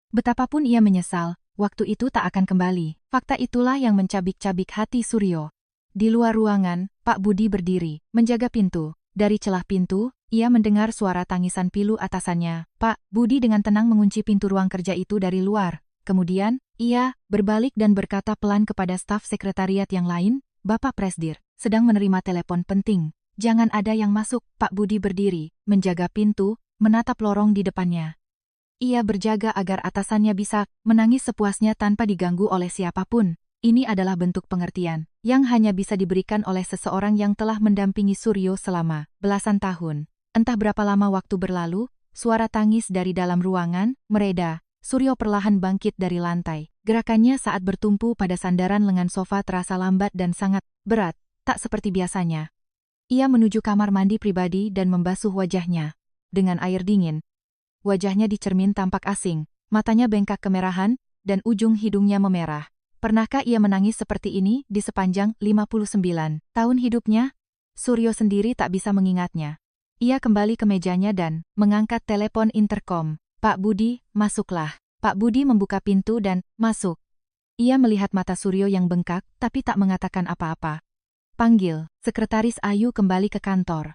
Betapapun ia menyesal, waktu itu tak akan kembali. Fakta itulah yang mencabik-cabik hati Suryo. Di luar ruangan, Pak Budi berdiri, menjaga pintu. Dari celah pintu, ia mendengar suara tangisan pilu atasannya. Pak Budi dengan tenang mengunci pintu ruang kerja itu dari luar. Kemudian, ia berbalik dan berkata pelan kepada staf sekretariat yang lain, Bapak Presdir, sedang menerima telepon penting. Jangan ada yang masuk. Pak Budi berdiri, menjaga pintu, menatap lorong di depannya. Ia berjaga agar atasannya bisa menangis sepuasnya tanpa diganggu oleh siapapun. Ini adalah bentuk pengertian yang hanya bisa diberikan oleh seseorang yang telah mendampingi Suryo selama belasan tahun. Entah berapa lama waktu berlalu, suara tangis dari dalam ruangan mereda. Suryo perlahan bangkit dari lantai. Gerakannya saat bertumpu pada sandaran lengan sofa terasa lambat dan sangat berat, tak seperti biasanya. Ia menuju kamar mandi pribadi dan membasuh wajahnya dengan air dingin. Wajahnya di cermin tampak asing, matanya bengkak kemerahan, dan ujung hidungnya memerah. Pernahkah ia menangis seperti ini di sepanjang 59 tahun hidupnya? Suryo sendiri tak bisa mengingatnya. Ia kembali ke mejanya dan mengangkat telepon interkom. Pak Budi, masuklah. Pak Budi membuka pintu dan masuk. Ia melihat mata Suryo yang bengkak, tapi tak mengatakan apa-apa. Panggil, Sekretaris Ayu kembali ke kantor.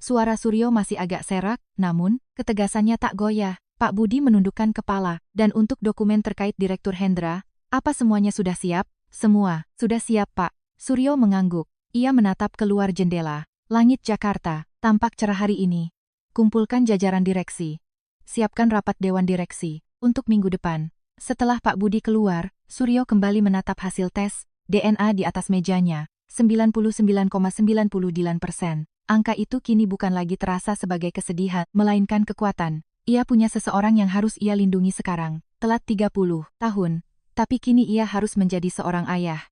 Suara Suryo masih agak serak, namun ketegasannya tak goyah. Pak Budi menundukkan kepala, dan untuk dokumen terkait Direktur Hendra, apa semuanya sudah siap? Semua, sudah siap Pak. Suryo mengangguk. Ia menatap keluar jendela. Langit Jakarta, tampak cerah hari ini. Kumpulkan jajaran direksi. Siapkan rapat Dewan Direksi, untuk minggu depan. Setelah Pak Budi keluar, Suryo kembali menatap hasil tes DNA di atas mejanya. 99,99%. Angka itu kini bukan lagi terasa sebagai kesedihan, melainkan kekuatan. Ia punya seseorang yang harus ia lindungi sekarang. Telat 30 tahun. Tapi kini ia harus menjadi seorang ayah.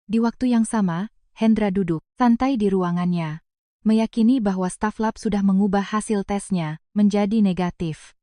Di waktu yang sama, Hendra duduk santai di ruangannya, meyakini bahwa staf lab sudah mengubah hasil tesnya menjadi negatif.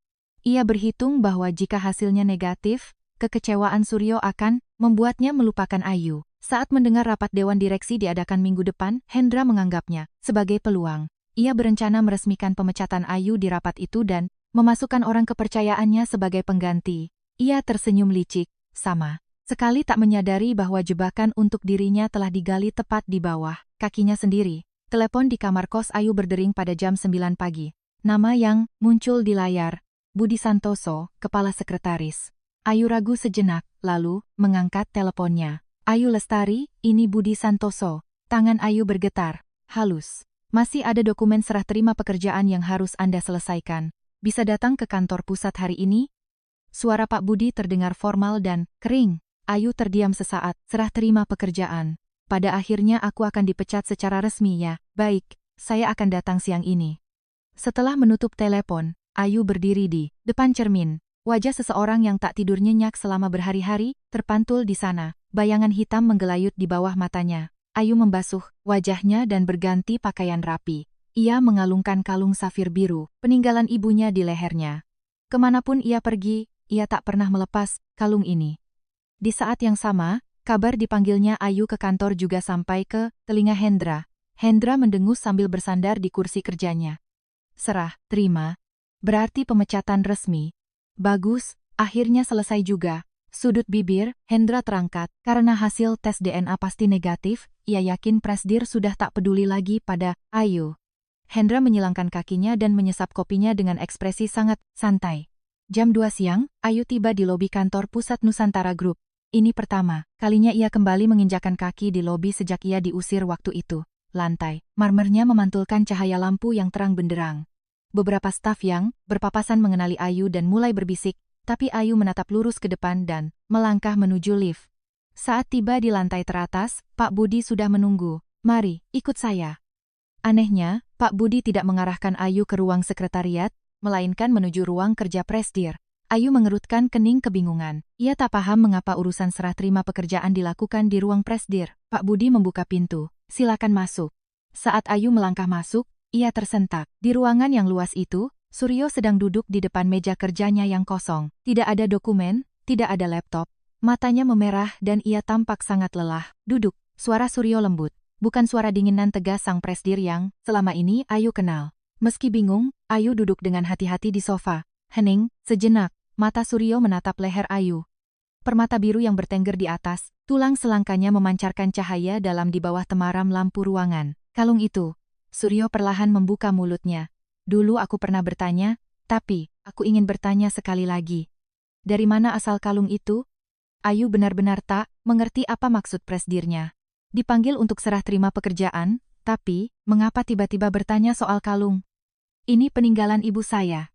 Ia berhitung bahwa jika hasilnya negatif, kekecewaan Suryo akan membuatnya melupakan Ayu. Saat mendengar rapat Dewan Direksi diadakan minggu depan, Hendra menganggapnya sebagai peluang. Ia berencana meresmikan pemecatan Ayu di rapat itu dan memasukkan orang kepercayaannya sebagai pengganti. Ia tersenyum licik. Sama sekali tak menyadari bahwa jebakan untuk dirinya telah digali tepat di bawah kakinya sendiri. Telepon di kamar kos Ayu berdering pada jam 9 pagi. Nama yang muncul di layar, Budi Santoso, Kepala Sekretaris. Ayu ragu sejenak, lalu mengangkat teleponnya. Ayu Lestari, ini Budi Santoso. Tangan Ayu bergetar, halus. Masih ada dokumen serah terima pekerjaan yang harus Anda selesaikan. Bisa datang ke kantor pusat hari ini? Suara Pak Budi terdengar formal dan kering. Ayu terdiam sesaat. Serah terima pekerjaan. Pada akhirnya aku akan dipecat secara resmi ya. Baik, saya akan datang siang ini. Setelah menutup telepon, Ayu berdiri di depan cermin. Wajah seseorang yang tak tidur nyenyak selama berhari-hari terpantul di sana. Bayangan hitam menggelayut di bawah matanya. Ayu membasuh wajahnya dan berganti pakaian rapi. Ia mengalungkan kalung safir biru, peninggalan ibunya di lehernya. Kemanapun ia pergi, ia tak pernah melepas kalung ini. Di saat yang sama, kabar dipanggilnya Ayu ke kantor juga sampai ke telinga Hendra. Hendra mendengus sambil bersandar di kursi kerjanya. Serah terima. Berarti pemecatan resmi. Bagus, akhirnya selesai juga. Sudut bibir Hendra terangkat. Karena hasil tes DNA pasti negatif, ia yakin Presdir sudah tak peduli lagi pada Ayu. Hendra menyilangkan kakinya dan menyesap kopinya dengan ekspresi sangat santai. Jam 2 siang, Ayu tiba di lobi kantor pusat Nusantara Group. Ini pertama kalinya ia kembali menginjakan kaki di lobi sejak ia diusir waktu itu. Lantai marmernya memantulkan cahaya lampu yang terang benderang. Beberapa staf yang berpapasan mengenali Ayu dan mulai berbisik, tapi Ayu menatap lurus ke depan dan melangkah menuju lift. Saat tiba di lantai teratas, Pak Budi sudah menunggu. Mari, ikut saya. Anehnya, Pak Budi tidak mengarahkan Ayu ke ruang sekretariat, melainkan menuju ruang kerja Presdir. Ayu mengerutkan kening kebingungan. Ia tak paham mengapa urusan serah terima pekerjaan dilakukan di ruang Presdir. Pak Budi membuka pintu. Silakan masuk. Saat Ayu melangkah masuk, ia tersentak. Di ruangan yang luas itu, Suryo sedang duduk di depan meja kerjanya yang kosong. Tidak ada dokumen, tidak ada laptop. Matanya memerah dan ia tampak sangat lelah. Duduk, suara Suryo lembut. Bukan suara dinginan tegas sang Presdir yang selama ini Ayu kenal. Meski bingung, Ayu duduk dengan hati-hati di sofa. Hening, sejenak, mata Suryo menatap leher Ayu. Permata biru yang bertengger di atas, tulang selangkanya memancarkan cahaya dalam di bawah temaram lampu ruangan. Kalung itu. Suryo perlahan membuka mulutnya. Dulu aku pernah bertanya, tapi aku ingin bertanya sekali lagi. Dari mana asal kalung itu? Ayu benar-benar tak mengerti apa maksud Presdirnya. Dipanggil untuk serah terima pekerjaan, tapi mengapa tiba-tiba bertanya soal kalung? Ini peninggalan ibu saya.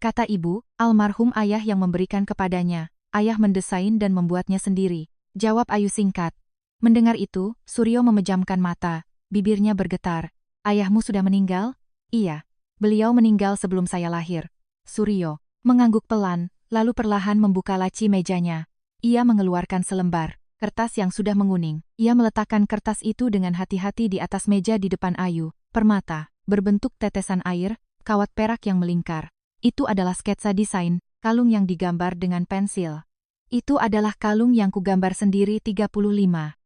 Kata ibu, almarhum ayah yang memberikan kepadanya. Ayah mendesain dan membuatnya sendiri. Jawab Ayu singkat. Mendengar itu, Suryo memejamkan mata. Bibirnya bergetar. Ayahmu sudah meninggal? Iya. Beliau meninggal sebelum saya lahir. Suryo mengangguk pelan, lalu perlahan membuka laci mejanya. Ia mengeluarkan selembar kertas yang sudah menguning. Ia meletakkan kertas itu dengan hati-hati di atas meja di depan Ayu. Permata berbentuk tetesan air, kawat perak yang melingkar. Itu adalah sketsa desain kalung yang digambar dengan pensil. Itu adalah kalung yang kugambar sendiri 35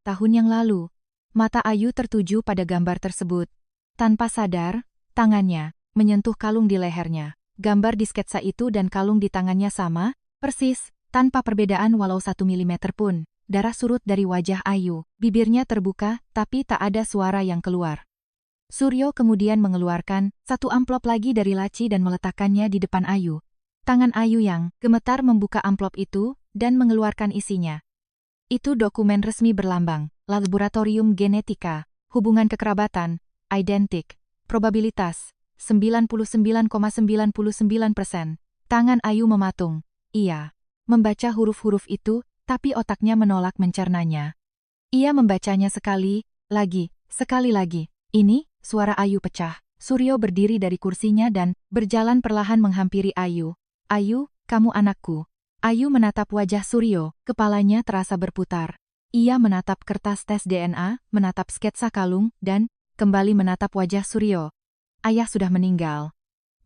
tahun yang lalu. Mata Ayu tertuju pada gambar tersebut. Tanpa sadar, tangannya menyentuh kalung di lehernya. Gambar di sketsa itu dan kalung di tangannya sama, persis, tanpa perbedaan walau 1 milimeter pun. Darah surut dari wajah Ayu. Bibirnya terbuka, tapi tak ada suara yang keluar. Suryo kemudian mengeluarkan satu amplop lagi dari laci dan meletakkannya di depan Ayu. Tangan Ayu yang gemetar membuka amplop itu dan mengeluarkan isinya. Itu dokumen resmi berlambang Laboratorium Genetika, hubungan kekerabatan, identik, probabilitas 99,99%. Tangan Ayu mematung. Ia membaca huruf-huruf itu, tapi otaknya menolak mencernanya. Ia membacanya sekali lagi. Ini, suara Ayu pecah. Suryo berdiri dari kursinya dan berjalan perlahan menghampiri Ayu. Ayu, kamu anakku. Ayu menatap wajah Suryo, kepalanya terasa berputar. Ia menatap kertas tes DNA, menatap sketsa kalung, dan kembali menatap wajah Suryo. Ayah sudah meninggal.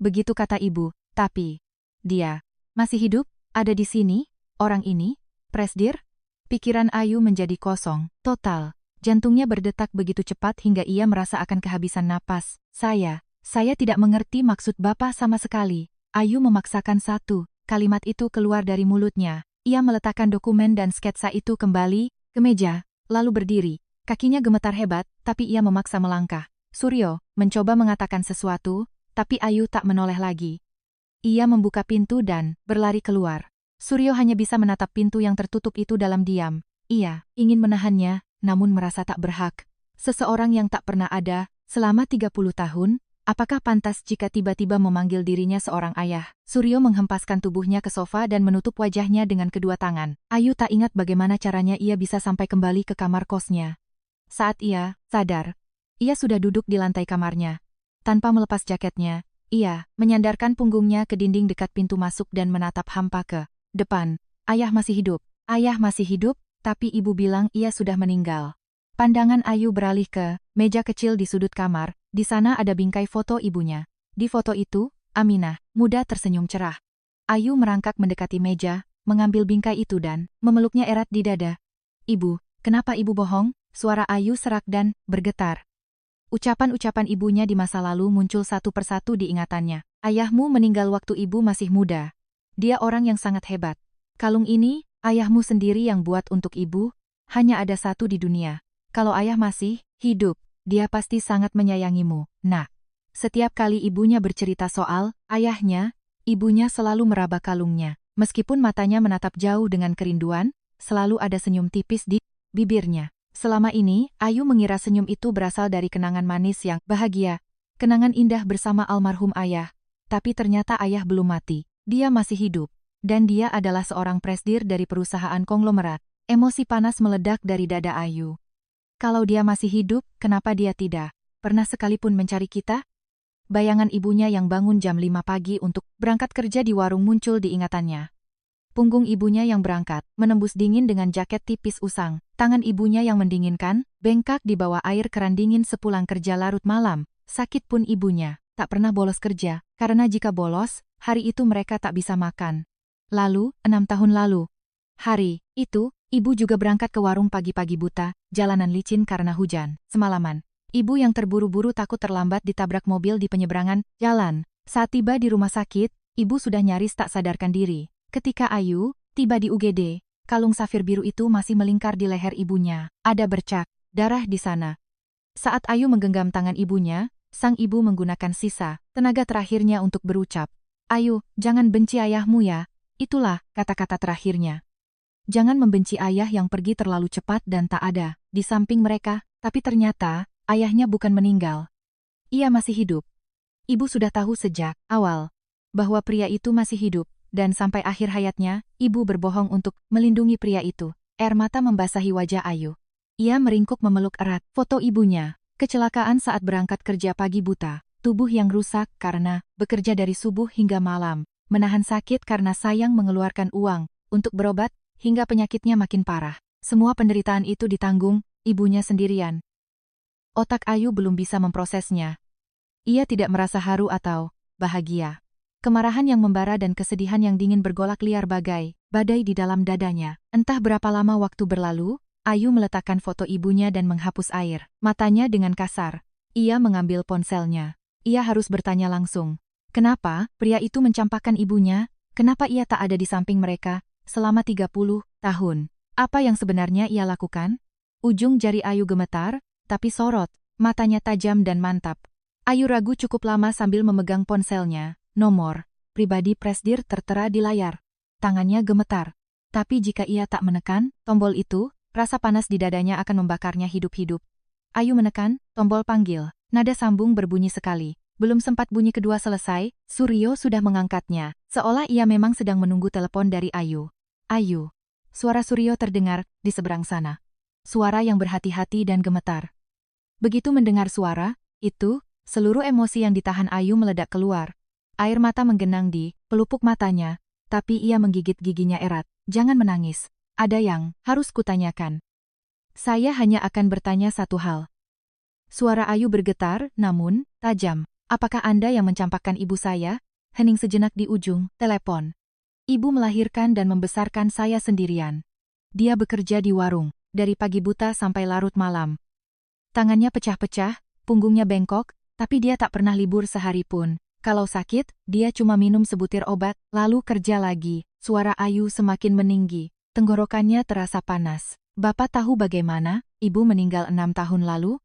Begitu kata ibu, tapi dia masih hidup, ada di sini, orang ini, Presdir? Pikiran Ayu menjadi kosong, total. Jantungnya berdetak begitu cepat hingga ia merasa akan kehabisan napas. Saya tidak mengerti maksud Bapak sama sekali. Ayu memaksakan satu kalimat itu keluar dari mulutnya. Ia meletakkan dokumen dan sketsa itu kembali ke meja, lalu berdiri. Kakinya gemetar hebat, tapi ia memaksa melangkah. Suryo mencoba mengatakan sesuatu, tapi Ayu tak menoleh lagi. Ia membuka pintu dan berlari keluar. Suryo hanya bisa menatap pintu yang tertutup itu dalam diam. Ia ingin menahannya, namun merasa tak berhak. Seseorang yang tak pernah ada selama 30 tahun, apakah pantas jika tiba-tiba memanggil dirinya seorang ayah? Suryo menghempaskan tubuhnya ke sofa dan menutup wajahnya dengan kedua tangan. Ayu tak ingat bagaimana caranya ia bisa sampai kembali ke kamar kosnya. Saat ia sadar, ia sudah duduk di lantai kamarnya. Tanpa melepas jaketnya, ia menyandarkan punggungnya ke dinding dekat pintu masuk dan menatap hampa ke depan. Ayah masih hidup, tapi ibu bilang ia sudah meninggal. Pandangan Ayu beralih ke meja kecil di sudut kamar. Di sana ada bingkai foto ibunya. Di foto itu, Aminah, muda tersenyum cerah. Ayu merangkak mendekati meja, mengambil bingkai itu dan memeluknya erat di dada. Ibu, kenapa ibu bohong? Suara Ayu serak dan bergetar. Ucapan-ucapan ibunya di masa lalu muncul satu persatu di ingatannya. Ayahmu meninggal waktu ibu masih muda. Dia orang yang sangat hebat. Kalung ini, ayahmu sendiri yang buat untuk ibu, hanya ada satu di dunia. Kalau ayah masih hidup, dia pasti sangat menyayangimu. Nah, setiap kali ibunya bercerita soal ayahnya, Ibunya selalu meraba kalungnya. Meskipun matanya menatap jauh dengan kerinduan, selalu ada senyum tipis di bibirnya. Selama ini, Ayu mengira senyum itu berasal dari kenangan manis yang bahagia. Kenangan indah bersama almarhum ayah. Tapi ternyata ayah belum mati. Dia masih hidup. Dan dia adalah seorang presdir dari perusahaan konglomerat. Emosi panas meledak dari dada Ayu. Kalau dia masih hidup, kenapa dia tidak pernah sekalipun mencari kita? Bayangan ibunya yang bangun jam 5 pagi untuk berangkat kerja di warung muncul di ingatannya. Punggung ibunya yang berangkat, menembus dingin dengan jaket tipis usang. Tangan ibunya yang mendinginkan, bengkak di bawah air keran dingin sepulang kerja larut malam. Sakit pun ibunya, tak pernah bolos kerja, karena jika bolos, hari itu mereka tak bisa makan. Lalu, 6 tahun lalu. Hari itu, ibu juga berangkat ke warung pagi-pagi buta, jalanan licin karena hujan. Semalaman, ibu yang terburu-buru takut terlambat ditabrak mobil di penyeberangan jalan. Saat tiba di rumah sakit, ibu sudah nyaris tak sadarkan diri. Ketika Ayu tiba di UGD, kalung safir biru itu masih melingkar di leher ibunya. Ada bercak darah di sana. Saat Ayu menggenggam tangan ibunya, sang ibu menggunakan sisa tenaga terakhirnya untuk berucap, "Ayu, jangan benci ayahmu ya." Itulah kata-kata terakhirnya. Jangan membenci ayah yang pergi terlalu cepat dan tak ada di samping mereka, tapi ternyata ayahnya bukan meninggal. Ia masih hidup. Ibu sudah tahu sejak awal bahwa pria itu masih hidup, dan sampai akhir hayatnya, ibu berbohong untuk melindungi pria itu. Air mata membasahi wajah Ayu. Ia meringkuk memeluk erat foto ibunya. Kecelakaan saat berangkat kerja pagi buta. Tubuh yang rusak karena bekerja dari subuh hingga malam. Menahan sakit karena sayang mengeluarkan uang untuk berobat, hingga penyakitnya makin parah. Semua penderitaan itu ditanggung ibunya sendirian. Otak Ayu belum bisa memprosesnya. Ia tidak merasa haru atau bahagia. Kemarahan yang membara dan kesedihan yang dingin bergolak liar bagai badai di dalam dadanya. Entah berapa lama waktu berlalu, Ayu meletakkan foto ibunya dan menghapus air matanya dengan kasar. Ia mengambil ponselnya. Ia harus bertanya langsung. Kenapa pria itu mencampakkan ibunya? Kenapa ia tak ada di samping mereka selama 30 tahun? Apa yang sebenarnya ia lakukan? Ujung jari Ayu gemetar, tapi sorot, matanya tajam dan mantap. Ayu ragu cukup lama sambil memegang ponselnya. Nomor pribadi presdir tertera di layar. Tangannya gemetar. Tapi jika ia tak menekan tombol itu, rasa panas di dadanya akan membakarnya hidup-hidup. Ayu menekan tombol panggil. Nada sambung berbunyi sekali. Belum sempat bunyi kedua selesai, Suryo sudah mengangkatnya. Seolah ia memang sedang menunggu telepon dari Ayu. Ayu. Suara Suryo terdengar di seberang sana. Suara yang berhati-hati dan gemetar. Begitu mendengar suara itu, seluruh emosi yang ditahan Ayu meledak keluar. Air mata menggenang di pelupuk matanya, tapi ia menggigit giginya erat. Jangan menangis. Ada yang harus kutanyakan. Saya hanya akan bertanya satu hal. Suara Ayu bergetar, namun tajam. Apakah Anda yang mencampakkan ibu saya? Hening sejenak di ujung telepon. Ibu melahirkan dan membesarkan saya sendirian. Dia bekerja di warung, dari pagi buta sampai larut malam. Tangannya pecah-pecah, punggungnya bengkok, tapi dia tak pernah libur sehari pun. Kalau sakit, dia cuma minum sebutir obat, lalu kerja lagi. Suara Ayu semakin meninggi. Tenggorokannya terasa panas. Bapak tahu bagaimana ibu meninggal 6 tahun lalu?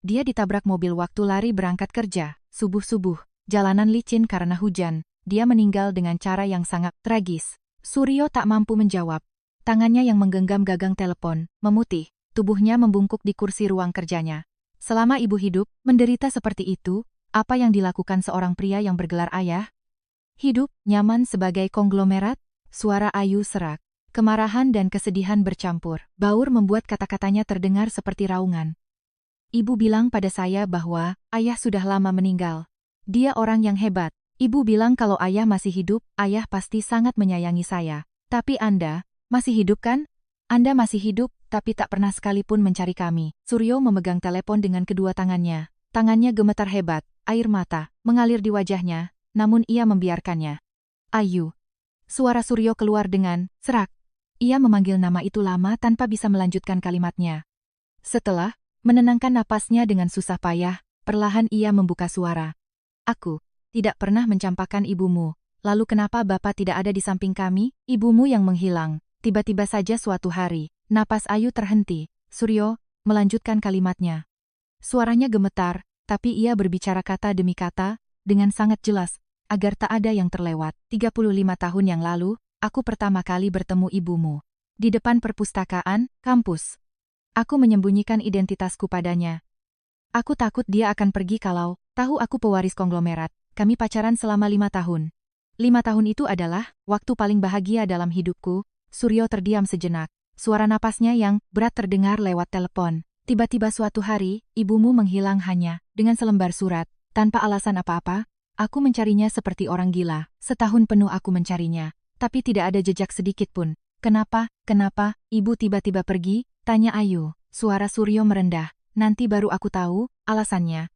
Dia ditabrak mobil waktu lari berangkat kerja. Subuh-subuh, jalanan licin karena hujan. Dia meninggal dengan cara yang sangat tragis. Suryo tak mampu menjawab. Tangannya yang menggenggam gagang telepon memutih. Tubuhnya membungkuk di kursi ruang kerjanya. Selama ibu hidup, menderita seperti itu, apa yang dilakukan seorang pria yang bergelar ayah? Hidup nyaman sebagai konglomerat? Suara Ayu serak. Kemarahan dan kesedihan bercampur. Baur membuat kata-katanya terdengar seperti raungan. Ibu bilang pada saya bahwa ayah sudah lama meninggal. Dia orang yang hebat. Ibu bilang kalau ayah masih hidup, ayah pasti sangat menyayangi saya. Tapi Anda masih hidup kan? Anda masih hidup, tapi tak pernah sekalipun mencari kami. Suryo memegang telepon dengan kedua tangannya. Tangannya gemetar hebat, air mata mengalir di wajahnya, namun ia membiarkannya. Ayu. Suara Suryo keluar dengan serak. Ia memanggil nama itu lama tanpa bisa melanjutkan kalimatnya. Setelah menenangkan napasnya dengan susah payah, perlahan ia membuka suara. Aku tidak pernah mencampakkan ibumu. Lalu kenapa Bapak tidak ada di samping kami? Ibumu yang menghilang. Tiba-tiba saja suatu hari, napas Ayu terhenti. Suryo melanjutkan kalimatnya. Suaranya gemetar, tapi ia berbicara kata demi kata, dengan sangat jelas. agar tak ada yang terlewat. 35 tahun yang lalu, aku pertama kali bertemu ibumu. Di depan perpustakaan, kampus. Aku menyembunyikan identitasku padanya. Aku takut dia akan pergi kalau tahu aku pewaris konglomerat. Kami pacaran selama 5 tahun. 5 tahun itu adalah waktu paling bahagia dalam hidupku. Suryo terdiam sejenak. Suara napasnya yang berat terdengar lewat telepon. Tiba-tiba suatu hari, ibumu menghilang hanya dengan selembar surat. Tanpa alasan apa-apa, aku mencarinya seperti orang gila. Setahun penuh aku mencarinya. Tapi tidak ada jejak sedikit pun. Kenapa, ibu tiba-tiba pergi? Tanya Ayu. Suara Suryo merendah. Nanti baru aku tahu alasannya.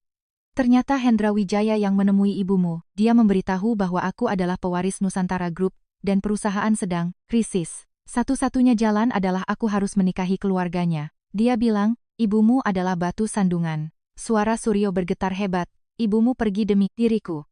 Ternyata Hendra Wijaya yang menemui ibumu. Dia memberitahu bahwa aku adalah pewaris Nusantara Group dan perusahaan sedang krisis. Satu-satunya jalan adalah aku harus menikahi keluarganya. Dia bilang, ibumu adalah batu sandungan. Suara Suryo bergetar hebat. Ibumu pergi demi diriku.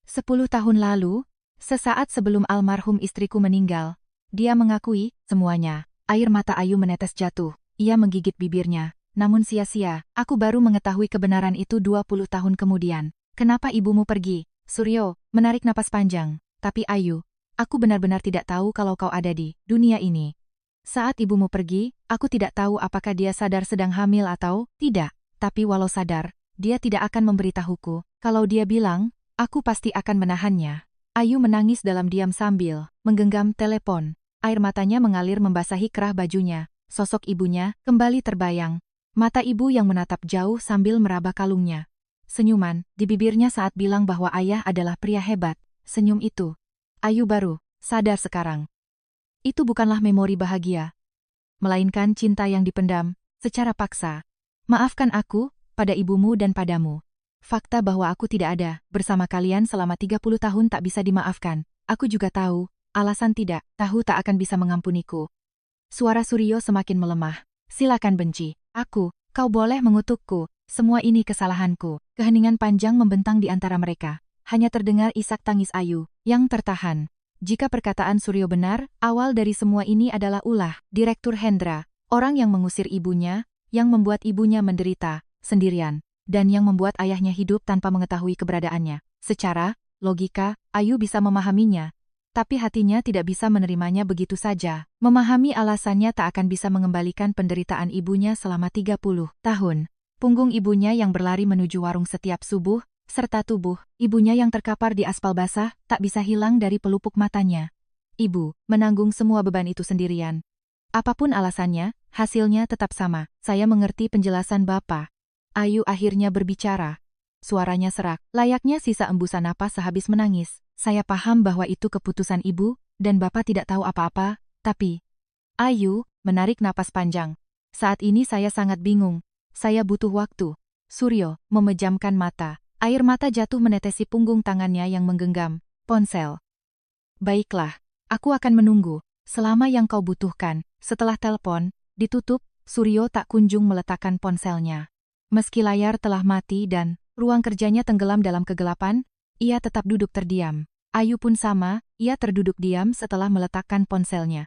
10 tahun lalu, sesaat sebelum almarhum istriku meninggal, dia mengakui semuanya. Air mata Ayu menetes jatuh. Ia menggigit bibirnya. Namun sia-sia, aku baru mengetahui kebenaran itu 20 tahun kemudian. Kenapa ibumu pergi? Suryo menarik napas panjang. Tapi Ayu, aku benar-benar tidak tahu kalau kau ada di dunia ini. Saat ibumu pergi, aku tidak tahu apakah dia sadar sedang hamil atau tidak. Tapi walau sadar, dia tidak akan memberitahuku. Kalau dia bilang, aku pasti akan menahannya. Ayu menangis dalam diam sambil menggenggam telepon. Air matanya mengalir membasahi kerah bajunya. Sosok ibunya kembali terbayang. Mata ibu yang menatap jauh sambil meraba kalungnya. Senyuman di bibirnya saat bilang bahwa ayah adalah pria hebat. Senyum itu. Ayu baru sadar sekarang. Itu bukanlah memori bahagia. Melainkan cinta yang dipendam secara paksa. Maafkan aku, pada ibumu dan padamu. Fakta bahwa aku tidak ada bersama kalian selama 30 tahun tak bisa dimaafkan. Aku juga tahu, alasan tidak tahu tak akan bisa mengampuniku. Suara Suryo semakin melemah. Silakan benci aku, kau boleh mengutukku, semua ini kesalahanku. Keheningan panjang membentang di antara mereka. Hanya terdengar isak tangis Ayu yang tertahan. Jika perkataan Suryo benar, awal dari semua ini adalah ulah Direktur Hendra, orang yang mengusir ibunya, yang membuat ibunya menderita sendirian, dan yang membuat ayahnya hidup tanpa mengetahui keberadaannya. Secara logika, Ayu bisa memahaminya. Tapi hatinya tidak bisa menerimanya begitu saja. Memahami alasannya tak akan bisa mengembalikan penderitaan ibunya selama 30 tahun. Punggung ibunya yang berlari menuju warung setiap subuh, serta tubuh ibunya yang terkapar di aspal basah, tak bisa hilang dari pelupuk matanya. Ibu menanggung semua beban itu sendirian. Apapun alasannya, hasilnya tetap sama. Saya mengerti penjelasan Bapak. Ayu akhirnya berbicara. Suaranya serak, layaknya sisa embusan napas sehabis menangis. Saya paham bahwa itu keputusan ibu, dan Bapak tidak tahu apa-apa, tapi... Ayu menarik napas panjang. Saat ini saya sangat bingung. Saya butuh waktu. Suryo memejamkan mata. Air mata jatuh menetesi punggung tangannya yang menggenggam ponsel. Baiklah, aku akan menunggu, selama yang kau butuhkan. Setelah telepon ditutup, Suryo tak kunjung meletakkan ponselnya. Meski layar telah mati dan ruang kerjanya tenggelam dalam kegelapan, ia tetap duduk terdiam. Ayu pun sama, ia terduduk diam setelah meletakkan ponselnya.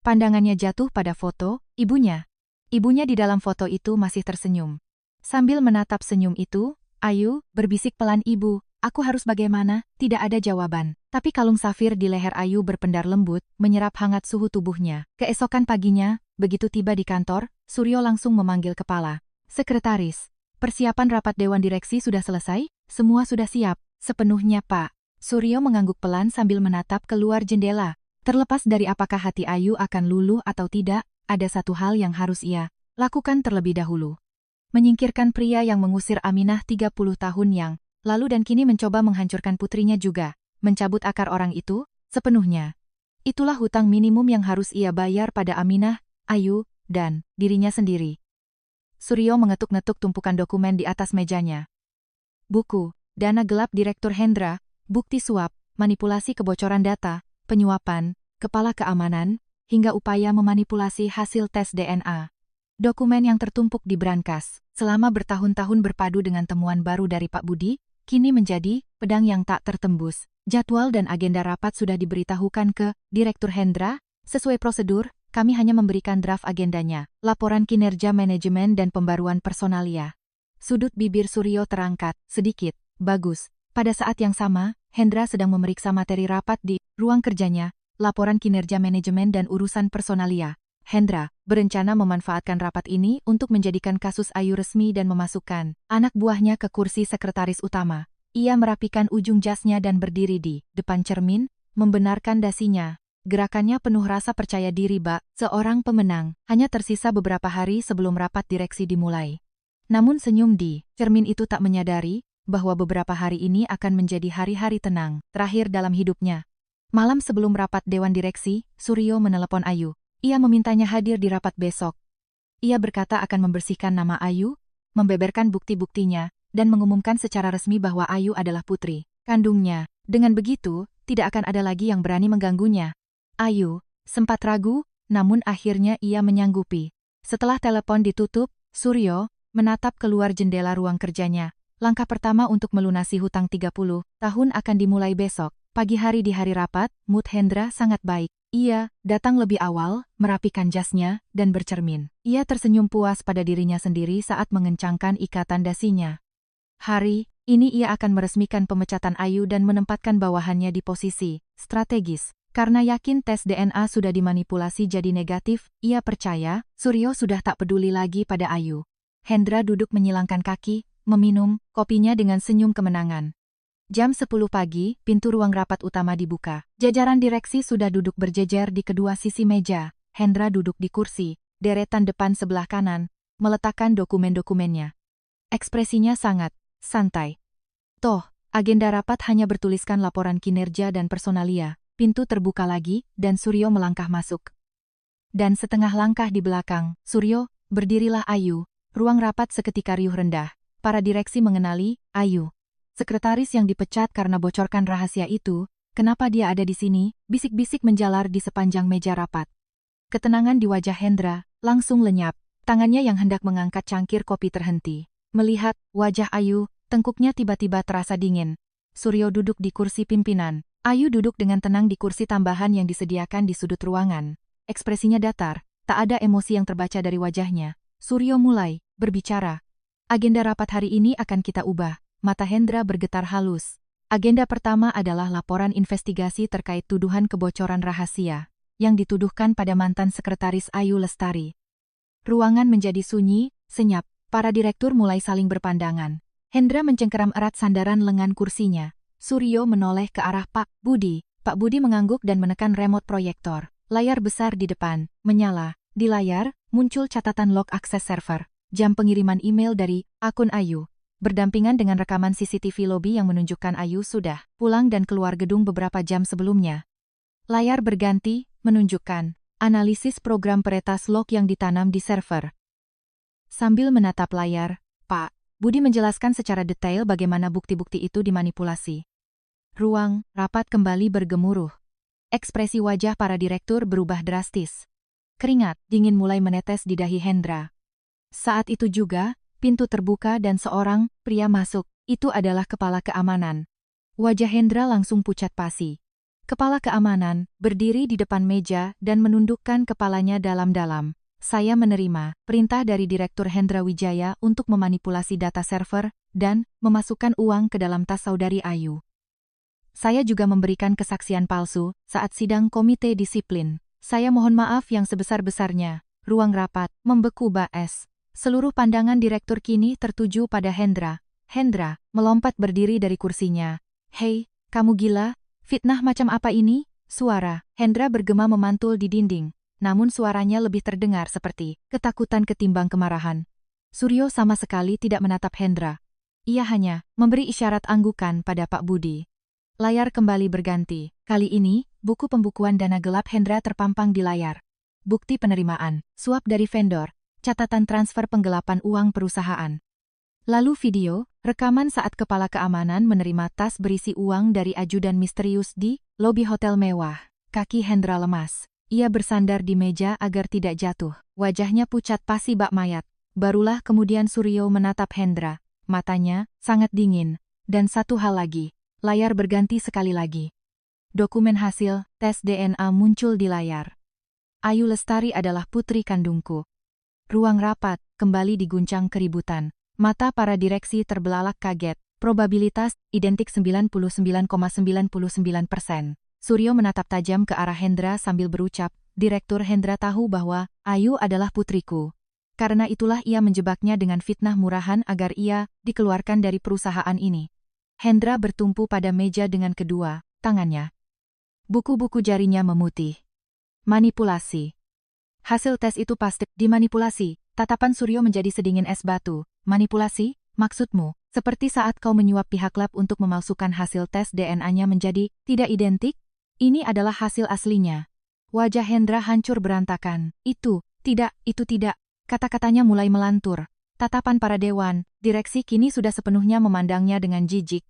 Pandangannya jatuh pada foto ibunya. Ibunya di dalam foto itu masih tersenyum. Sambil menatap senyum itu, Ayu berbisik pelan, "Ibu, aku harus bagaimana?" Tidak ada jawaban. Tapi kalung safir di leher Ayu berpendar lembut, menyerap hangat suhu tubuhnya. Keesokan paginya, begitu tiba di kantor, Suryo langsung memanggil kepala sekretaris. "Persiapan rapat Dewan Direksi sudah selesai? Semua sudah siap." "Sepenuhnya, Pak." Suryo mengangguk pelan sambil menatap keluar jendela. Terlepas dari apakah hati Ayu akan luluh atau tidak, ada satu hal yang harus ia lakukan terlebih dahulu. Menyingkirkan pria yang mengusir Aminah 30 tahun yang lalu dan kini mencoba menghancurkan putrinya juga. Mencabut akar orang itu, sepenuhnya. Itulah hutang minimum yang harus ia bayar pada Aminah, Ayu, dan dirinya sendiri. Suryo mengetuk-ngetuk tumpukan dokumen di atas mejanya. Buku, dana gelap Direktur Hendra, bukti suap, manipulasi kebocoran data, penyuapan, kepala keamanan, hingga upaya memanipulasi hasil tes DNA. Dokumen yang tertumpuk di brankas, selama bertahun-tahun berpadu dengan temuan baru dari Pak Budi, kini menjadi pedang yang tak tertembus. Jadwal dan agenda rapat sudah diberitahukan ke Direktur Hendra. Sesuai prosedur, kami hanya memberikan draft agendanya, laporan kinerja manajemen dan pembaruan personalia. Sudut bibir Suryo terangkat sedikit. Bagus. Pada saat yang sama, Hendra sedang memeriksa materi rapat di ruang kerjanya, laporan kinerja manajemen dan urusan personalia. Hendra berencana memanfaatkan rapat ini untuk menjadikan kasus Ayu resmi dan memasukkan anak buahnya ke kursi sekretaris utama. Ia merapikan ujung jasnya dan berdiri di depan cermin, membenarkan dasinya. Gerakannya penuh rasa percaya diri bak, seorang pemenang. Hanya tersisa beberapa hari sebelum rapat direksi dimulai. Namun senyum di cermin itu tak menyadari bahwa beberapa hari ini akan menjadi hari-hari tenang terakhir dalam hidupnya. Malam sebelum rapat Dewan Direksi, Suryo menelepon Ayu. Ia memintanya hadir di rapat besok. Ia berkata akan membersihkan nama Ayu, membeberkan bukti-buktinya, dan mengumumkan secara resmi bahwa Ayu adalah putri kandungnya. Dengan begitu, tidak akan ada lagi yang berani mengganggunya. Ayu sempat ragu, namun akhirnya ia menyanggupi. Setelah telepon ditutup, Suryo menatap keluar jendela ruang kerjanya. Langkah pertama untuk melunasi hutang 30 tahun akan dimulai besok. Pagi hari di hari rapat, mood Hendra sangat baik. Ia datang lebih awal, merapikan jasnya, dan bercermin. Ia tersenyum puas pada dirinya sendiri saat mengencangkan ikatan dasinya. Hari ini ia akan meresmikan pemecatan Ayu dan menempatkan bawahannya di posisi strategis. Karena yakin tes DNA sudah dimanipulasi jadi negatif, ia percaya Suryo sudah tak peduli lagi pada Ayu. Hendra duduk menyilangkan kaki, meminum kopinya dengan senyum kemenangan. Jam 10 pagi, pintu ruang rapat utama dibuka. Jajaran direksi sudah duduk berjejer di kedua sisi meja. Hendra duduk di kursi, deretan depan sebelah kanan, meletakkan dokumen-dokumennya. Ekspresinya sangat santai. Toh, agenda rapat hanya bertuliskan laporan kinerja dan personalia. Pintu terbuka lagi, dan Suryo melangkah masuk. Dan setengah langkah di belakang, Suryo, berdirilah Ayu. Ruang rapat seketika riuh rendah. Para direksi mengenali Ayu. Sekretaris yang dipecat karena bocorkan rahasia itu, kenapa dia ada di sini? Bisik-bisik menjalar di sepanjang meja rapat. Ketenangan di wajah Hendra langsung lenyap. Tangannya yang hendak mengangkat cangkir kopi terhenti. Melihat wajah Ayu, tengkuknya tiba-tiba terasa dingin. Suryo duduk di kursi pimpinan. Ayu duduk dengan tenang di kursi tambahan yang disediakan di sudut ruangan. Ekspresinya datar, tak ada emosi yang terbaca dari wajahnya. Suryo mulai berbicara. Agenda rapat hari ini akan kita ubah. Mata Hendra bergetar halus. Agenda pertama adalah laporan investigasi terkait tuduhan kebocoran rahasia yang dituduhkan pada mantan sekretaris Ayu Lestari. Ruangan menjadi sunyi, senyap. Para direktur mulai saling berpandangan. Hendra mencengkeram erat sandaran lengan kursinya. Suryo menoleh ke arah Pak Budi. Pak Budi mengangguk dan menekan remote proyektor. Layar besar di depan menyala. Di layar muncul catatan log akses server. Jam pengiriman email dari akun Ayu, berdampingan dengan rekaman CCTV lobi yang menunjukkan Ayu sudah pulang dan keluar gedung beberapa jam sebelumnya. Layar berganti, menunjukkan analisis program peretas log yang ditanam di server. Sambil menatap layar, Pak Budi menjelaskan secara detail bagaimana bukti-bukti itu dimanipulasi. Ruang rapat kembali bergemuruh. Ekspresi wajah para direktur berubah drastis. Keringat dingin mulai menetes di dahi Hendra. Saat itu juga, pintu terbuka dan seorang pria masuk. Itu adalah kepala keamanan. Wajah Hendra langsung pucat pasi. Kepala keamanan berdiri di depan meja dan menundukkan kepalanya dalam-dalam. Saya menerima perintah dari Direktur Hendra Wijaya untuk memanipulasi data server dan memasukkan uang ke dalam tas saudari Ayu. Saya juga memberikan kesaksian palsu saat sidang komite disiplin. Saya mohon maaf yang sebesar-besarnya. Ruang rapat membeku Bas. Seluruh pandangan direktur kini tertuju pada Hendra. Hendra melompat berdiri dari kursinya. Hei, kamu gila? Fitnah macam apa ini? Suara Hendra bergema memantul di dinding. Namun suaranya lebih terdengar seperti ketakutan ketimbang kemarahan. Suryo sama sekali tidak menatap Hendra. Ia hanya memberi isyarat anggukan pada Pak Budi. Layar kembali berganti. Kali ini, buku pembukuan dana gelap Hendra terpampang di layar. Bukti penerimaan, suap dari vendor, catatan transfer penggelapan uang perusahaan. Lalu video, rekaman saat kepala keamanan menerima tas berisi uang dari ajudan misterius di lobi hotel mewah. Kaki Hendra lemas. Ia bersandar di meja agar tidak jatuh. Wajahnya pucat pasi bak mayat. Barulah kemudian Suryo menatap Hendra. Matanya sangat dingin. Dan satu hal lagi. Layar berganti sekali lagi. Dokumen hasil tes DNA muncul di layar. Ayu Lestari adalah putri kandungku. Ruang rapat kembali diguncang keributan. Mata para direksi terbelalak kaget. Probabilitas, identik 99,99%. Suryo menatap tajam ke arah Hendra sambil berucap, Direktur Hendra tahu bahwa Ayu adalah putriku. Karena itulah ia menjebaknya dengan fitnah murahan agar ia dikeluarkan dari perusahaan ini. Hendra bertumpu pada meja dengan kedua tangannya. Buku-buku jarinya memutih. Manipulasi. Hasil tes itu pasti dimanipulasi. Tatapan Suryo menjadi sedingin es batu. Manipulasi? Maksudmu, seperti saat kau menyuap pihak lab untuk memalsukan hasil tes DNA-nya menjadi tidak identik? Ini adalah hasil aslinya. Wajah Hendra hancur berantakan. Itu tidak. Kata-katanya mulai melantur. Tatapan para dewan, direksi kini sudah sepenuhnya memandangnya dengan jijik.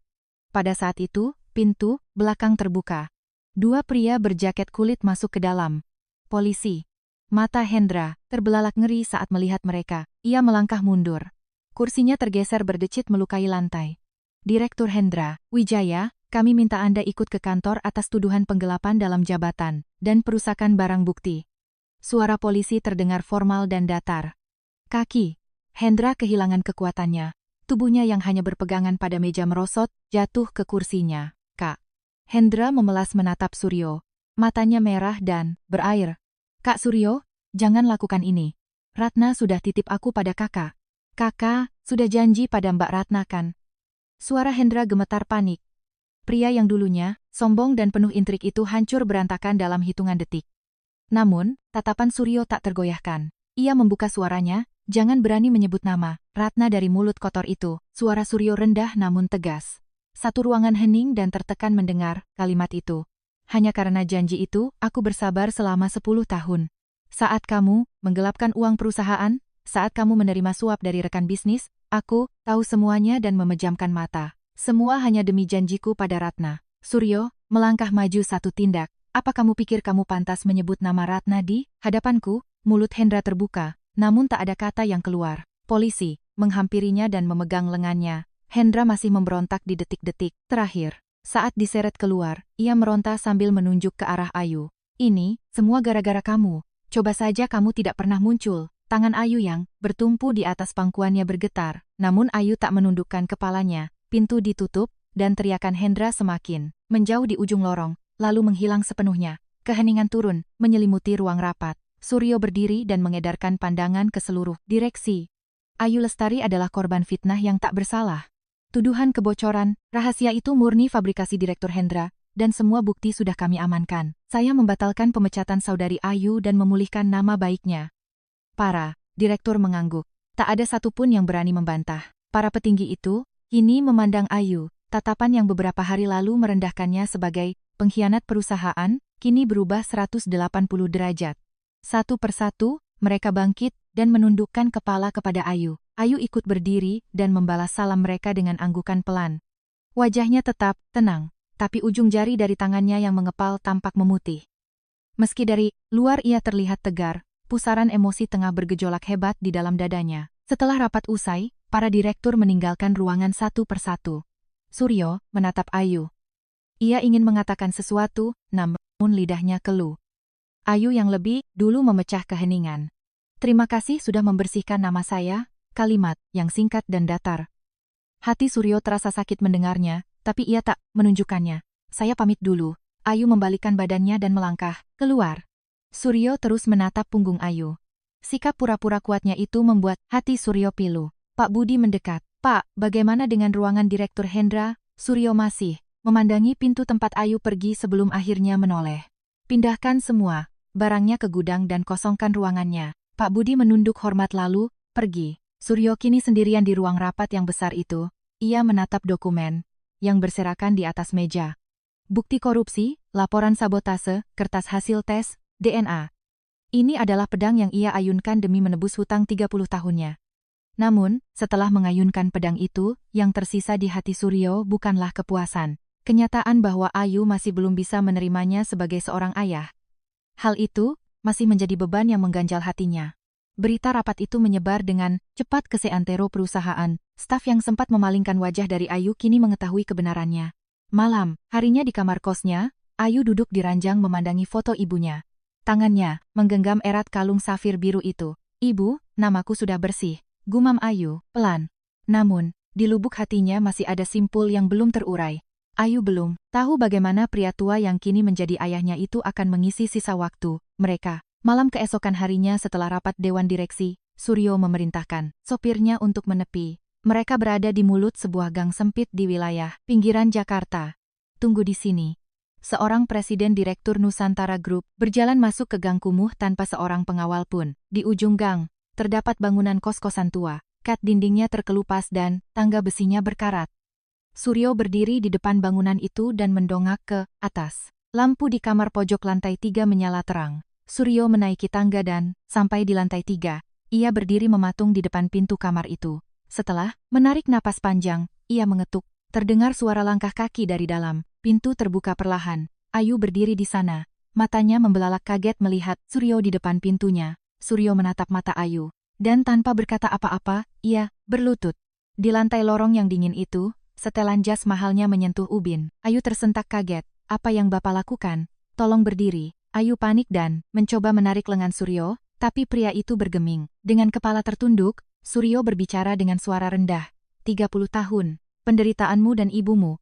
Pada saat itu, pintu belakang terbuka. Dua pria berjaket kulit masuk ke dalam. Polisi. Mata Hendra terbelalak ngeri saat melihat mereka. Ia melangkah mundur. Kursinya tergeser berdecit melukai lantai. Direktur Hendra, Wijaya, kami minta Anda ikut ke kantor atas tuduhan penggelapan dalam jabatan dan perusakan barang bukti. Suara polisi terdengar formal dan datar. Kaki. Hendra kehilangan kekuatannya. Tubuhnya yang hanya berpegangan pada meja merosot, jatuh ke kursinya. Kak. Hendra memelas menatap Suryo. Matanya merah dan berair. Kak Suryo, jangan lakukan ini. Ratna sudah titip aku pada kakak. Kakak, sudah janji pada Mbak Ratna kan? Suara Hendra gemetar panik. Pria yang dulunya sombong dan penuh intrik itu hancur berantakan dalam hitungan detik. Namun, tatapan Suryo tak tergoyahkan. Ia membuka suaranya, jangan berani menyebut nama Ratna dari mulut kotor itu. Suara Suryo rendah namun tegas. Satu ruangan hening dan tertekan mendengar kalimat itu. Hanya karena janji itu, aku bersabar selama 10 tahun. Saat kamu menggelapkan uang perusahaan, saat kamu menerima suap dari rekan bisnis, aku tahu semuanya dan memejamkan mata. Semua hanya demi janjiku pada Ratna. Suryo melangkah maju satu tindak. Apa kamu pikir kamu pantas menyebut nama Ratna di hadapanku? Mulut Hendra terbuka, namun tak ada kata yang keluar. Polisi menghampirinya dan memegang lengannya. Hendra masih memberontak di detik-detik terakhir. Saat diseret keluar, ia meronta sambil menunjuk ke arah Ayu. Ini semua gara-gara kamu. Coba saja kamu tidak pernah muncul. Tangan Ayu yang bertumpu di atas pangkuannya bergetar. Namun Ayu tak menundukkan kepalanya. Pintu ditutup, dan teriakan Hendra semakin menjauh di ujung lorong, lalu menghilang sepenuhnya. Keheningan turun, menyelimuti ruang rapat. Suryo berdiri dan mengedarkan pandangan ke seluruh direksi. Ayu Lestari adalah korban fitnah yang tak bersalah. Tuduhan kebocoran, rahasia itu murni fabrikasi Direktur Hendra, dan semua bukti sudah kami amankan. Saya membatalkan pemecatan saudari Ayu dan memulihkan nama baiknya. Para direktur mengangguk. Tak ada satupun yang berani membantah. Para petinggi itu kini memandang Ayu, tatapan yang beberapa hari lalu merendahkannya sebagai pengkhianat perusahaan, kini berubah 180 derajat. Satu persatu, mereka bangkit dan menundukkan kepala kepada Ayu. Ayu ikut berdiri dan membalas salam mereka dengan anggukan pelan. Wajahnya tetap tenang, tapi ujung jari dari tangannya yang mengepal tampak memutih. Meski dari luar ia terlihat tegar, pusaran emosi tengah bergejolak hebat di dalam dadanya. Setelah rapat usai, para direktur meninggalkan ruangan satu persatu. Suryo menatap Ayu. Ia ingin mengatakan sesuatu, namun lidahnya keluh. Ayu yang lebih dulu memecah keheningan. Terima kasih sudah membersihkan nama saya, kalimat yang singkat dan datar. Hati Suryo terasa sakit mendengarnya, tapi ia tak menunjukkannya. Saya pamit dulu. Ayu membalikkan badannya dan melangkah keluar. Suryo terus menatap punggung Ayu. Sikap pura-pura kuatnya itu membuat hati Suryo pilu. Pak Budi mendekat. Pak, bagaimana dengan ruangan Direktur Hendra? Suryo masih memandangi pintu tempat Ayu pergi sebelum akhirnya menoleh. Pindahkan semua barangnya ke gudang dan kosongkan ruangannya. Pak Budi menunduk hormat lalu pergi. Suryo kini sendirian di ruang rapat yang besar itu. Ia menatap dokumen yang berserakan di atas meja. Bukti korupsi, laporan sabotase, kertas hasil tes, DNA. Ini adalah pedang yang ia ayunkan demi menebus hutang 30 tahunnya. Namun, setelah mengayunkan pedang itu, yang tersisa di hati Suryo bukanlah kepuasan. Kenyataan bahwa Ayu masih belum bisa menerimanya sebagai seorang ayah. Hal itu masih menjadi beban yang mengganjal hatinya. Berita rapat itu menyebar dengan cepat ke seantero perusahaan. Staf yang sempat memalingkan wajah dari Ayu kini mengetahui kebenarannya. Malam, harinya di kamar kosnya, Ayu duduk di ranjang memandangi foto ibunya. Tangannya menggenggam erat kalung safir biru itu. Ibu, namaku sudah bersih, gumam Ayu, pelan. Namun, Di lubuk hatinya masih ada simpul yang belum terurai. Ayu belum tahu bagaimana pria tua yang kini menjadi ayahnya itu akan mengisi sisa waktu mereka. Malam keesokan harinya setelah rapat Dewan Direksi, Suryo memerintahkan sopirnya untuk menepi. Mereka berada di mulut sebuah gang sempit di wilayah pinggiran Jakarta. Tunggu di sini. Seorang presiden direktur Nusantara Group berjalan masuk ke gang kumuh tanpa seorang pengawal pun. Di ujung gang, terdapat bangunan kos-kosan tua. Kat dindingnya terkelupas dan tangga besinya berkarat. Suryo berdiri di depan bangunan itu dan mendongak ke atas. Lampu di kamar pojok lantai 3 menyala terang. Suryo menaiki tangga dan sampai di lantai 3. Ia berdiri mematung di depan pintu kamar itu. Setelah menarik napas panjang, ia mengetuk. Terdengar suara langkah kaki dari dalam. Pintu terbuka perlahan. Ayu berdiri di sana. Matanya membelalak kaget melihat Suryo di depan pintunya. Suryo menatap mata Ayu. Dan tanpa berkata apa-apa, ia berlutut. Di lantai lorong yang dingin itu, setelan jas mahalnya menyentuh ubin. Ayu tersentak kaget. Apa yang Bapak lakukan? Tolong berdiri. Ayu panik dan mencoba menarik lengan Suryo, tapi pria itu bergeming. Dengan kepala tertunduk, Suryo berbicara dengan suara rendah. 30 tahun. Penderitaanmu dan ibumu.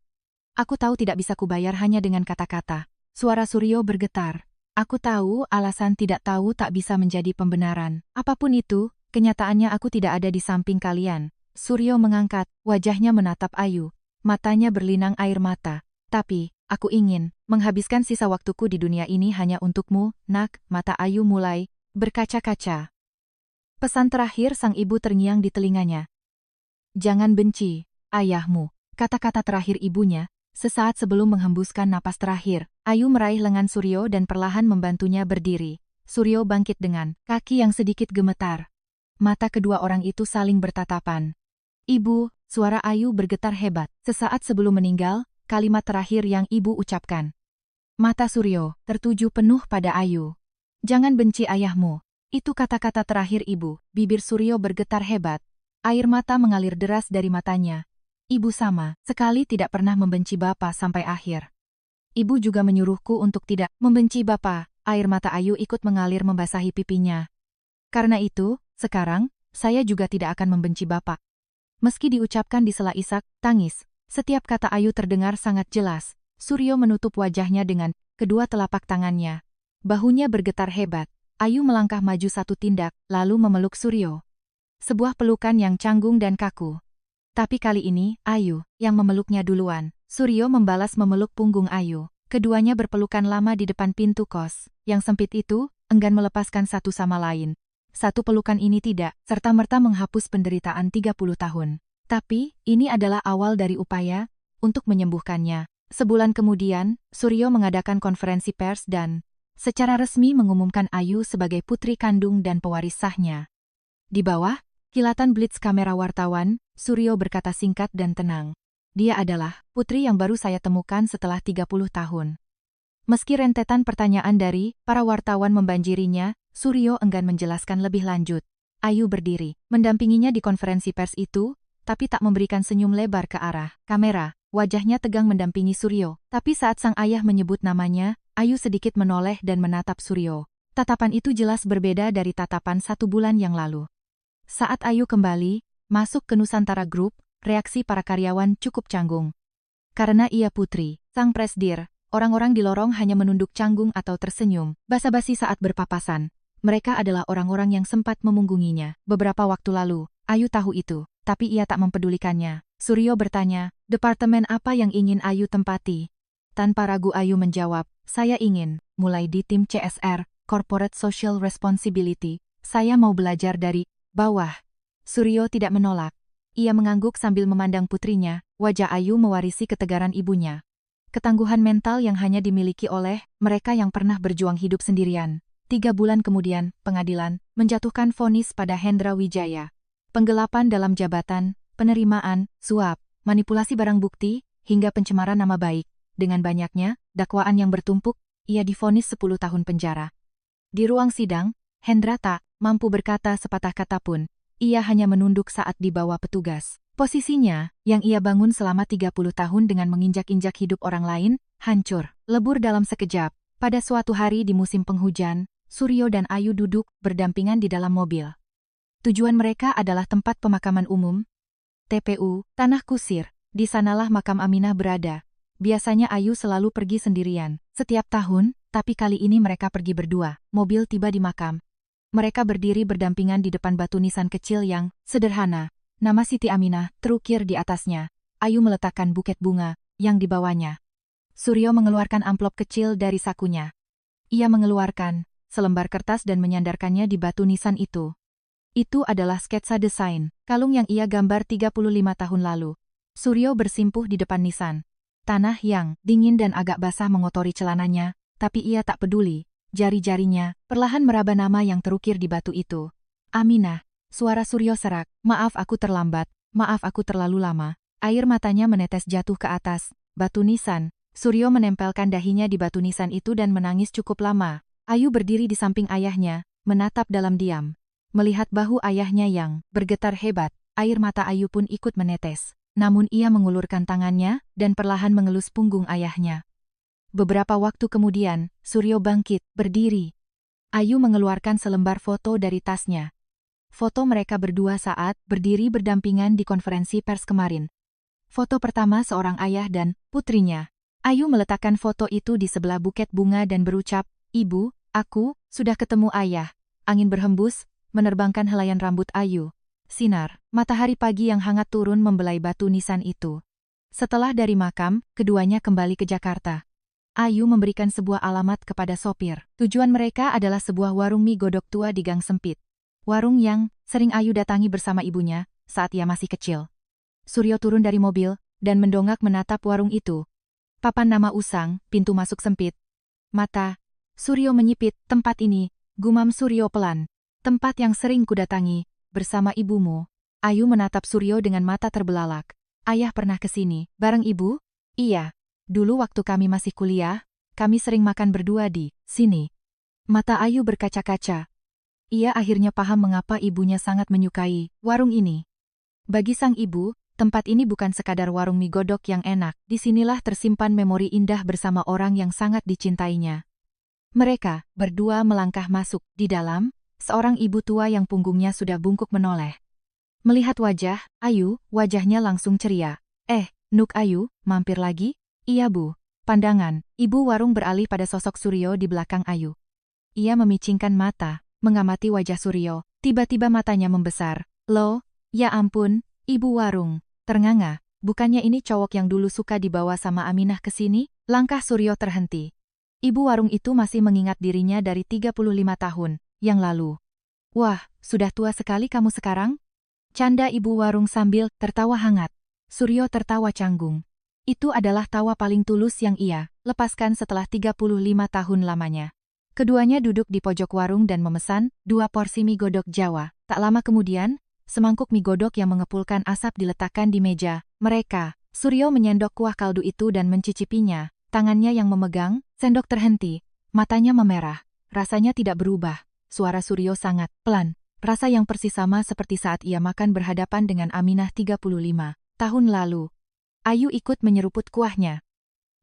Aku tahu tidak bisa kubayar hanya dengan kata-kata. Suara Suryo bergetar. Aku tahu alasan tidak tahu tak bisa menjadi pembenaran. Apapun itu, kenyataannya aku tidak ada di samping kalian. Suryo mengangkat, wajahnya menatap Ayu. Matanya berlinang air mata. Tapi, aku ingin menghabiskan sisa waktuku di dunia ini hanya untukmu, nak. Mata Ayu mulai berkaca-kaca. Pesan terakhir sang ibu terngiang di telinganya. Jangan benci ayahmu. Kata-kata terakhir ibunya, sesaat sebelum menghembuskan napas terakhir. Ayu meraih lengan Suryo dan perlahan membantunya berdiri. Suryo bangkit dengan kaki yang sedikit gemetar. Mata kedua orang itu saling bertatapan. Ibu, suara Ayu bergetar hebat. Sesaat sebelum meninggal, kalimat terakhir yang ibu ucapkan. Mata Suryo tertuju penuh pada Ayu. Jangan benci ayahmu. Itu kata-kata terakhir ibu. Bibir Suryo bergetar hebat. Air mata mengalir deras dari matanya. Ibu sama sekali tidak pernah membenci Bapak sampai akhir. Ibu juga menyuruhku untuk tidak membenci Bapak. Air mata Ayu ikut mengalir membasahi pipinya. Karena itu, sekarang, saya juga tidak akan membenci Bapak. Meski diucapkan di sela isak tangis, setiap kata Ayu terdengar sangat jelas. Suryo menutup wajahnya dengan kedua telapak tangannya. Bahunya bergetar hebat. Ayu melangkah maju satu tindak, lalu memeluk Suryo. Sebuah pelukan yang canggung dan kaku. Tapi kali ini, Ayu yang memeluknya duluan. Suryo membalas memeluk punggung Ayu. Keduanya berpelukan lama di depan pintu kos. Yang sempit itu, enggan melepaskan satu sama lain. Satu pelukan ini tidak serta-merta menghapus penderitaan 30 tahun. Tapi, ini adalah awal dari upaya untuk menyembuhkannya. Sebulan kemudian, Suryo mengadakan konferensi pers dan secara resmi mengumumkan Ayu sebagai putri kandung dan pewaris sahnya. Di bawah kilatan blitz kamera wartawan, Suryo berkata singkat dan tenang. Dia adalah putri yang baru saya temukan setelah 30 tahun. Meski rentetan pertanyaan dari para wartawan membanjirinya, Suryo enggan menjelaskan lebih lanjut. Ayu berdiri, mendampinginya di konferensi pers itu, tapi tak memberikan senyum lebar ke arah kamera. Wajahnya tegang mendampingi Suryo. Tapi saat sang ayah menyebut namanya, Ayu sedikit menoleh dan menatap Suryo. Tatapan itu jelas berbeda dari tatapan 1 bulan yang lalu. Saat Ayu kembali masuk ke Nusantara Group, reaksi para karyawan cukup canggung. Karena ia putri sang presdir, orang-orang di lorong hanya menunduk canggung atau tersenyum, basa-basi saat berpapasan. Mereka adalah orang-orang yang sempat memunggunginya. Beberapa waktu lalu, Ayu tahu itu, tapi ia tak mempedulikannya. Suryo bertanya, departemen apa yang ingin Ayu tempati? Tanpa ragu Ayu menjawab, saya ingin mulai di tim CSR, Corporate Social Responsibility. Saya mau belajar dari bawah. Suryo tidak menolak. Ia mengangguk sambil memandang putrinya. Wajah Ayu mewarisi ketegaran ibunya. Ketangguhan mental yang hanya dimiliki oleh mereka yang pernah berjuang hidup sendirian. 3 bulan kemudian, pengadilan menjatuhkan vonis pada Hendra Wijaya. Penggelapan dalam jabatan, penerimaan, suap, manipulasi barang bukti, hingga pencemaran nama baik. Dengan banyaknya dakwaan yang bertumpuk, ia divonis 10 tahun penjara. Di ruang sidang, Hendra tak mampu berkata sepatah kata pun. Ia hanya menunduk saat dibawa petugas. Posisinya, yang ia bangun selama 30 tahun dengan menginjak-injak hidup orang lain, hancur, lebur dalam sekejap. Pada suatu hari di musim penghujan, Suryo dan Ayu duduk berdampingan di dalam mobil. Tujuan mereka adalah tempat pemakaman umum. TPU, Tanah Kusir. Di sanalah makam Aminah berada. Biasanya Ayu selalu pergi sendirian, setiap tahun, tapi kali ini mereka pergi berdua. Mobil tiba di makam. Mereka berdiri berdampingan di depan batu nisan kecil yang sederhana. Nama Siti Aminah terukir di atasnya. Ayu meletakkan buket bunga yang dibawanya. Suryo mengeluarkan amplop kecil dari sakunya. Ia mengeluarkan selembar kertas dan menyandarkannya di batu nisan itu. Itu adalah sketsa desain kalung yang ia gambar 35 tahun lalu. Suryo bersimpuh di depan nisan. Tanah yang dingin dan agak basah mengotori celananya, tapi ia tak peduli. Jari-jarinya perlahan meraba nama yang terukir di batu itu. Aminah, suara Suryo serak. Maaf aku terlambat, maaf aku terlalu lama. Air matanya menetes jatuh ke atas batu nisan. Suryo menempelkan dahinya di batu nisan itu dan menangis cukup lama. Ayu berdiri di samping ayahnya, menatap dalam diam. Melihat bahu ayahnya yang bergetar hebat, air mata Ayu pun ikut menetes. Namun ia mengulurkan tangannya dan perlahan mengelus punggung ayahnya. Beberapa waktu kemudian, Suryo bangkit, berdiri. Ayu mengeluarkan selembar foto dari tasnya. Foto mereka berdua saat berdiri berdampingan di konferensi pers kemarin. Foto pertama seorang ayah dan putrinya. Ayu meletakkan foto itu di sebelah buket bunga dan berucap, "Ibu, aku sudah ketemu ayah." Angin berhembus, menerbangkan helaian rambut Ayu. Sinar matahari pagi yang hangat turun membelai batu nisan itu. Setelah dari makam, keduanya kembali ke Jakarta. Ayu memberikan sebuah alamat kepada sopir. Tujuan mereka adalah sebuah warung mie godok tua di gang sempit. Warung yang sering Ayu datangi bersama ibunya saat ia masih kecil. Suryo turun dari mobil dan mendongak menatap warung itu. Papan nama usang, pintu masuk sempit. Mata Suryo menyipit, tempat ini, gumam Suryo pelan. Tempat yang sering kudatangi, bersama ibumu. Ayu menatap Suryo dengan mata terbelalak. Ayah pernah ke sini, bareng ibu? Iya. Dulu waktu kami masih kuliah, kami sering makan berdua di sini. Mata Ayu berkaca-kaca. Ia akhirnya paham mengapa ibunya sangat menyukai warung ini. Bagi sang ibu, tempat ini bukan sekadar warung mie godok yang enak. Disinilah tersimpan memori indah bersama orang yang sangat dicintainya. Mereka berdua melangkah masuk. Di dalam, seorang ibu tua yang punggungnya sudah bungkuk menoleh. Melihat wajah Ayu, wajahnya langsung ceria. Nuk Ayu, mampir lagi? Iya bu. Pandangan ibu warung beralih pada sosok Suryo di belakang Ayu. Ia memicingkan mata, mengamati wajah Suryo. Tiba-tiba matanya membesar. Loh, ya ampun, ibu warung. Ternganga, bukannya ini cowok yang dulu suka dibawa sama Aminah ke sini? Langkah Suryo terhenti. Ibu warung itu masih mengingat dirinya dari 35 tahun yang lalu. Wah, sudah tua sekali kamu sekarang? Canda ibu warung sambil tertawa hangat. Suryo tertawa canggung. Itu adalah tawa paling tulus yang ia lepaskan setelah 35 tahun lamanya. Keduanya duduk di pojok warung dan memesan 2 porsi mie godok Jawa. Tak lama kemudian, semangkuk mie godok yang mengepulkan asap diletakkan di meja mereka. Suryo menyendok kuah kaldu itu dan mencicipinya. Tangannya yang memegang sendok terhenti. Matanya memerah. Rasanya tidak berubah. Suara Suryo sangat pelan. Rasa yang persis sama seperti saat ia makan berhadapan dengan Aminah 35 tahun lalu. Ayu ikut menyeruput kuahnya.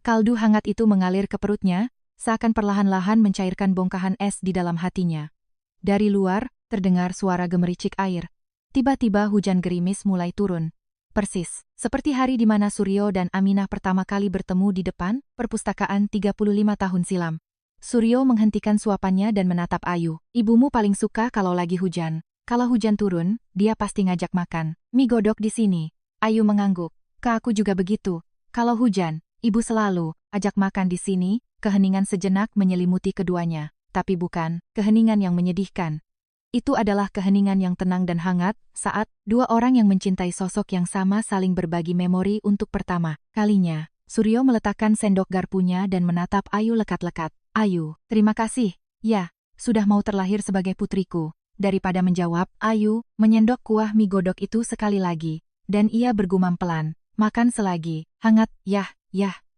Kaldu hangat itu mengalir ke perutnya, seakan perlahan-lahan mencairkan bongkahan es di dalam hatinya. Dari luar, terdengar suara gemericik air. Tiba-tiba hujan gerimis mulai turun. Persis seperti hari di mana Suryo dan Aminah pertama kali bertemu di depan perpustakaan 35 tahun silam. Suryo menghentikan suapannya dan menatap Ayu. Ibumu paling suka kalau lagi hujan. Kalau hujan turun, dia pasti ngajak makan mie godok di sini. Ayu mengangguk. Aku juga begitu. Kalau hujan, ibu selalu ajak makan di sini. Keheningan sejenak menyelimuti keduanya. Tapi bukan keheningan yang menyedihkan. Itu adalah keheningan yang tenang dan hangat saat dua orang yang mencintai sosok yang sama saling berbagi memori untuk pertama kalinya. Suryo meletakkan sendok garpunya dan menatap Ayu lekat-lekat. Ayu, terima kasih. Ya, sudah mau terlahir sebagai putriku. Daripada menjawab, Ayu menyendok kuah mie godok itu sekali lagi. Dan ia bergumam pelan. Makan selagi. Hangat, yah,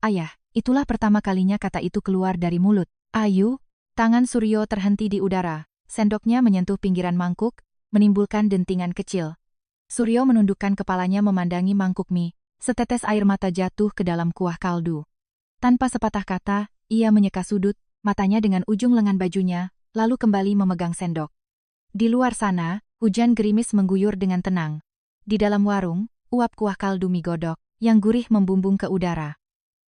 ayah. Itulah pertama kalinya kata itu keluar dari mulut Ayu. Tangan Suryo terhenti di udara. Sendoknya menyentuh pinggiran mangkuk, menimbulkan dentingan kecil. Suryo menundukkan kepalanya memandangi mangkuk mie. Setetes air mata jatuh ke dalam kuah kaldu. Tanpa sepatah kata, ia menyeka sudut matanya dengan ujung lengan bajunya, lalu kembali memegang sendok. Di luar sana, hujan gerimis mengguyur dengan tenang. Di dalam warung, uap kuah kaldu mie godok, yang gurih membumbung ke udara.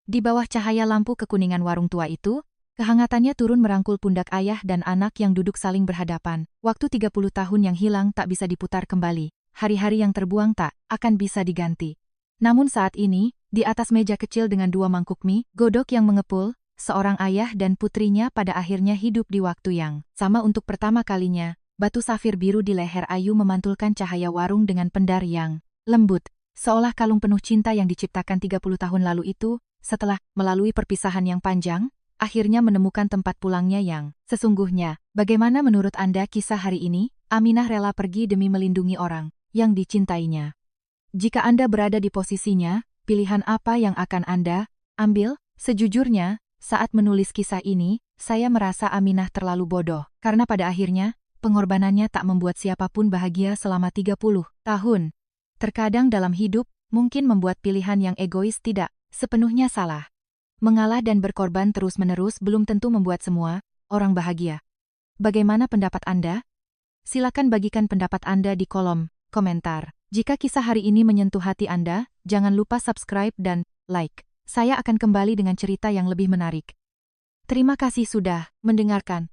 Di bawah cahaya lampu kekuningan warung tua itu, kehangatannya turun merangkul pundak ayah dan anak yang duduk saling berhadapan. Waktu 30 tahun yang hilang tak bisa diputar kembali, hari-hari yang terbuang tak akan bisa diganti. Namun saat ini, di atas meja kecil dengan 2 mangkuk mie godok yang mengepul, seorang ayah dan putrinya pada akhirnya hidup di waktu yang sama untuk pertama kalinya. Batu safir biru di leher Ayu memantulkan cahaya warung dengan pendar yang lembut, seolah kalung penuh cinta yang diciptakan 30 tahun lalu itu, setelah melalui perpisahan yang panjang, akhirnya menemukan tempat pulangnya yang sesungguhnya. Bagaimana menurut Anda kisah hari ini? Aminah rela pergi demi melindungi orang yang dicintainya. Jika Anda berada di posisinya, pilihan apa yang akan Anda ambil? Sejujurnya, saat menulis kisah ini, saya merasa Aminah terlalu bodoh, karena pada akhirnya, pengorbanannya tak membuat siapapun bahagia selama 30 tahun. Terkadang dalam hidup, mungkin membuat pilihan yang egois tidak sepenuhnya salah. Mengalah dan berkorban terus-menerus belum tentu membuat semua orang bahagia. Bagaimana pendapat Anda? Silakan bagikan pendapat Anda di kolom komentar. Jika kisah hari ini menyentuh hati Anda, jangan lupa subscribe dan like. Saya akan kembali dengan cerita yang lebih menarik. Terima kasih sudah mendengarkan.